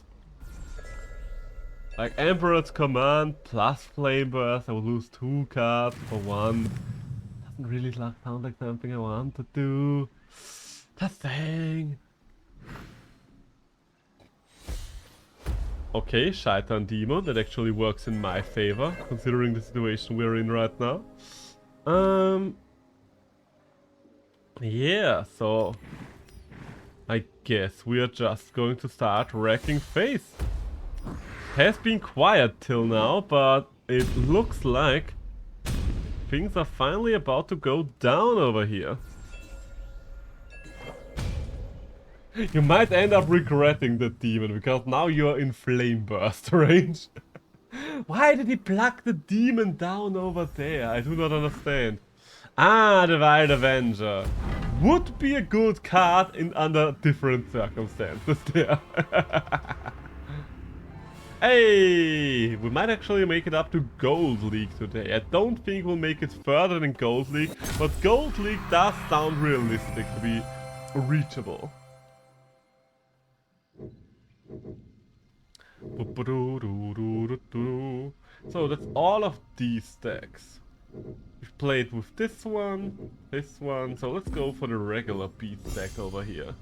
Like Emperor's Command plus Flame Burst, I will lose 2 cards for 1. Doesn't really sound like something I want to do. The thing. Okay, Shaitan Demon, that actually works in my favor, considering the situation we're in right now. Yeah, so I guess we are just going to start wrecking face. Has been quiet till now, but it looks like things are finally about to go down over here. You might end up regretting the demon, because now you're in Flame Burst range. Why did he pluck the demon down over there? I do not understand. Ah, the Wild Avenger. Would be a good card under different circumstances there. Hey, we might actually make it up to Gold League today. I don't think we'll make it further than Gold League, but Gold League does sound realistic to be reachable. So that's all of these stacks. We've played with this one, so let's go for the regular beat stack over here.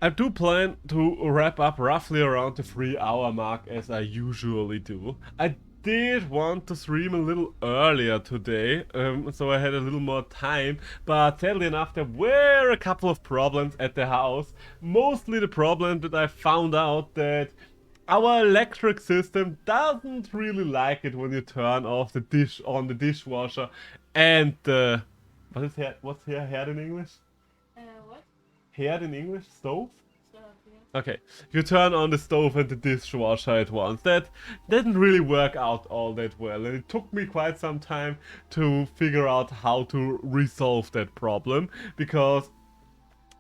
I do plan to wrap up roughly around the 3-hour mark as I usually do. I did want to stream a little earlier today, so I had a little more time, but sadly enough there were a couple of problems at the house. Mostly the problem that I found out that our electric system doesn't really like it when you turn off the dishwasher and the... what's here herd in English? What? Herd in English? Stove? Yeah. Okay, you turn on the stove and the dishwasher at once. That didn't really work out all that well, and it took me quite some time to figure out how to resolve that problem, because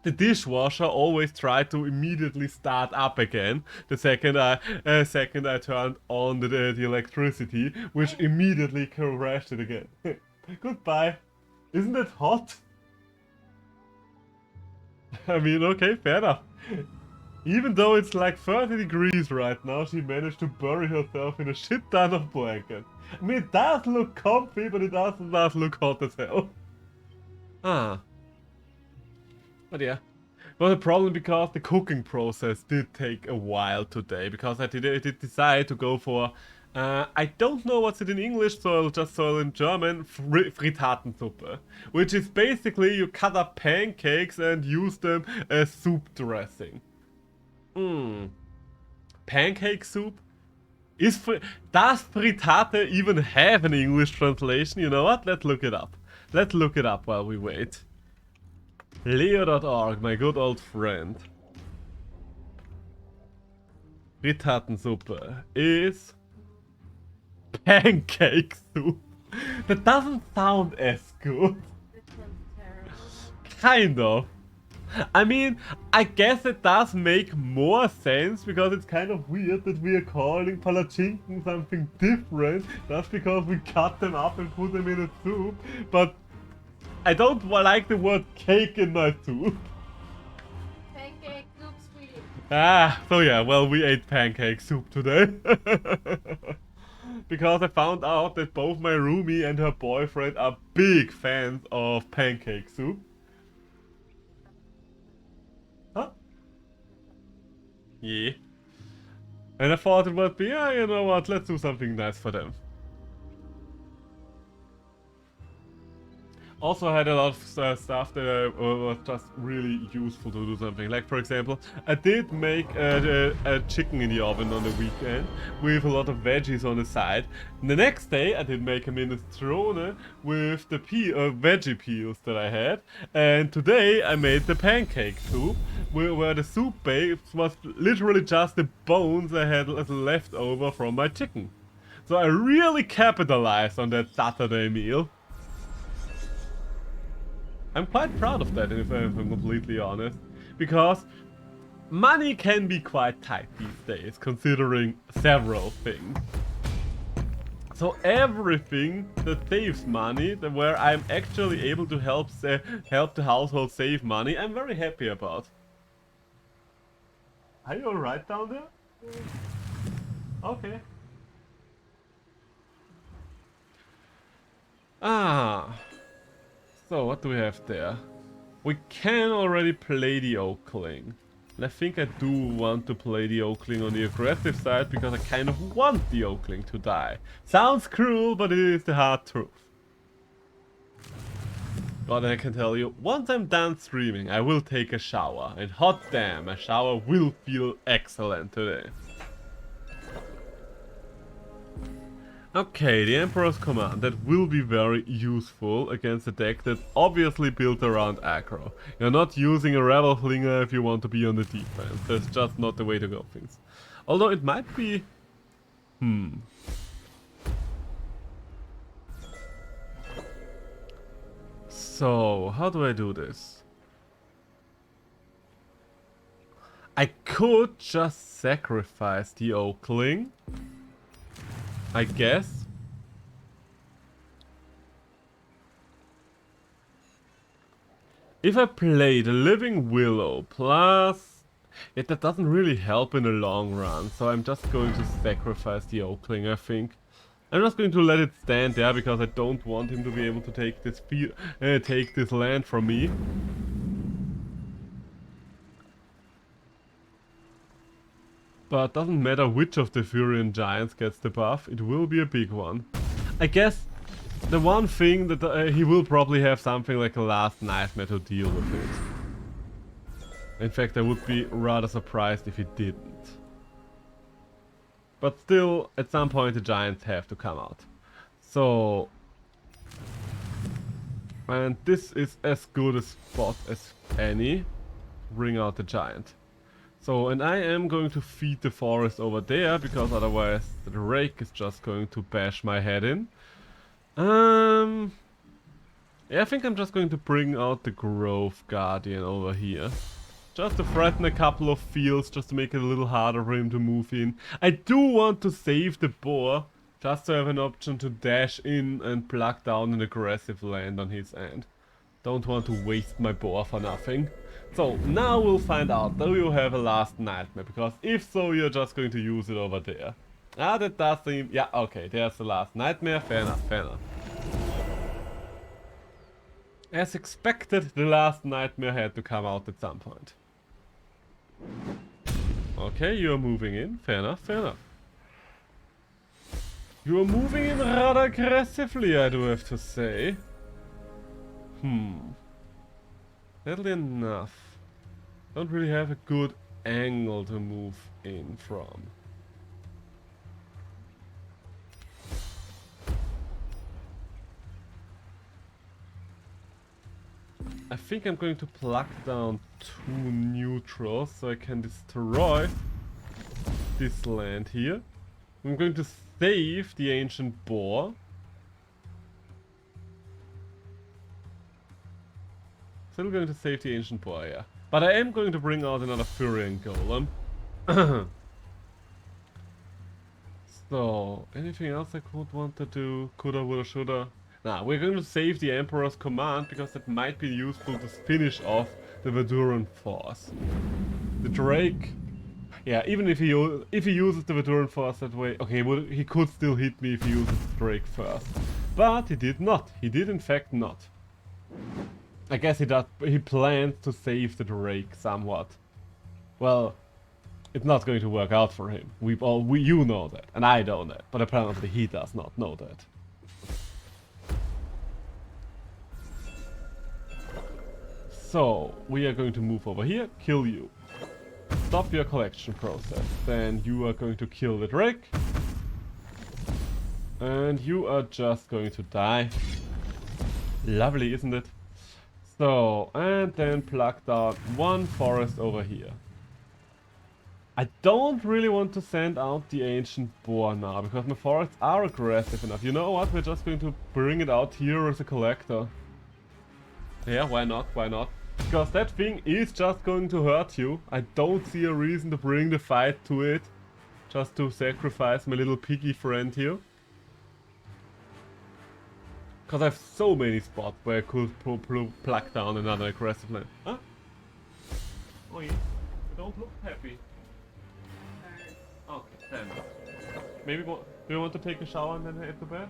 the dishwasher always tried to immediately start up again the second I turned on the electricity, which immediately crashed it again. Goodbye. Isn't it hot? I mean, okay, fair enough. Even though it's like 30 degrees right now, she managed to bury herself in a shit ton of blanket. I mean, it does look comfy, but it does look hot as hell. Ah. But yeah. But a problem because the cooking process did take a while today, because I did decide to go for, I don't know what's it in English, so I'll just say it in German, Frittatensuppe. Which is basically you cut up pancakes and use them as soup dressing. Pancake soup? Does frittata even have an English translation? You know what? Let's look it up. Let's look it up while we wait. Leo.org, my good old friend. Frittatensuppe is pancake soup. That doesn't sound as good. This one's terrible. Kind of. I mean, I guess it does make more sense, because it's kind of weird that we are calling palatschinken something different just because we cut them up and put them in a soup, but I don't like the word cake in my soup. Pancake soup sweet. So yeah, well, we ate pancake soup today. Because I found out that both my roomie and her boyfriend are big fans of pancake soup. Huh? Yeah. And I thought it would be, yeah, you know what, let's do something nice for them. Also, I had a lot of stuff that was just really useful to do something. Like, for example, I did make a chicken in the oven on the weekend with a lot of veggies on the side. And the next day, I did make a minestrone with the veggie peels that I had. And today, I made the pancake soup, where the soup base was literally just the bones I had left over from my chicken. So I really capitalized on that Saturday meal. I'm quite proud of that, if I'm completely honest, because money can be quite tight these days, considering several things. So everything that saves money, where I'm actually able to help the household save money, I'm very happy about. Are you alright down there? Okay. So, what do we have there? We can already play the Oakling. And I think I do want to play the Oakling on the aggressive side, because I kind of want the Oakling to die. Sounds cruel, but it is the hard truth. God, I can tell you, once I'm done streaming, I will take a shower. And hot damn, a shower will feel excellent today. Okay, the Emperor's Command. That will be very useful against a deck that's obviously built around aggro. You're not using a Rebel Flinger if you want to be on the defense. That's just not the way to go things. Although it might be... So, how do I do this? I could just sacrifice the Oakling, I guess. If I play the Living Willow plus Yet that doesn't really help in the long run, so I'm just going to sacrifice the Oakling, I think. I'm just going to let it stand there because I don't want him to be able to take this land from me. But doesn't matter which of the Furian giants gets the buff, it will be a big one. I guess the one thing that he will probably have something like a last nightmare to deal with it. In fact, I would be rather surprised if he didn't. But still, at some point the giants have to come out. So... And this is as good a spot as any. Bring out the giant. So, and I am going to feed the forest over there, because otherwise the rake is just going to bash my head in. Yeah, I think I'm just going to bring out the Grove Guardian over here. Just to threaten a couple of fields, just to make it a little harder for him to move in. I do want to save the boar, just to have an option to dash in and pluck down an aggressive land on his end. Don't want to waste my boar for nothing. So, now we'll find out, do you have a last nightmare? Because if so, you're just going to use it over there. Ah, that does seem... Yeah, okay, there's the last nightmare. Fair enough, fair enough. As expected, the last nightmare had to come out at some point. Okay, you're moving in. Fair enough, fair enough. You're moving in rather aggressively, I do have to say. Sadly enough. Don't really have a good angle to move in from. I think I'm going to pluck down 2 neutrals so I can destroy this land here. I'm going to save the ancient boar. Still going to save the ancient boar, yeah. But I am going to bring out another Furian golem. So, anything else I could want to do? Coulda, woulda, shoulda. Nah, we're going to save the Emperor's command because it might be useful to finish off the Verduran force. The Drake... Yeah, even if he uses the Verduran force that way... Okay, well, he could still hit me if he uses the Drake first. But he did not. He did in fact not. I guess he plans to save the Drake somewhat. Well, it's not going to work out for him. You know that, and I know that, but apparently he does not know that. So, we are going to move over here, kill you. Stop your collection process. Then you are going to kill the Drake. And you are just going to die. Lovely, isn't it? So, and then pluck down 1 forest over here. I don't really want to send out the ancient boar now, because my forests are aggressive enough. You know what, we're just going to bring it out here as a collector. Yeah, why not, why not? Because that thing is just going to hurt you. I don't see a reason to bring the fight to it. Just to sacrifice my little piggy friend here. Because I have so many spots where I could pluck down another aggressive land. Huh? Oh yeah, you don't look happy. Okay, then. Maybe do you want to take a shower and then head to bed?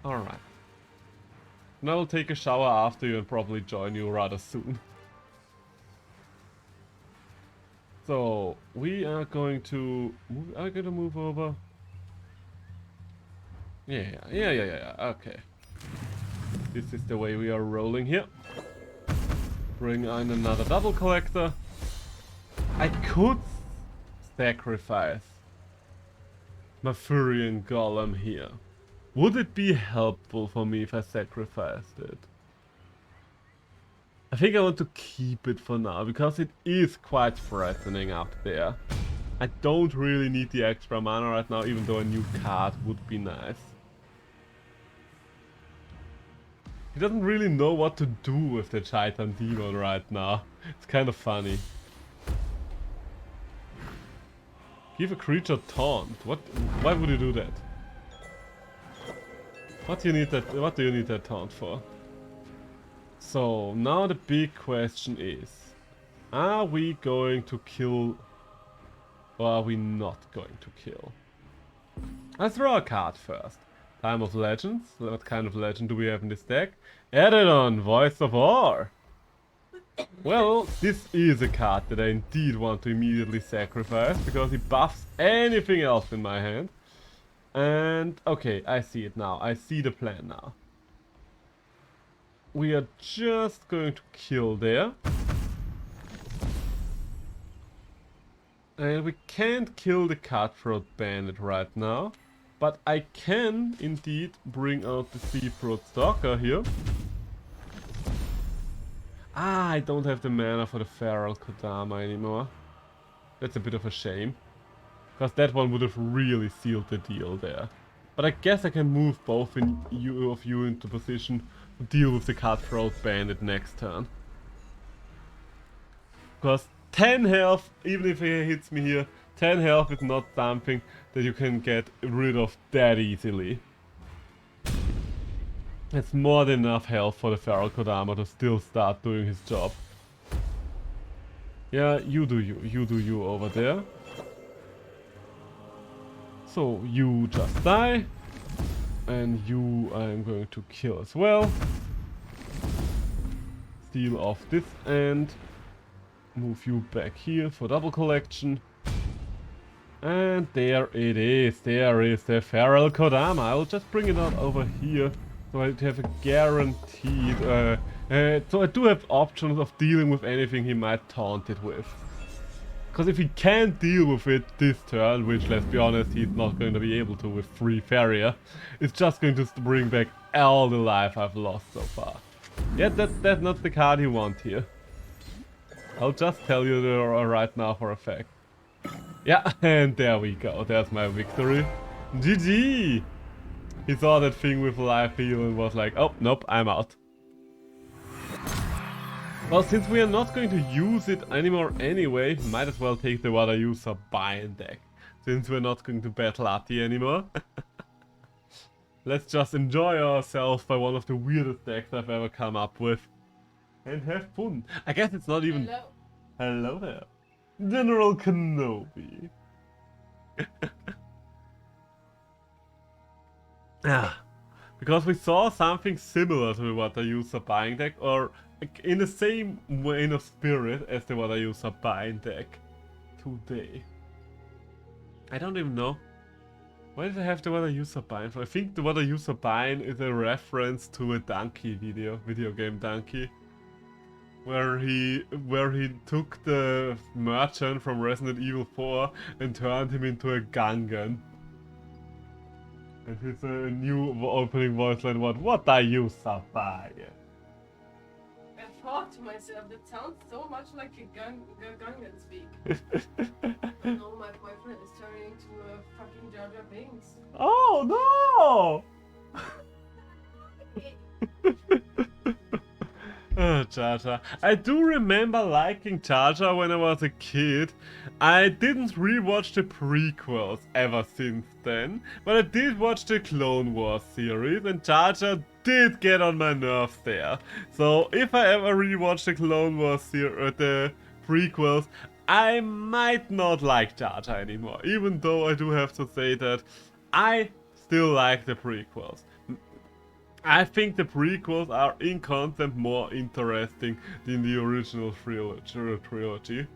Alright. And I will take a shower after you and probably join you rather soon. So, we are going to move over. Yeah, okay. This is the way we are rolling here. Bring in another double collector. I could sacrifice my Furian golem here. Would it be helpful for me if I sacrificed it? I think I want to keep it for now, because it is quite threatening up there. I don't really need the extra mana right now, even though a new card would be nice. He doesn't really know what to do with the Chitan Demon right now. It's kind of funny. Give a creature taunt. What? Why would you do that? What do you need that taunt for? So now the big question is, Are we going to kill, or are we not going to kill? Let's draw a card first. Time of Legends. What kind of legend do we have in this deck? Edidon, Voice of War. Well, this is a card that I indeed want to immediately sacrifice, because he buffs anything else in my hand. And, okay, I see it now. I see the plan now. We are just going to kill there. And we can't kill the Cutthroat Bandit right now. But I can indeed bring out the Seathroat Stalker here. Ah, I don't have the mana for the Feral Kodama anymore. That's a bit of a shame. Because that one would have really sealed the deal there. But I guess I can move both of you into position to deal with the Cutthroat Bandit next turn. Because 10 health, even if he hits me here, 10 health is not something that you can get rid of that easily. It's more than enough health for the Feral Kodama to still start doing his job. Yeah, you do you over there. So you just die. And you I am going to kill as well. Steal off this end. Move you back here for double collection. And there it is. There is the Feral Kodama. I'll just bring it out over here. So I have a guaranteed... so I do have options of dealing with anything he might taunt it with. Because if he can't deal with it this turn, which, let's be honest, he's not going to be able to with 3 Faeria, it's just going to bring back all the life I've lost so far. Yeah, that's not the card you want here. I'll just tell you right now for a fact. Yeah, and there we go. There's my victory. GG! He saw that thing with life heal and was like, oh, nope, I'm out. Well, since we are not going to use it anymore anyway, might as well take the Water User Bind deck. Since we're not going to battle Ati anymore. Let's just enjoy ourselves by one of the weirdest decks I've ever come up with. And have fun. I guess it's not even... Hello. Hello there. General Kenobi. Ah, because we saw something similar to the Water User Buying deck, or in the same vein of spirit as the Water User Buying deck today. I don't even know. Why did I have the Water User Buying for? I think the Water User Buying is a reference to a Donkey video game Donkey. Where he took the merchant from Resident Evil 4 and turned him into a Gungan. And his new opening voice line was, "What are you buying?" I thought to myself, that sounds so much like a Gungan speak. No, my boyfriend is turning into a fucking Jar Jar Binks. Oh no! Jar Jar. I do remember liking Jar Jar when I was a kid. I didn't rewatch the prequels ever since then, but I did watch the Clone Wars series, and Jar Jar did get on my nerves there. So if I ever rewatch the Clone Wars the prequels, I might not like Jar Jar anymore, even though I do have to say that I still like the prequels. I think the prequels are in concept more interesting than the original trilogy.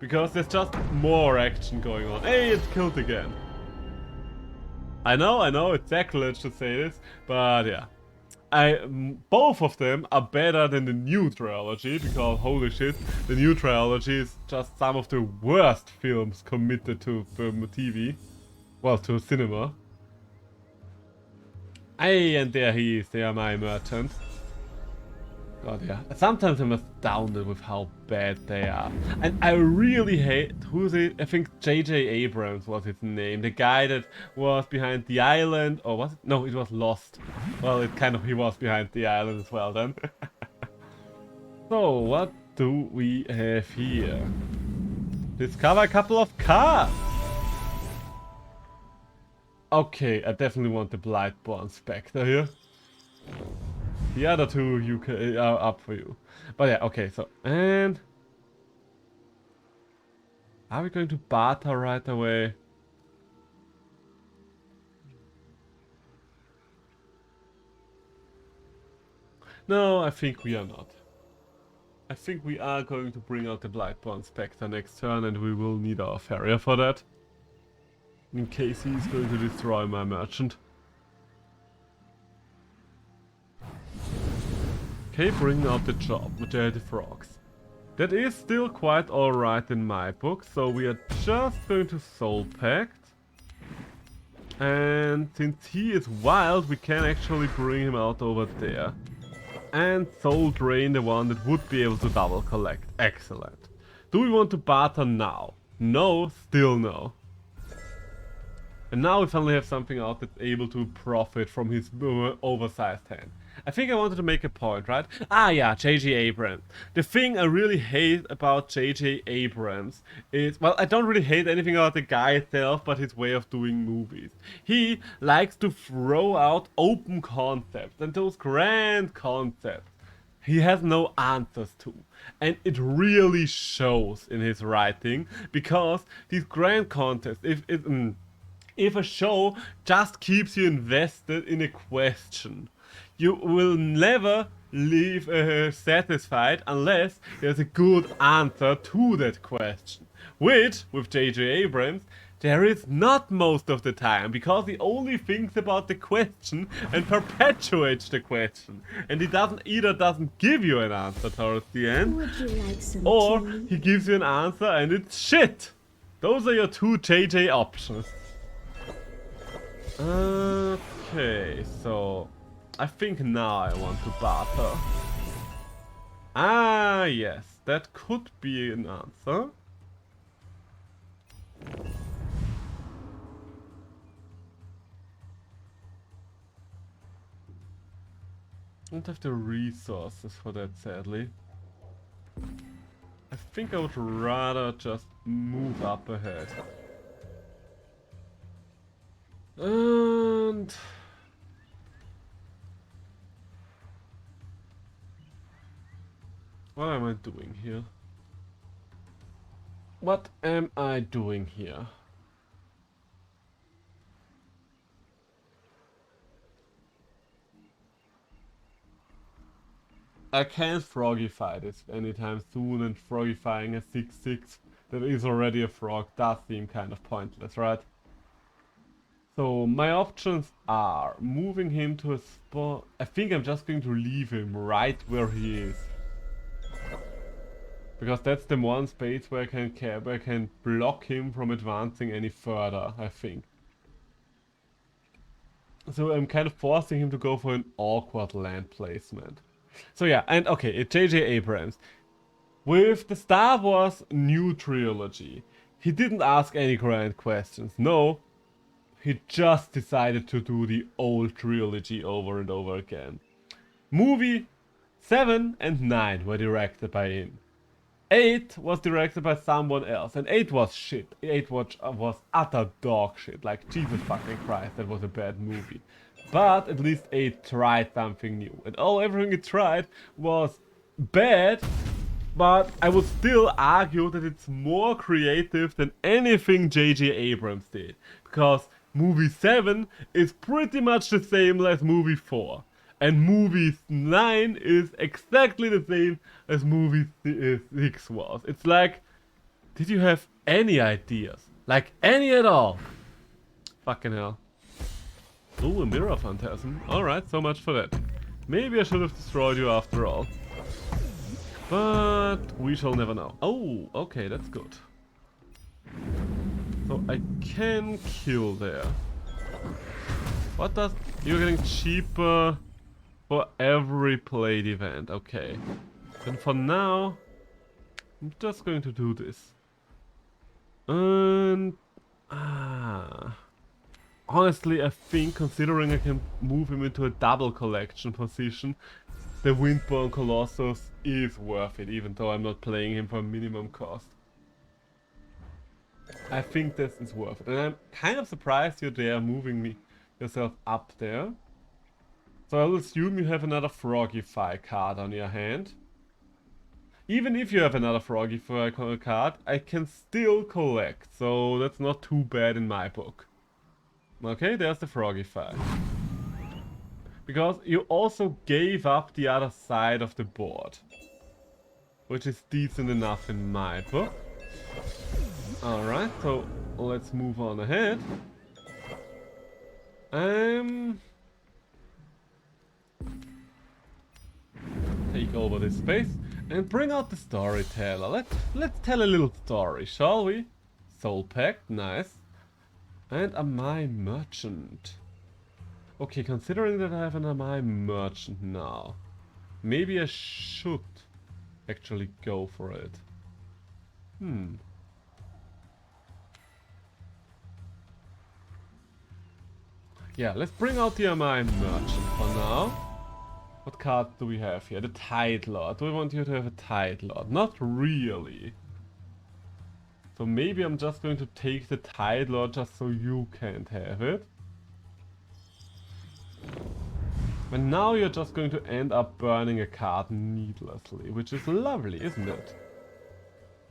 Because there's just more action going on. Hey, it's killed again. I know, it's sacrilege to say this, but yeah. Both of them are better than the new trilogy, because holy shit, the new trilogy is just some of the worst films committed to TV. Well, to cinema. Hey, and there he is, they are my merchants. God, yeah. Sometimes I'm astounded with how bad they are. And I really hate, who's it? I think J.J. Abrams was his name. The guy that was behind The Island, or was it? No, it was Lost. Well, he was behind The Island as well then. So, what do we have here? Discover a couple of cards. Okay, I definitely want the Blightborn Spectre here. The other two are up for you. But yeah, okay, so, and Are we going to barter right away? No, I think we are not. I think we are going to bring out the Blightborn Spectre next turn, and we will need our Faeria for that. In case he's going to destroy my merchant. Okay, bring out the job, the frogs. That is still quite alright in my book, so we are just going to Soul Pact. And since he is wild, we can actually bring him out over there. And Soul Drain, the one that would be able to double collect. Excellent. Do we want to barter now? No, still no. And now we finally have something out that's able to profit from his oversized hand. I think I wanted to make a point, right? Ah yeah, J.J. Abrams. The thing I really hate about J.J. Abrams is, well, I don't really hate anything about the guy itself, but his way of doing movies. He likes to throw out open concepts, and those grand concepts he has no answers to. And it really shows in his writing, because these grand concepts, if a show just keeps you invested in a question, you will never leave satisfied unless there's a good answer to that question. Which, with J.J. Abrams, there is not most of the time, because he only thinks about the question and perpetuates the question. And he doesn't give you an answer towards the end, Would you like some or tea? he gives you an answer and it's shit. Those are your two J.J. options. Okay, so I think now I want to barter. Ah, yes, that could be an answer. Don't have the resources for that, sadly. I think I would rather just move up ahead. And what am I doing here? What am I doing here? I can't frogify this anytime soon, and frogifying a 6/6 that is already a frog does seem kind of pointless, right? So my options are moving him to a spot. I think I'm just going to leave him right where he is, because that's the one space where I can block him from advancing any further, I think. So I'm kind of forcing him to go for an awkward land placement. So yeah, and okay, it's J.J. Abrams. With the Star Wars new trilogy, he didn't ask any grand questions. No, he just decided to do the old trilogy over and over again. Movie 7 and 9 were directed by him. 8 was directed by someone else, and 8 was shit. 8 was utter dog shit. Like, Jesus fucking Christ, that was a bad movie. But at least 8 tried something new. And everything it tried was bad, but I would still argue that it's more creative than anything J.J. Abrams did. Because movie 7 is pretty much the same as movie 4. And movie 9 is exactly the same as movie 6 was. It's like, did you have any ideas? Like, any at all? Fucking hell. Ooh, a mirror phantasm. Alright, so much for that. Maybe I should have destroyed you after all. But we shall never know. Oh, okay, that's good. So I can kill there. What does... You're getting cheaper for every played event. Okay. And for now, I'm just going to do this. And... honestly, I think, considering I can move him into a double collection position, the Windborn Colossus is worth it, even though I'm not playing him for minimum cost. I think this is worth it. And I'm kind of surprised you're there moving yourself up there. So I'll assume you have another Frogify card on your hand. Even if you have another Froggy card, I can still collect, so that's not too bad in my book. Okay, there's the Frogify. Because you also gave up the other side of the board. Which is decent enough in my book. Alright, so let's move on ahead. Take over this space and bring out the storyteller. Let's tell a little story, shall we? Soul Pact, nice. And Amai Merchant. Okay, considering that I have an Amai Merchant now, maybe I should actually go for it. Yeah, let's bring out the Amai Merchant for now. What card do we have here? The Tide Lord. Do I want you to have a Tide Lord? Not really. So maybe I'm just going to take the Tide Lord just so you can't have it. And now you're just going to end up burning a card needlessly, which is lovely, isn't it?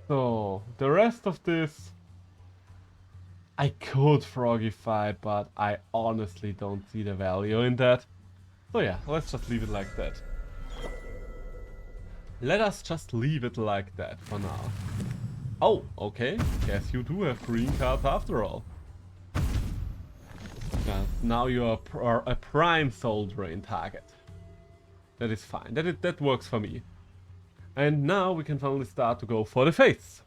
So, the rest of this I could Frogify, but I honestly don't see the value in that. So yeah, let's just leave it like that. Let us just leave it like that for now. Oh, okay. Guess you do have green cards after all. Now you're a prime soul drain target. That is fine. That works for me. And now we can finally start to go for the face.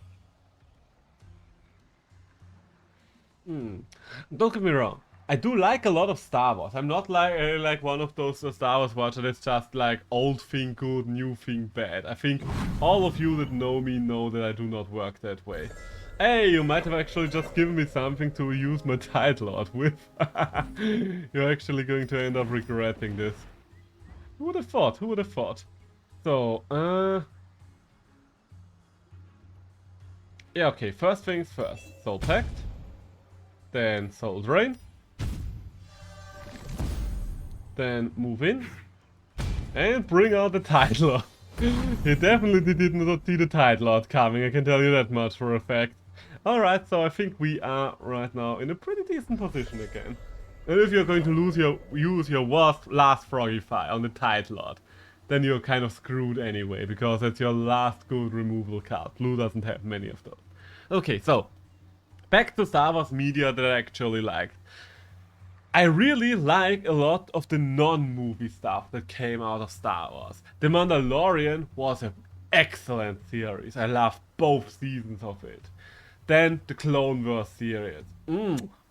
Don't get me wrong. I do like a lot of Star Wars. I'm not like one of those Star Wars watchers that's just like old thing good, new thing bad. I think all of you that know me know that I do not work that way. Hey, you might have actually just given me something to use my Tide Lord with. You're actually going to end up regretting this. Who would have thought? Who would have thought? So, yeah, okay, first things first. Soul Pact. Then Soul Drain. Then move in. And bring out the Tide Lord. He definitely did not see the Tide Lord coming, I can tell you that much for a fact. Alright, so I think we are right now in a pretty decent position again. And if you're going to use your last Frogify on the Tide Lord, then you're kind of screwed anyway, because that's your last good removal card. Blue doesn't have many of those. Okay, so back to Star Wars media that I actually liked. I really like a lot of the non-movie stuff that came out of Star Wars. The Mandalorian was an excellent series. I loved both seasons of it. Then the Clone Wars series.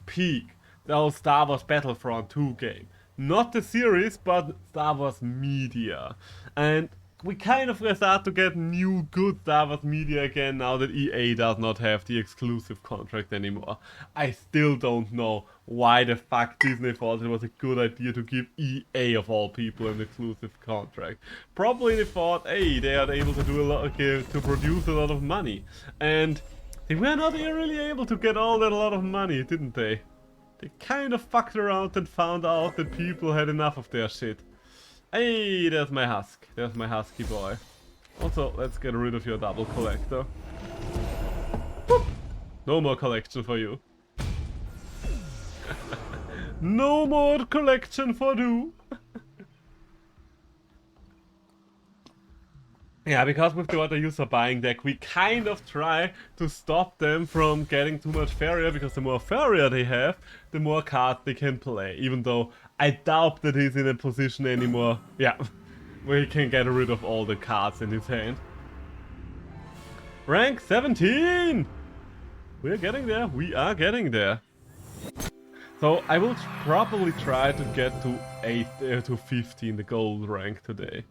Peak. The old Star Wars Battlefront 2 game. Not the series, but Star Wars media. And we kind of start to get new good Star Wars media again now that EA does not have the exclusive contract anymore. I still don't know why the fuck Disney thought it was a good idea to give EA of all people an exclusive contract. Probably they thought, hey, they are able to do a lot, to produce a lot of money. And they were not really able to get all that a lot of money, didn't they? They kind of fucked around and found out that people had enough of their shit. Hey, there's my husk. There's my husky boy. Also, let's get rid of your double collector. Boop. No more collection for you. No more collection for you. Yeah, because with the What Are User Buying deck, we kind of try to stop them from getting too much Faeria, because the more Faeria they have, the more cards they can play. Even though I doubt that he's in a position anymore, yeah, where he can get rid of all the cards in his hand. Rank 17! We're getting there, we are getting there. So I will probably try to get to 15, the gold rank today.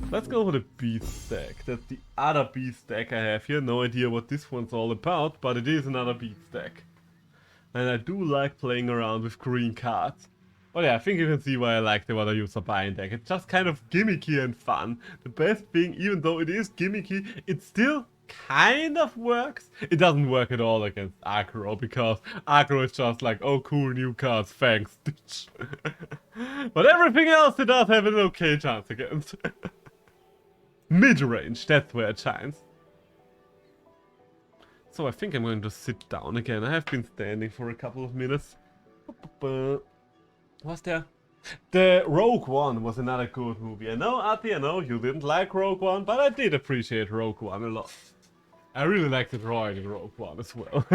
Let's go for the beast deck. That's the other beast deck I have here. No idea what this one's all about, but it is another beast deck. And I do like playing around with green cards. But yeah, I think you can see why I like the What Are User Buying deck. It's just kind of gimmicky and fun. The best thing, even though it is gimmicky, it still kind of works. It doesn't work at all against aggro, because aggro is just like, oh cool, new cards, thanks, bitch. But everything else it does have an okay chance against. mid-range, that's where it shines. So I think I'm going to sit down again. I have been standing for a couple of minutes. Was there? The Rogue One was another good movie. I know, Ati, I know you didn't like Rogue One, but I did appreciate Rogue One a lot. I really liked the droid in Rogue One as well.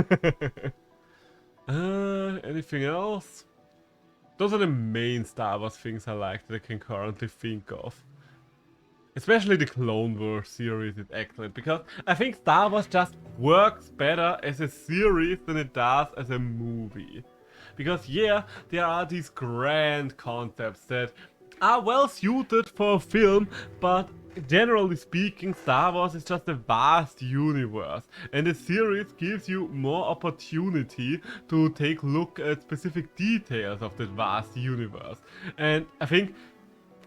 Anything else? Those are the main Star Wars things I like that I can currently think of. Especially the Clone Wars series is excellent, because I think Star Wars just works better as a series than it does as a movie. Because yeah, there are these grand concepts that are well suited for a film, but generally speaking, Star Wars is just a vast universe, and the series gives you more opportunity to take a look at specific details of that vast universe. And I think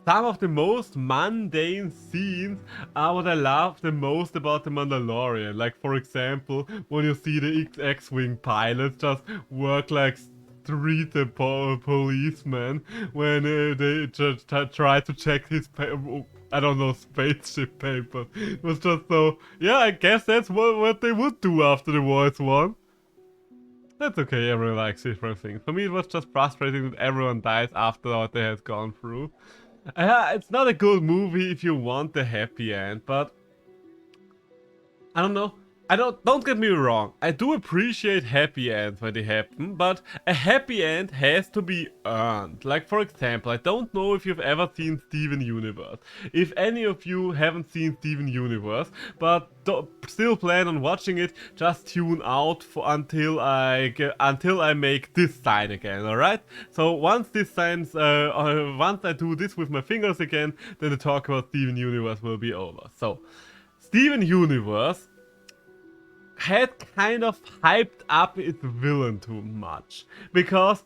some of the most mundane scenes are what I love the most about The Mandalorian. Like, for example, when you see the X-Wing pilots just work like street policemen when they just try to check his, I don't know, spaceship papers. It was just so, yeah, I guess that's what they would do after the war is won. That's okay, everyone likes different things. For me, it was just frustrating that everyone dies after what they had gone through. It's not a good movie if you want the happy end, but I don't know. Don't get me wrong. I do appreciate happy ends when they happen, but a happy end has to be earned. Like, for example, I don't know if you've ever seen Steven Universe. If any of you haven't seen Steven Universe, but still plan on watching it, just tune out until I make this sign again. All right? So once this signs, once I do this with my fingers again, then the talk about Steven Universe will be over. So, Steven Universe had kind of hyped up its villain too much, because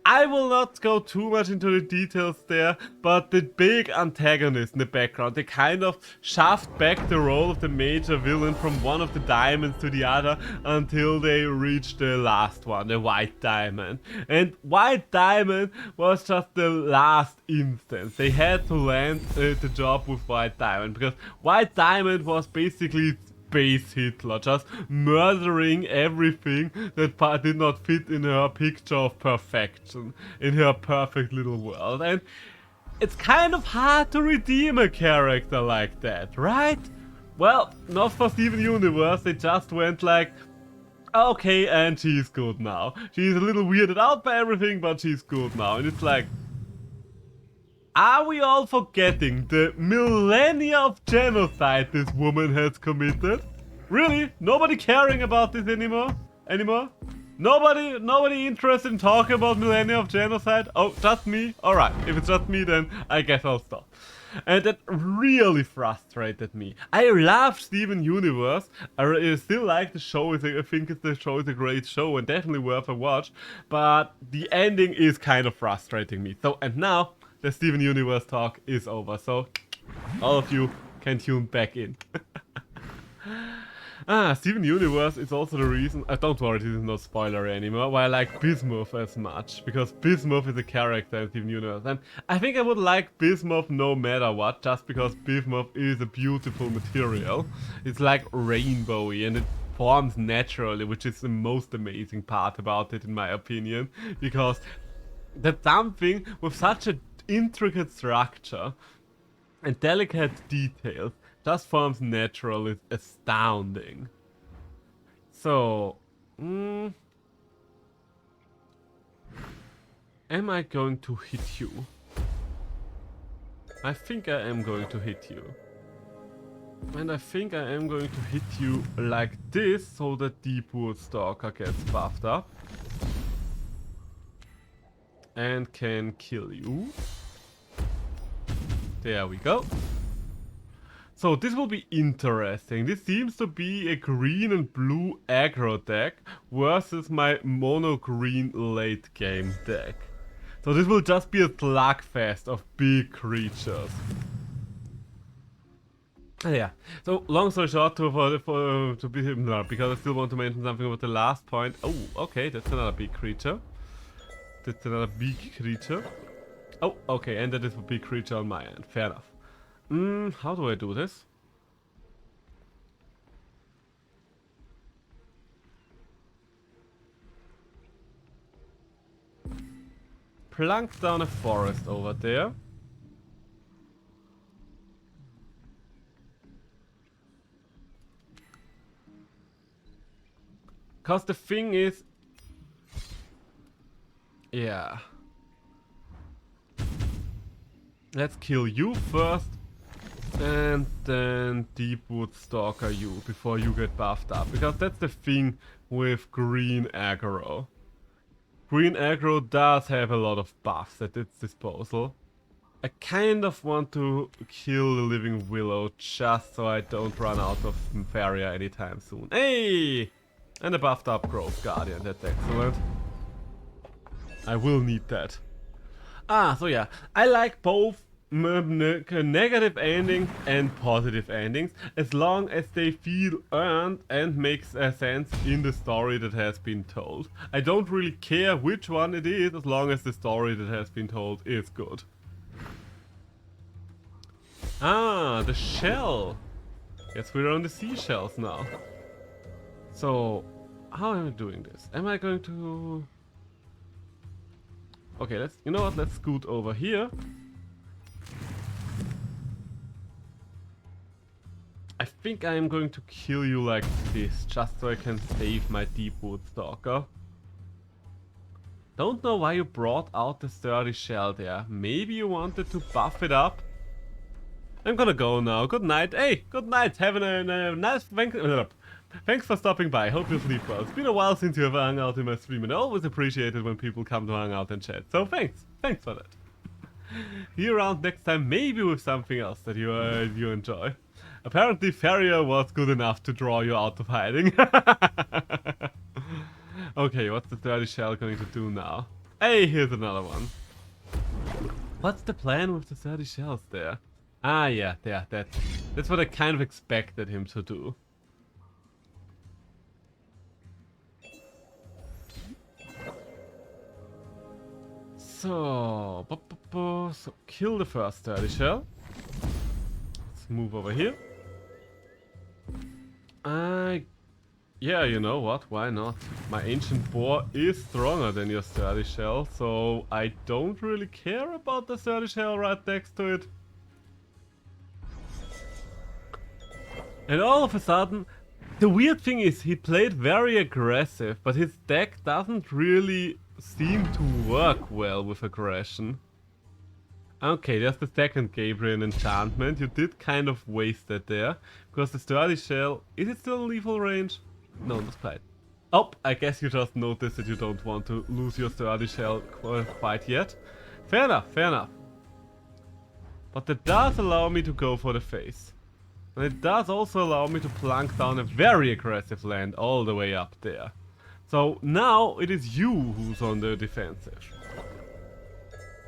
I will not go too much into the details there, but the big antagonist in the background, they kind of shoved back the role of the major villain from one of the diamonds to the other until they reached the last one, the White Diamond. And White Diamond was just the last instance. They had to land the job with White Diamond, because White Diamond was basically Space Hitler, just murdering everything that did not fit in her picture of perfection, in her perfect little world. And it's kind of hard to redeem a character like that, right? Well, not for Steven Universe. They just went like, okay, and she's good now. She's a little weirded out by everything, but she's good now. And it's like, are we all forgetting the millennia of genocide this woman has committed? Really? Nobody caring about this anymore? Nobody interested in talking about millennia of genocide? Oh, just me? Alright, if it's just me, then I guess I'll stop. And that really frustrated me. I love Steven Universe. I still like the show. I think the show is a great show and definitely worth a watch. But the ending is kind of frustrating me. So, and now the Steven Universe talk is over, so all of you can tune back in. Steven Universe is also the reason, don't worry, this is not spoiler anymore, why I like Bismuth as much, because Bismuth is a character in Steven Universe, and I think I would like Bismuth no matter what, just because Bismuth is a beautiful material. It's like rainbowy, and it forms naturally, which is the most amazing part about it in my opinion, because that's something with such an intricate structure and delicate details just forms natural is astounding. So, am I going to hit you? I think I am going to hit you. And I think I am going to hit you like this so that Deep Wood Stalker gets buffed up. And can kill you. There we go. So this will be interesting. This seems to be a green and blue aggro deck versus my mono green late game deck. So this will just be a slugfest of big creatures. Yeah, so long story short, because I still want to mention something about the last point. Oh, okay, that's another big creature. That's another big creature. Oh, okay, and that is a big creature on my end. Fair enough. How do I do this? plunk down a forest over there. Cause the thing is... Yeah. Let's kill you first. And then Deepwood Stalker you before you get buffed up. Because that's the thing with green aggro. Green aggro does have a lot of buffs at its disposal. I kind of want to kill the Living Willow just so I don't run out of Faeria anytime soon. Hey! And a buffed up Grove Guardian, that's excellent. I will need that. Ah, so yeah, I like both negative endings and positive endings as long as they feel earned and makes sense in the story that has been told. I don't really care which one it is as long as the story that has been told is good. Ah, the shell. Guess we're on the seashells now. So, how am I doing this? Am I going to... Okay, let's... You know what? Let's scoot over here. I think I am going to kill you like this, just so I can save my Deepwood Stalker. Don't know why you brought out the sturdy shell there. Maybe you wanted to buff it up? I'm gonna go now. Good night. Hey, good night. Have a nice... Thanks for stopping by. Hope you sleep well. It's been a while since you have hung out in my stream, and I always appreciate it when people come to hang out and chat. So thanks. Thanks for that. See you around next time, maybe with something else that you enjoy. Apparently Faeria was good enough to draw you out of hiding. Okay, what's the sturdy shell going to do now? Hey, here's another one. What's the plan with the sturdy shells there? Ah, yeah, that's what I kind of expected him to do. So, so kill the first sturdy shell. Let's move over here. Yeah, you know what? Why not? My ancient boar is stronger than your sturdy shell, so I don't really care about the sturdy shell right next to it. And all of a sudden, the weird thing is he played very aggressive, but his deck doesn't really seem to work well with aggression. Okay, there's the second Gabriel enchantment. You did kind of waste it there, because the sturdy shell, is it still in lethal range? No, not quite. Oh, I guess you just noticed that you don't want to lose your sturdy shell quite yet. Fair enough, fair enough. But that does allow me to go for the face. And it does also allow me to plunk down a very aggressive land all the way up there. So now it is you who's on the defensive.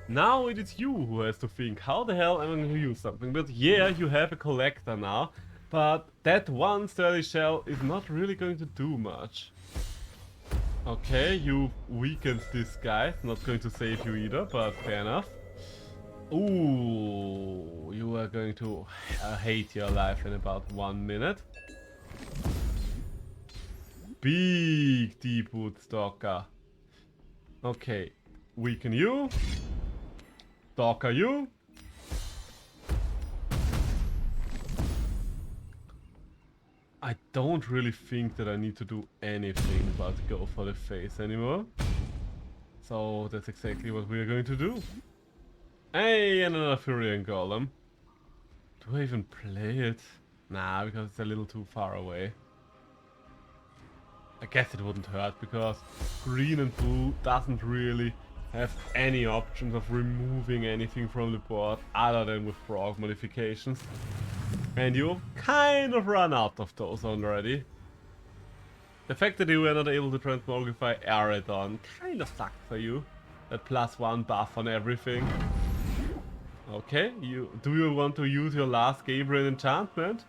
Now it is you who has to think, how the hell am I going to use something? But yeah, you have a collector now. But that one sturdy shell is not really going to do much. Okay, you weakened this guy. Not going to save you either, but fair enough. Ooh, you are going to hate your life in about 1 minute. Big Deepwood Stalker. Okay, weaken you. Stalker you. I don't really think that I need to do anything but go for the face anymore. So that's exactly what we are going to do. Hey, and another Furion Golem. Do I even play it? Nah, because it's a little too far away. I guess it wouldn't hurt, because green and blue doesn't really have any options of removing anything from the board other than with frog modifications. And you've kind of run out of those already. The fact that you were not able to transmogrify Aradon kind of sucked for you. That +1 buff on everything. Okay, do you want to use your last Gabriel enchantment?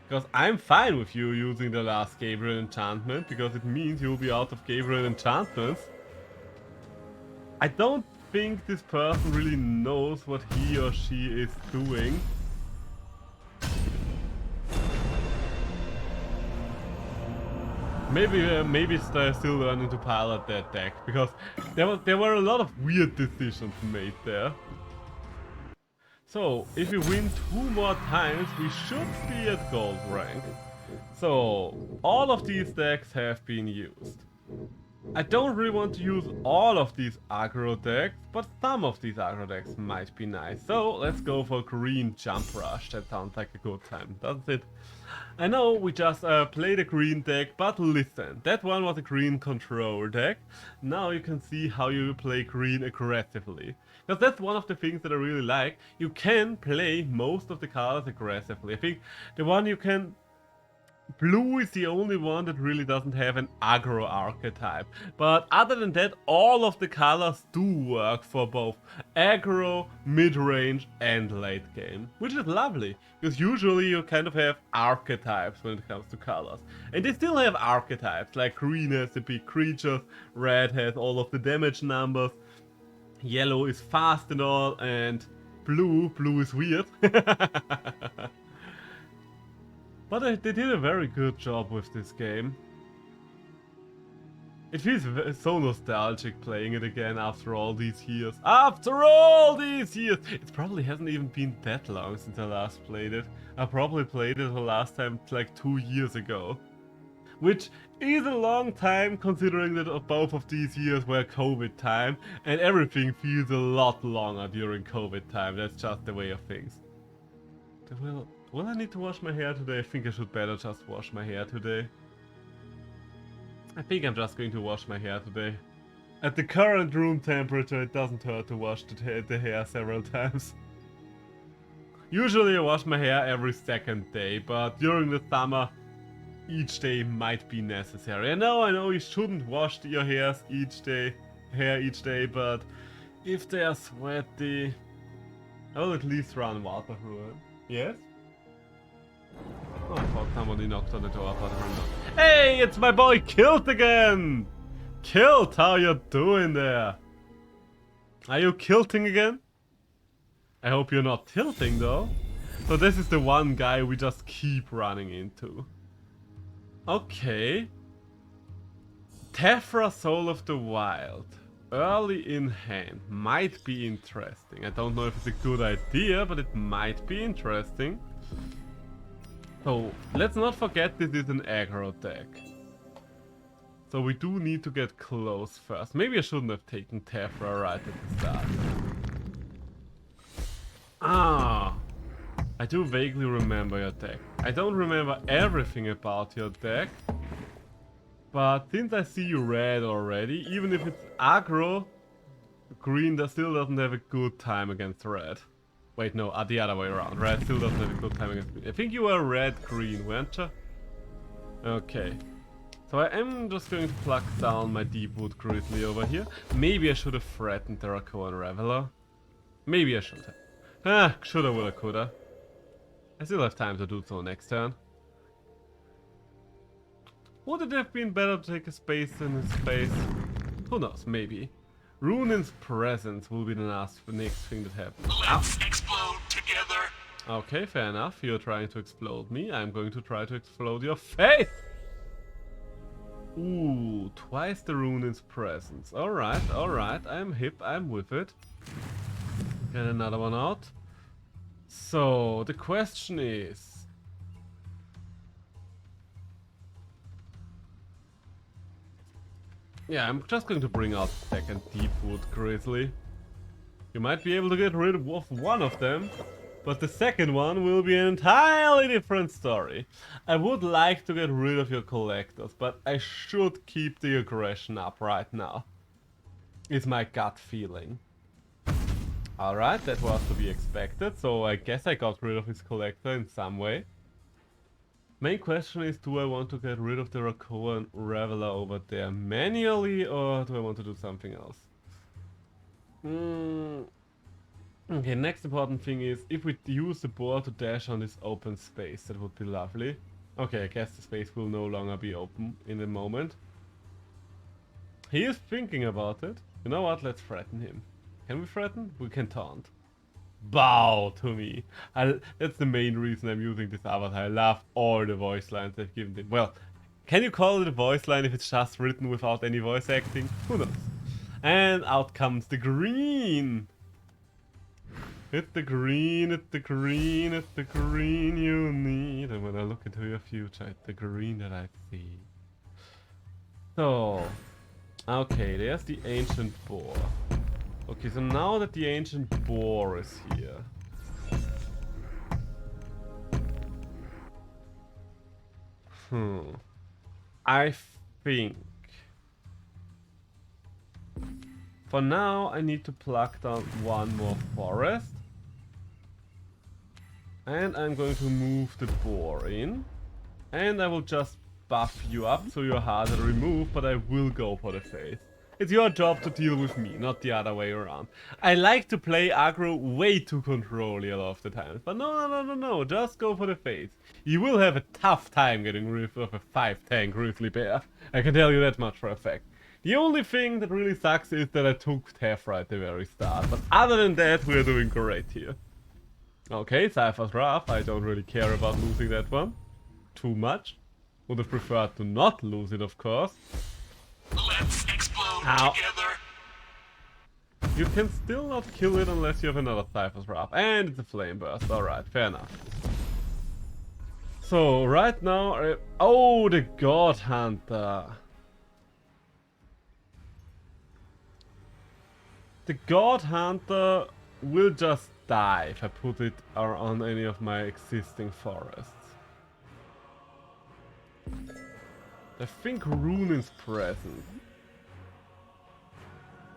Because I'm fine with you using the last Gabriel enchantment, because it means you'll be out of Gabriel enchantments. I don't think this person really knows what he or she is doing. Maybe they're still learning to pilot that deck, because there were a lot of weird decisions made there. So, if we win 2 more times, we should be at gold rank. So, all of these decks have been used. I don't really want to use all of these aggro decks, but some of these aggro decks might be nice. So, let's go for green jump rush. That sounds like a good time, doesn't it? I know we just played a green deck, but listen, that one was a green control deck. Now you can see how you play green aggressively. Because that's one of the things that I really like. You can play most of the colors aggressively. I think the one you can... Blue is the only one that really doesn't have an aggro archetype. But other than that, all of the colors do work for both aggro, mid-range and late game. Which is lovely, because usually you kind of have archetypes when it comes to colors. And they still have archetypes, like green has the big creatures, red has all of the damage numbers, yellow is fast and all, and blue is weird. But they did a very good job with this game. It feels so nostalgic playing it again after all these years. After all these years! It probably hasn't even been that long since I last played it. I probably played it the last time like 2 years ago. Which is a long time, considering that both of these years were COVID time, and everything feels a lot longer during COVID time. That's just the way of things. Will I need to wash my hair today? I think I should better just wash my hair today. I think I'm just going to wash my hair today. At the current room temperature, it doesn't hurt to wash the hair several times. Usually I wash my hair every second day, but during the summer, each day might be necessary. I know you shouldn't wash your hair each day, but if they are sweaty, I will at least run water through it. Yes? Oh fuck, somebody knocked on the door, but not. Hey, it's my boy Kilt again! Kilt, how you doing there? Are you kilting again? I hope you're not tilting though. So this is the one guy we just keep running into. Okay. Tephra Soul of the Wild. Early in hand. Might be interesting. I don't know if it's a good idea, but it might be interesting. So, let's not forget this is an aggro deck. So we do need to get close first. Maybe I shouldn't have taken Tephra right at the start. Ah, I do vaguely remember your deck. I don't remember everything about your deck. But since I see you red already, even if it's aggro, green still doesn't have a good time against red. Wait, no, the other way around. Red still doesn't have a good time against green. I think you were red-green, weren't you? Okay. So I am just going to pluck down my Deepwood Grizzly over here. Maybe I should have threatened the Rakoan Reveler. Maybe I should have. Ah, shoulda, woulda, coulda. I still have time to do so next turn. Would it have been better to take a space than a space? Who knows, maybe. Runin's presence will be the next thing that happens. Let's explode together. Okay, fair enough. You're trying to explode me. I'm going to try to explode your face! Ooh, twice the Runin's presence. Alright, I'm hip, I'm with it. Get another one out. So, the question is... Yeah, I'm just going to bring out second Deepwood Grizzly. You might be able to get rid of one of them, but the second one will be an entirely different story. I would like to get rid of your collectors, but I should keep the aggression up right now. Is my gut feeling. Alright, that was to be expected, so I guess I got rid of his collector in some way. Main question is, do I want to get rid of the Rakoan Reveler over there manually, or do I want to do something else? Okay, next important thing is, if we use the board to dash on this open space, that would be lovely. Okay, I guess the space will no longer be open in a moment. He is thinking about it. You know what, let's threaten him. Can we threaten? We can taunt. Bow to me. That's the main reason I'm using this avatar. I love all the voice lines they've given him. Well, Can you call it a voice line if it's just written without any voice acting? Who knows? And out comes the green. It's the green, it's the green, it's the green you need. And when I look into your future, it's the green that I see. So, okay, there's the ancient boar. Okay, so now that the ancient boar is here. I think for now I need to pluck down one more forest. And I'm going to move the boar in. And I will just buff you up so you're harder to remove, but I will go for the face. It's your job to deal with me, not the other way around. I like to play aggro way too controlly a lot of the times, but no, just go for the face. You will have a tough time getting rid of a 5-tank grizzly bear. I can tell you that much for a fact. The only thing that really sucks is that I took Tefra at the very start, but other than that, we're doing great here. Okay, Cypher's Wrath, I don't really care about losing that one too much. Would have preferred to not lose it, of course. Let's explode Ow. together. You can still not kill it unless you have another Cypher's Wrath. And it's a Flame Burst, alright, fair enough. So, right now... oh, the God Hunter. The God Hunter will just die if I put it on any of my existing forests. I think Runin's present.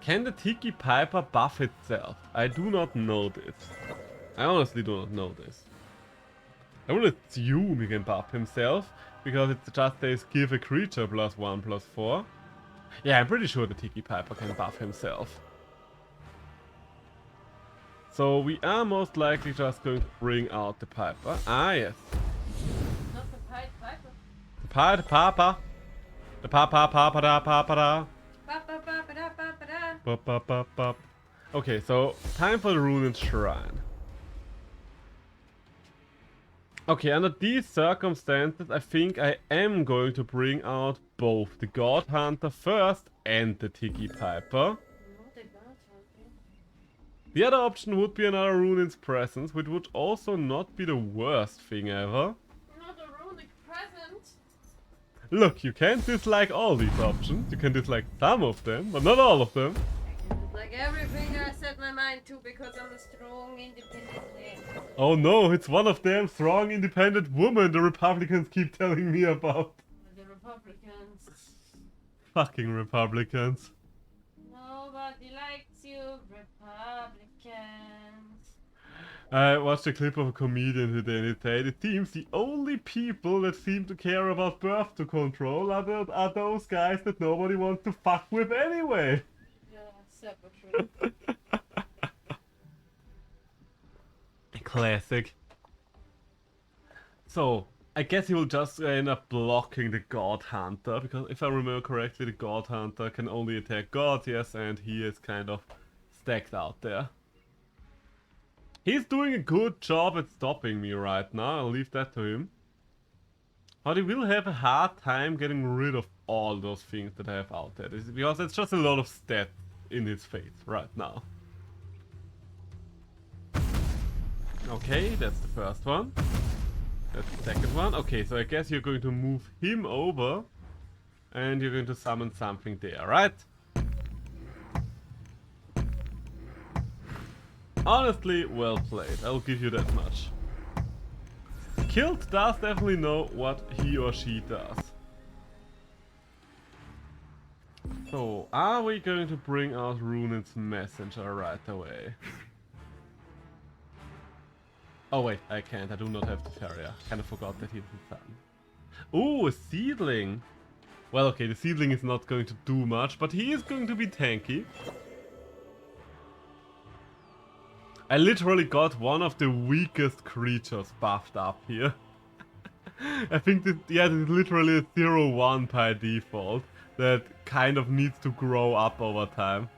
Can the Tiki Piper buff itself? I do not know this. I honestly do not know this. I will assume he can buff himself, because it just says give a creature +1/+4. Yeah, I'm pretty sure the Tiki Piper can buff himself. So we are most likely just going to bring out the Piper. Ah, yes. Not the Pied Piper. The Papa. The Papa da Papa da. Ba-ba-ba-ba-da-ba-ba-da. Bup. Okay, so time for the Runin Shrine. Okay, under these circumstances, I think I am going to bring out both the God Hunter first and the Tiki Piper. Not a God Hunter. The other option would be another Runin's Presence, which would also not be the worst thing ever. Not a runic present. Look, you can't dislike all these options. You can dislike some of them, but not all of them. Like everything I set my mind to because I'm a strong, independent man. Oh no, it's one of them strong, independent woman the Republicans keep telling me about. The Republicans. Fucking Republicans. Nobody likes you, Republicans. I watched a clip of a comedian today and it said it seems the only people that seem to care about birth to control are those guys that nobody wants to fuck with anyway. Yeah, separate. Classic. So, I guess he will just end up blocking the God Hunter, because if I remember correctly, the God Hunter can only attack gods, yes, and he is kind of stacked out there. He's doing a good job at stopping me right now, I'll leave that to him. But he will have a hard time getting rid of all those things that I have out there, because it's just a lot of stats in his face right now. Okay, that's the first one. That's the second one. Okay, so I guess you're going to move him over. And you're going to summon something there, right? Honestly, well played. I'll give you that much. Killed does definitely know what he or she does. So, are we going to bring out Runin's Messenger right away? Oh wait, I can't. I do not have the Faeria. Kind of forgot that he's the sun. Ooh, a Seedling! Well, okay, the Seedling is not going to do much, but he is going to be tanky. I literally got one of the weakest creatures buffed up here. I think that, yeah, this is literally a 0-1 by default that kind of needs to grow up over time.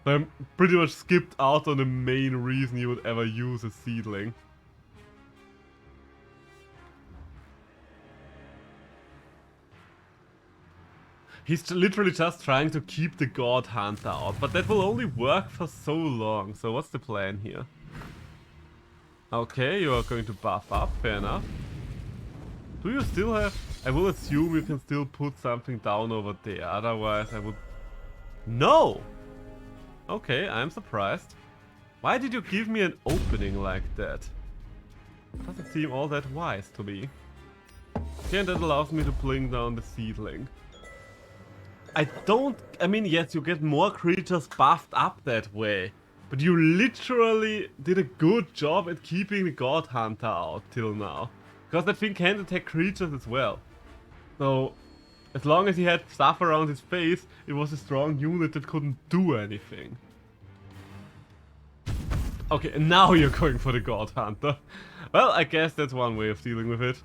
So I'm pretty much skipped out on the main reason you would ever use a Seedling. He's literally just trying to keep the God Hunter out, but that will only work for so long. So what's the plan here? Okay, you are going to buff up, fair enough. Do you still have... I will assume you can still put something down over there, otherwise I would... No! Okay, I'm surprised. Why did you give me an opening like that? Doesn't seem all that wise to me. Okay, and that allows me to bring down the seedling. I mean, yes, you get more creatures buffed up that way. But you literally did a good job at keeping the God Hunter out till now. Because that thing can attack creatures as well. So, as long as he had stuff around his face, it was a strong unit that couldn't do anything. Okay, and now you're going for the God Hunter. Well, I guess that's one way of dealing with it.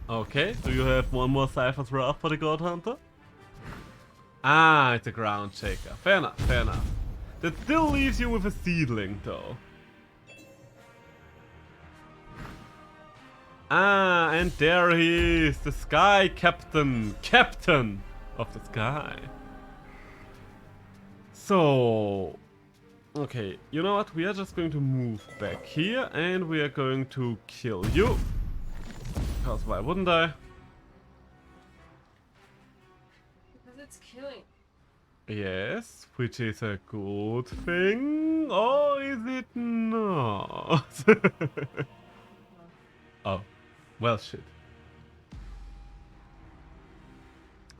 Okay, do you have one more Cypher's Wrath for the God Hunter? Ah, it's a ground shaker. Fair enough, fair enough. That still leaves you with a seedling, though. Ah, and there he is, the Sky Captain. Captain of the Sky. So... Okay, you know what? We are just going to move back here and we are going to kill you. Because why wouldn't I? Because it's killing. Yes, which is a good thing. Or is it not? Oh, well shit.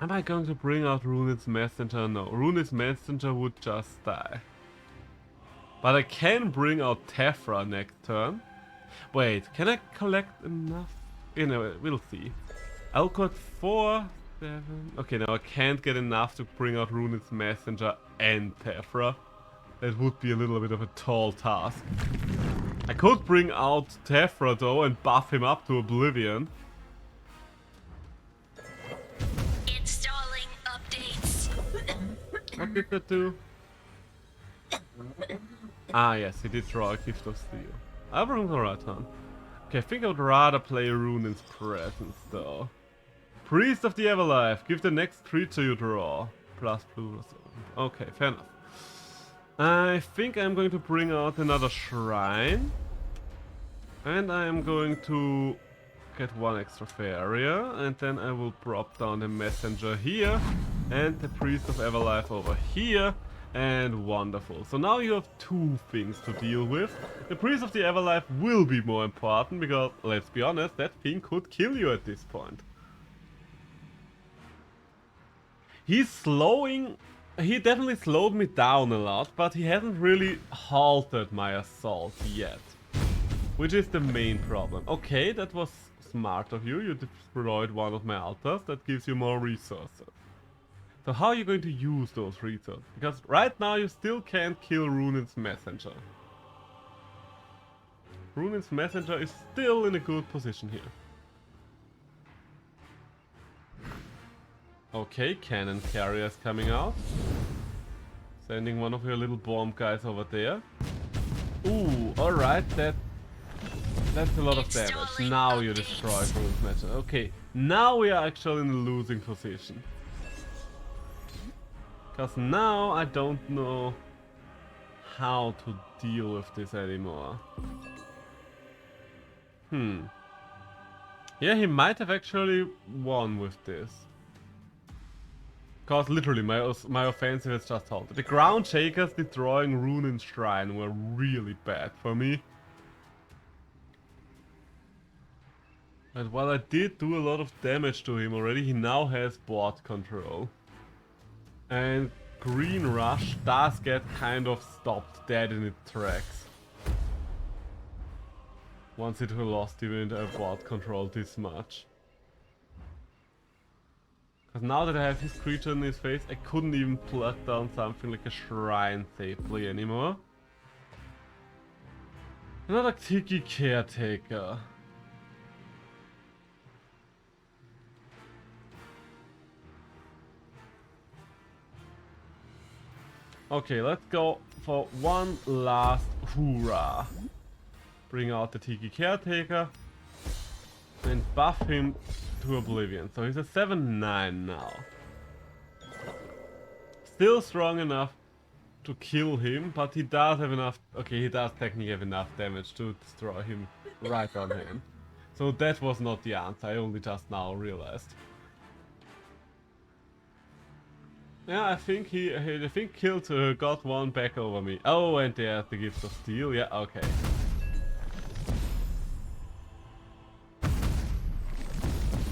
Am I going to bring out Runit's Messenger? No, Runit's Messenger would just die. But I can bring out Tephra next turn. Wait, can I collect enough? You know, we'll see. I'll got 4, 7... Okay, now I can't get enough to bring out Runit's Messenger and Tephra. That would be a little bit of a tall task. I could bring out Tephra though and buff him up to Oblivion. Installing updates. What did that do? Ah yes, he did draw a Gift of Steel. I'll bring the right on. Okay, I think I would rather play Runin's Presence though. Priest of the Everlife, give the next creature you draw. Plus blue. Okay, fair enough. I think I'm going to bring out another Shrine. And I am going to get 1 extra Faeria. And then I will drop down the Messenger here. And the Priest of Everlife over here. And wonderful. So now you have 2 things to deal with. The Priest of the Everlife will be more important because, let's be honest, that thing could kill you at this point. He's slowing... He definitely slowed me down a lot, but he hasn't really halted my assault yet. Which is the main problem. Okay, that was smart of you. You destroyed one of my altars. That gives you more resources. So how are you going to use those resources? Because right now you still can't kill Runin's Messenger. Runin's Messenger is still in a good position here. Okay, Cannon Carrier is coming out. Sending one of your little bomb guys over there. Ooh, alright, that's a lot of damage. Now you destroy Runin's Messenger. Okay, now we are actually in a losing position. Because now I don't know how to deal with this anymore. Yeah, he might have actually won with this. Because literally my offensive is just halted. The ground shakers destroying Runin's Shrine were really bad for me. And while I did do a lot of damage to him already, he now has board control. And Green Rush does get kind of stopped dead in its tracks. Once it lost even board control this much. Because now that I have his creature in his face, I couldn't even pluck down something like a Shrine safely anymore. Another Tiki Caretaker. Okay, let's go for one last hoorah. Bring out the Tiki Caretaker. And buff him to Oblivion. So he's a 7-9 now. still strong enough to kill him, but he does have enough... Okay, he does technically have enough damage to destroy him right on hand. So that was not the answer, I only just now realized. Yeah, I think he killed got one back over me. Oh, and there's the gift of steel. Yeah, okay.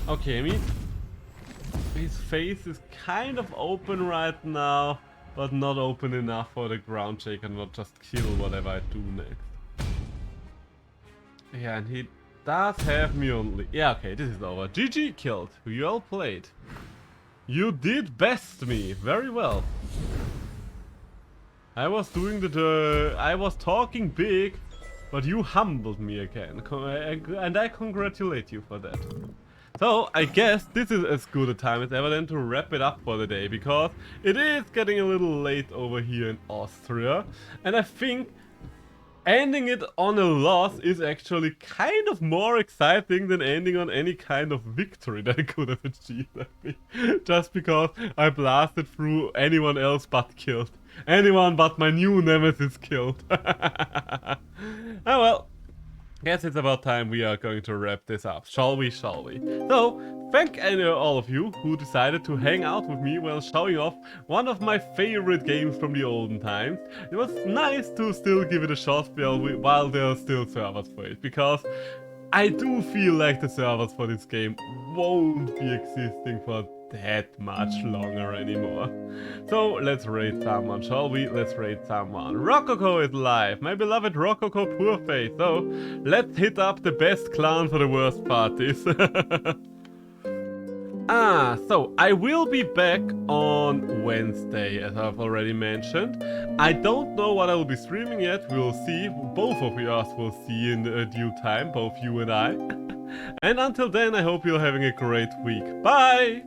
Okay, I mean, his face is kind of open right now, but not open enough for the ground shake and not just kill whatever I do next. Yeah, and he does have me only. Yeah, okay, this is over. GG killed. You all played. You did best me. Very well. I was doing I was talking big, but you humbled me again. And I congratulate you for that. So, I guess this is as good a time as ever then to wrap it up for the day, because it is getting a little late over here in Austria, and I think ending it on a loss is actually kind of more exciting than ending on any kind of victory that I could have achieved, I think. Just because I blasted through anyone else but killed. Anyone but my new nemesis killed. Oh well. Guess it's about time we are going to wrap this up. Shall we? Shall we? So, thank all of you who decided to hang out with me while showing off one of my favorite games from the olden times. It was nice to still give it a shot while there are still servers for it, because I do feel like the servers for this game won't be existing for that much longer anymore. So let's raid someone, shall we? Let's raid someone. Rococo is live, my beloved Rococo Poorface. So let's hit up the best clan for the worst parties. So I will be back on Wednesday, as I've already mentioned. I don't know what I will be streaming yet, we'll see. Both of us will see in due time, both you and I. And until then, I hope you're having a great week. Bye!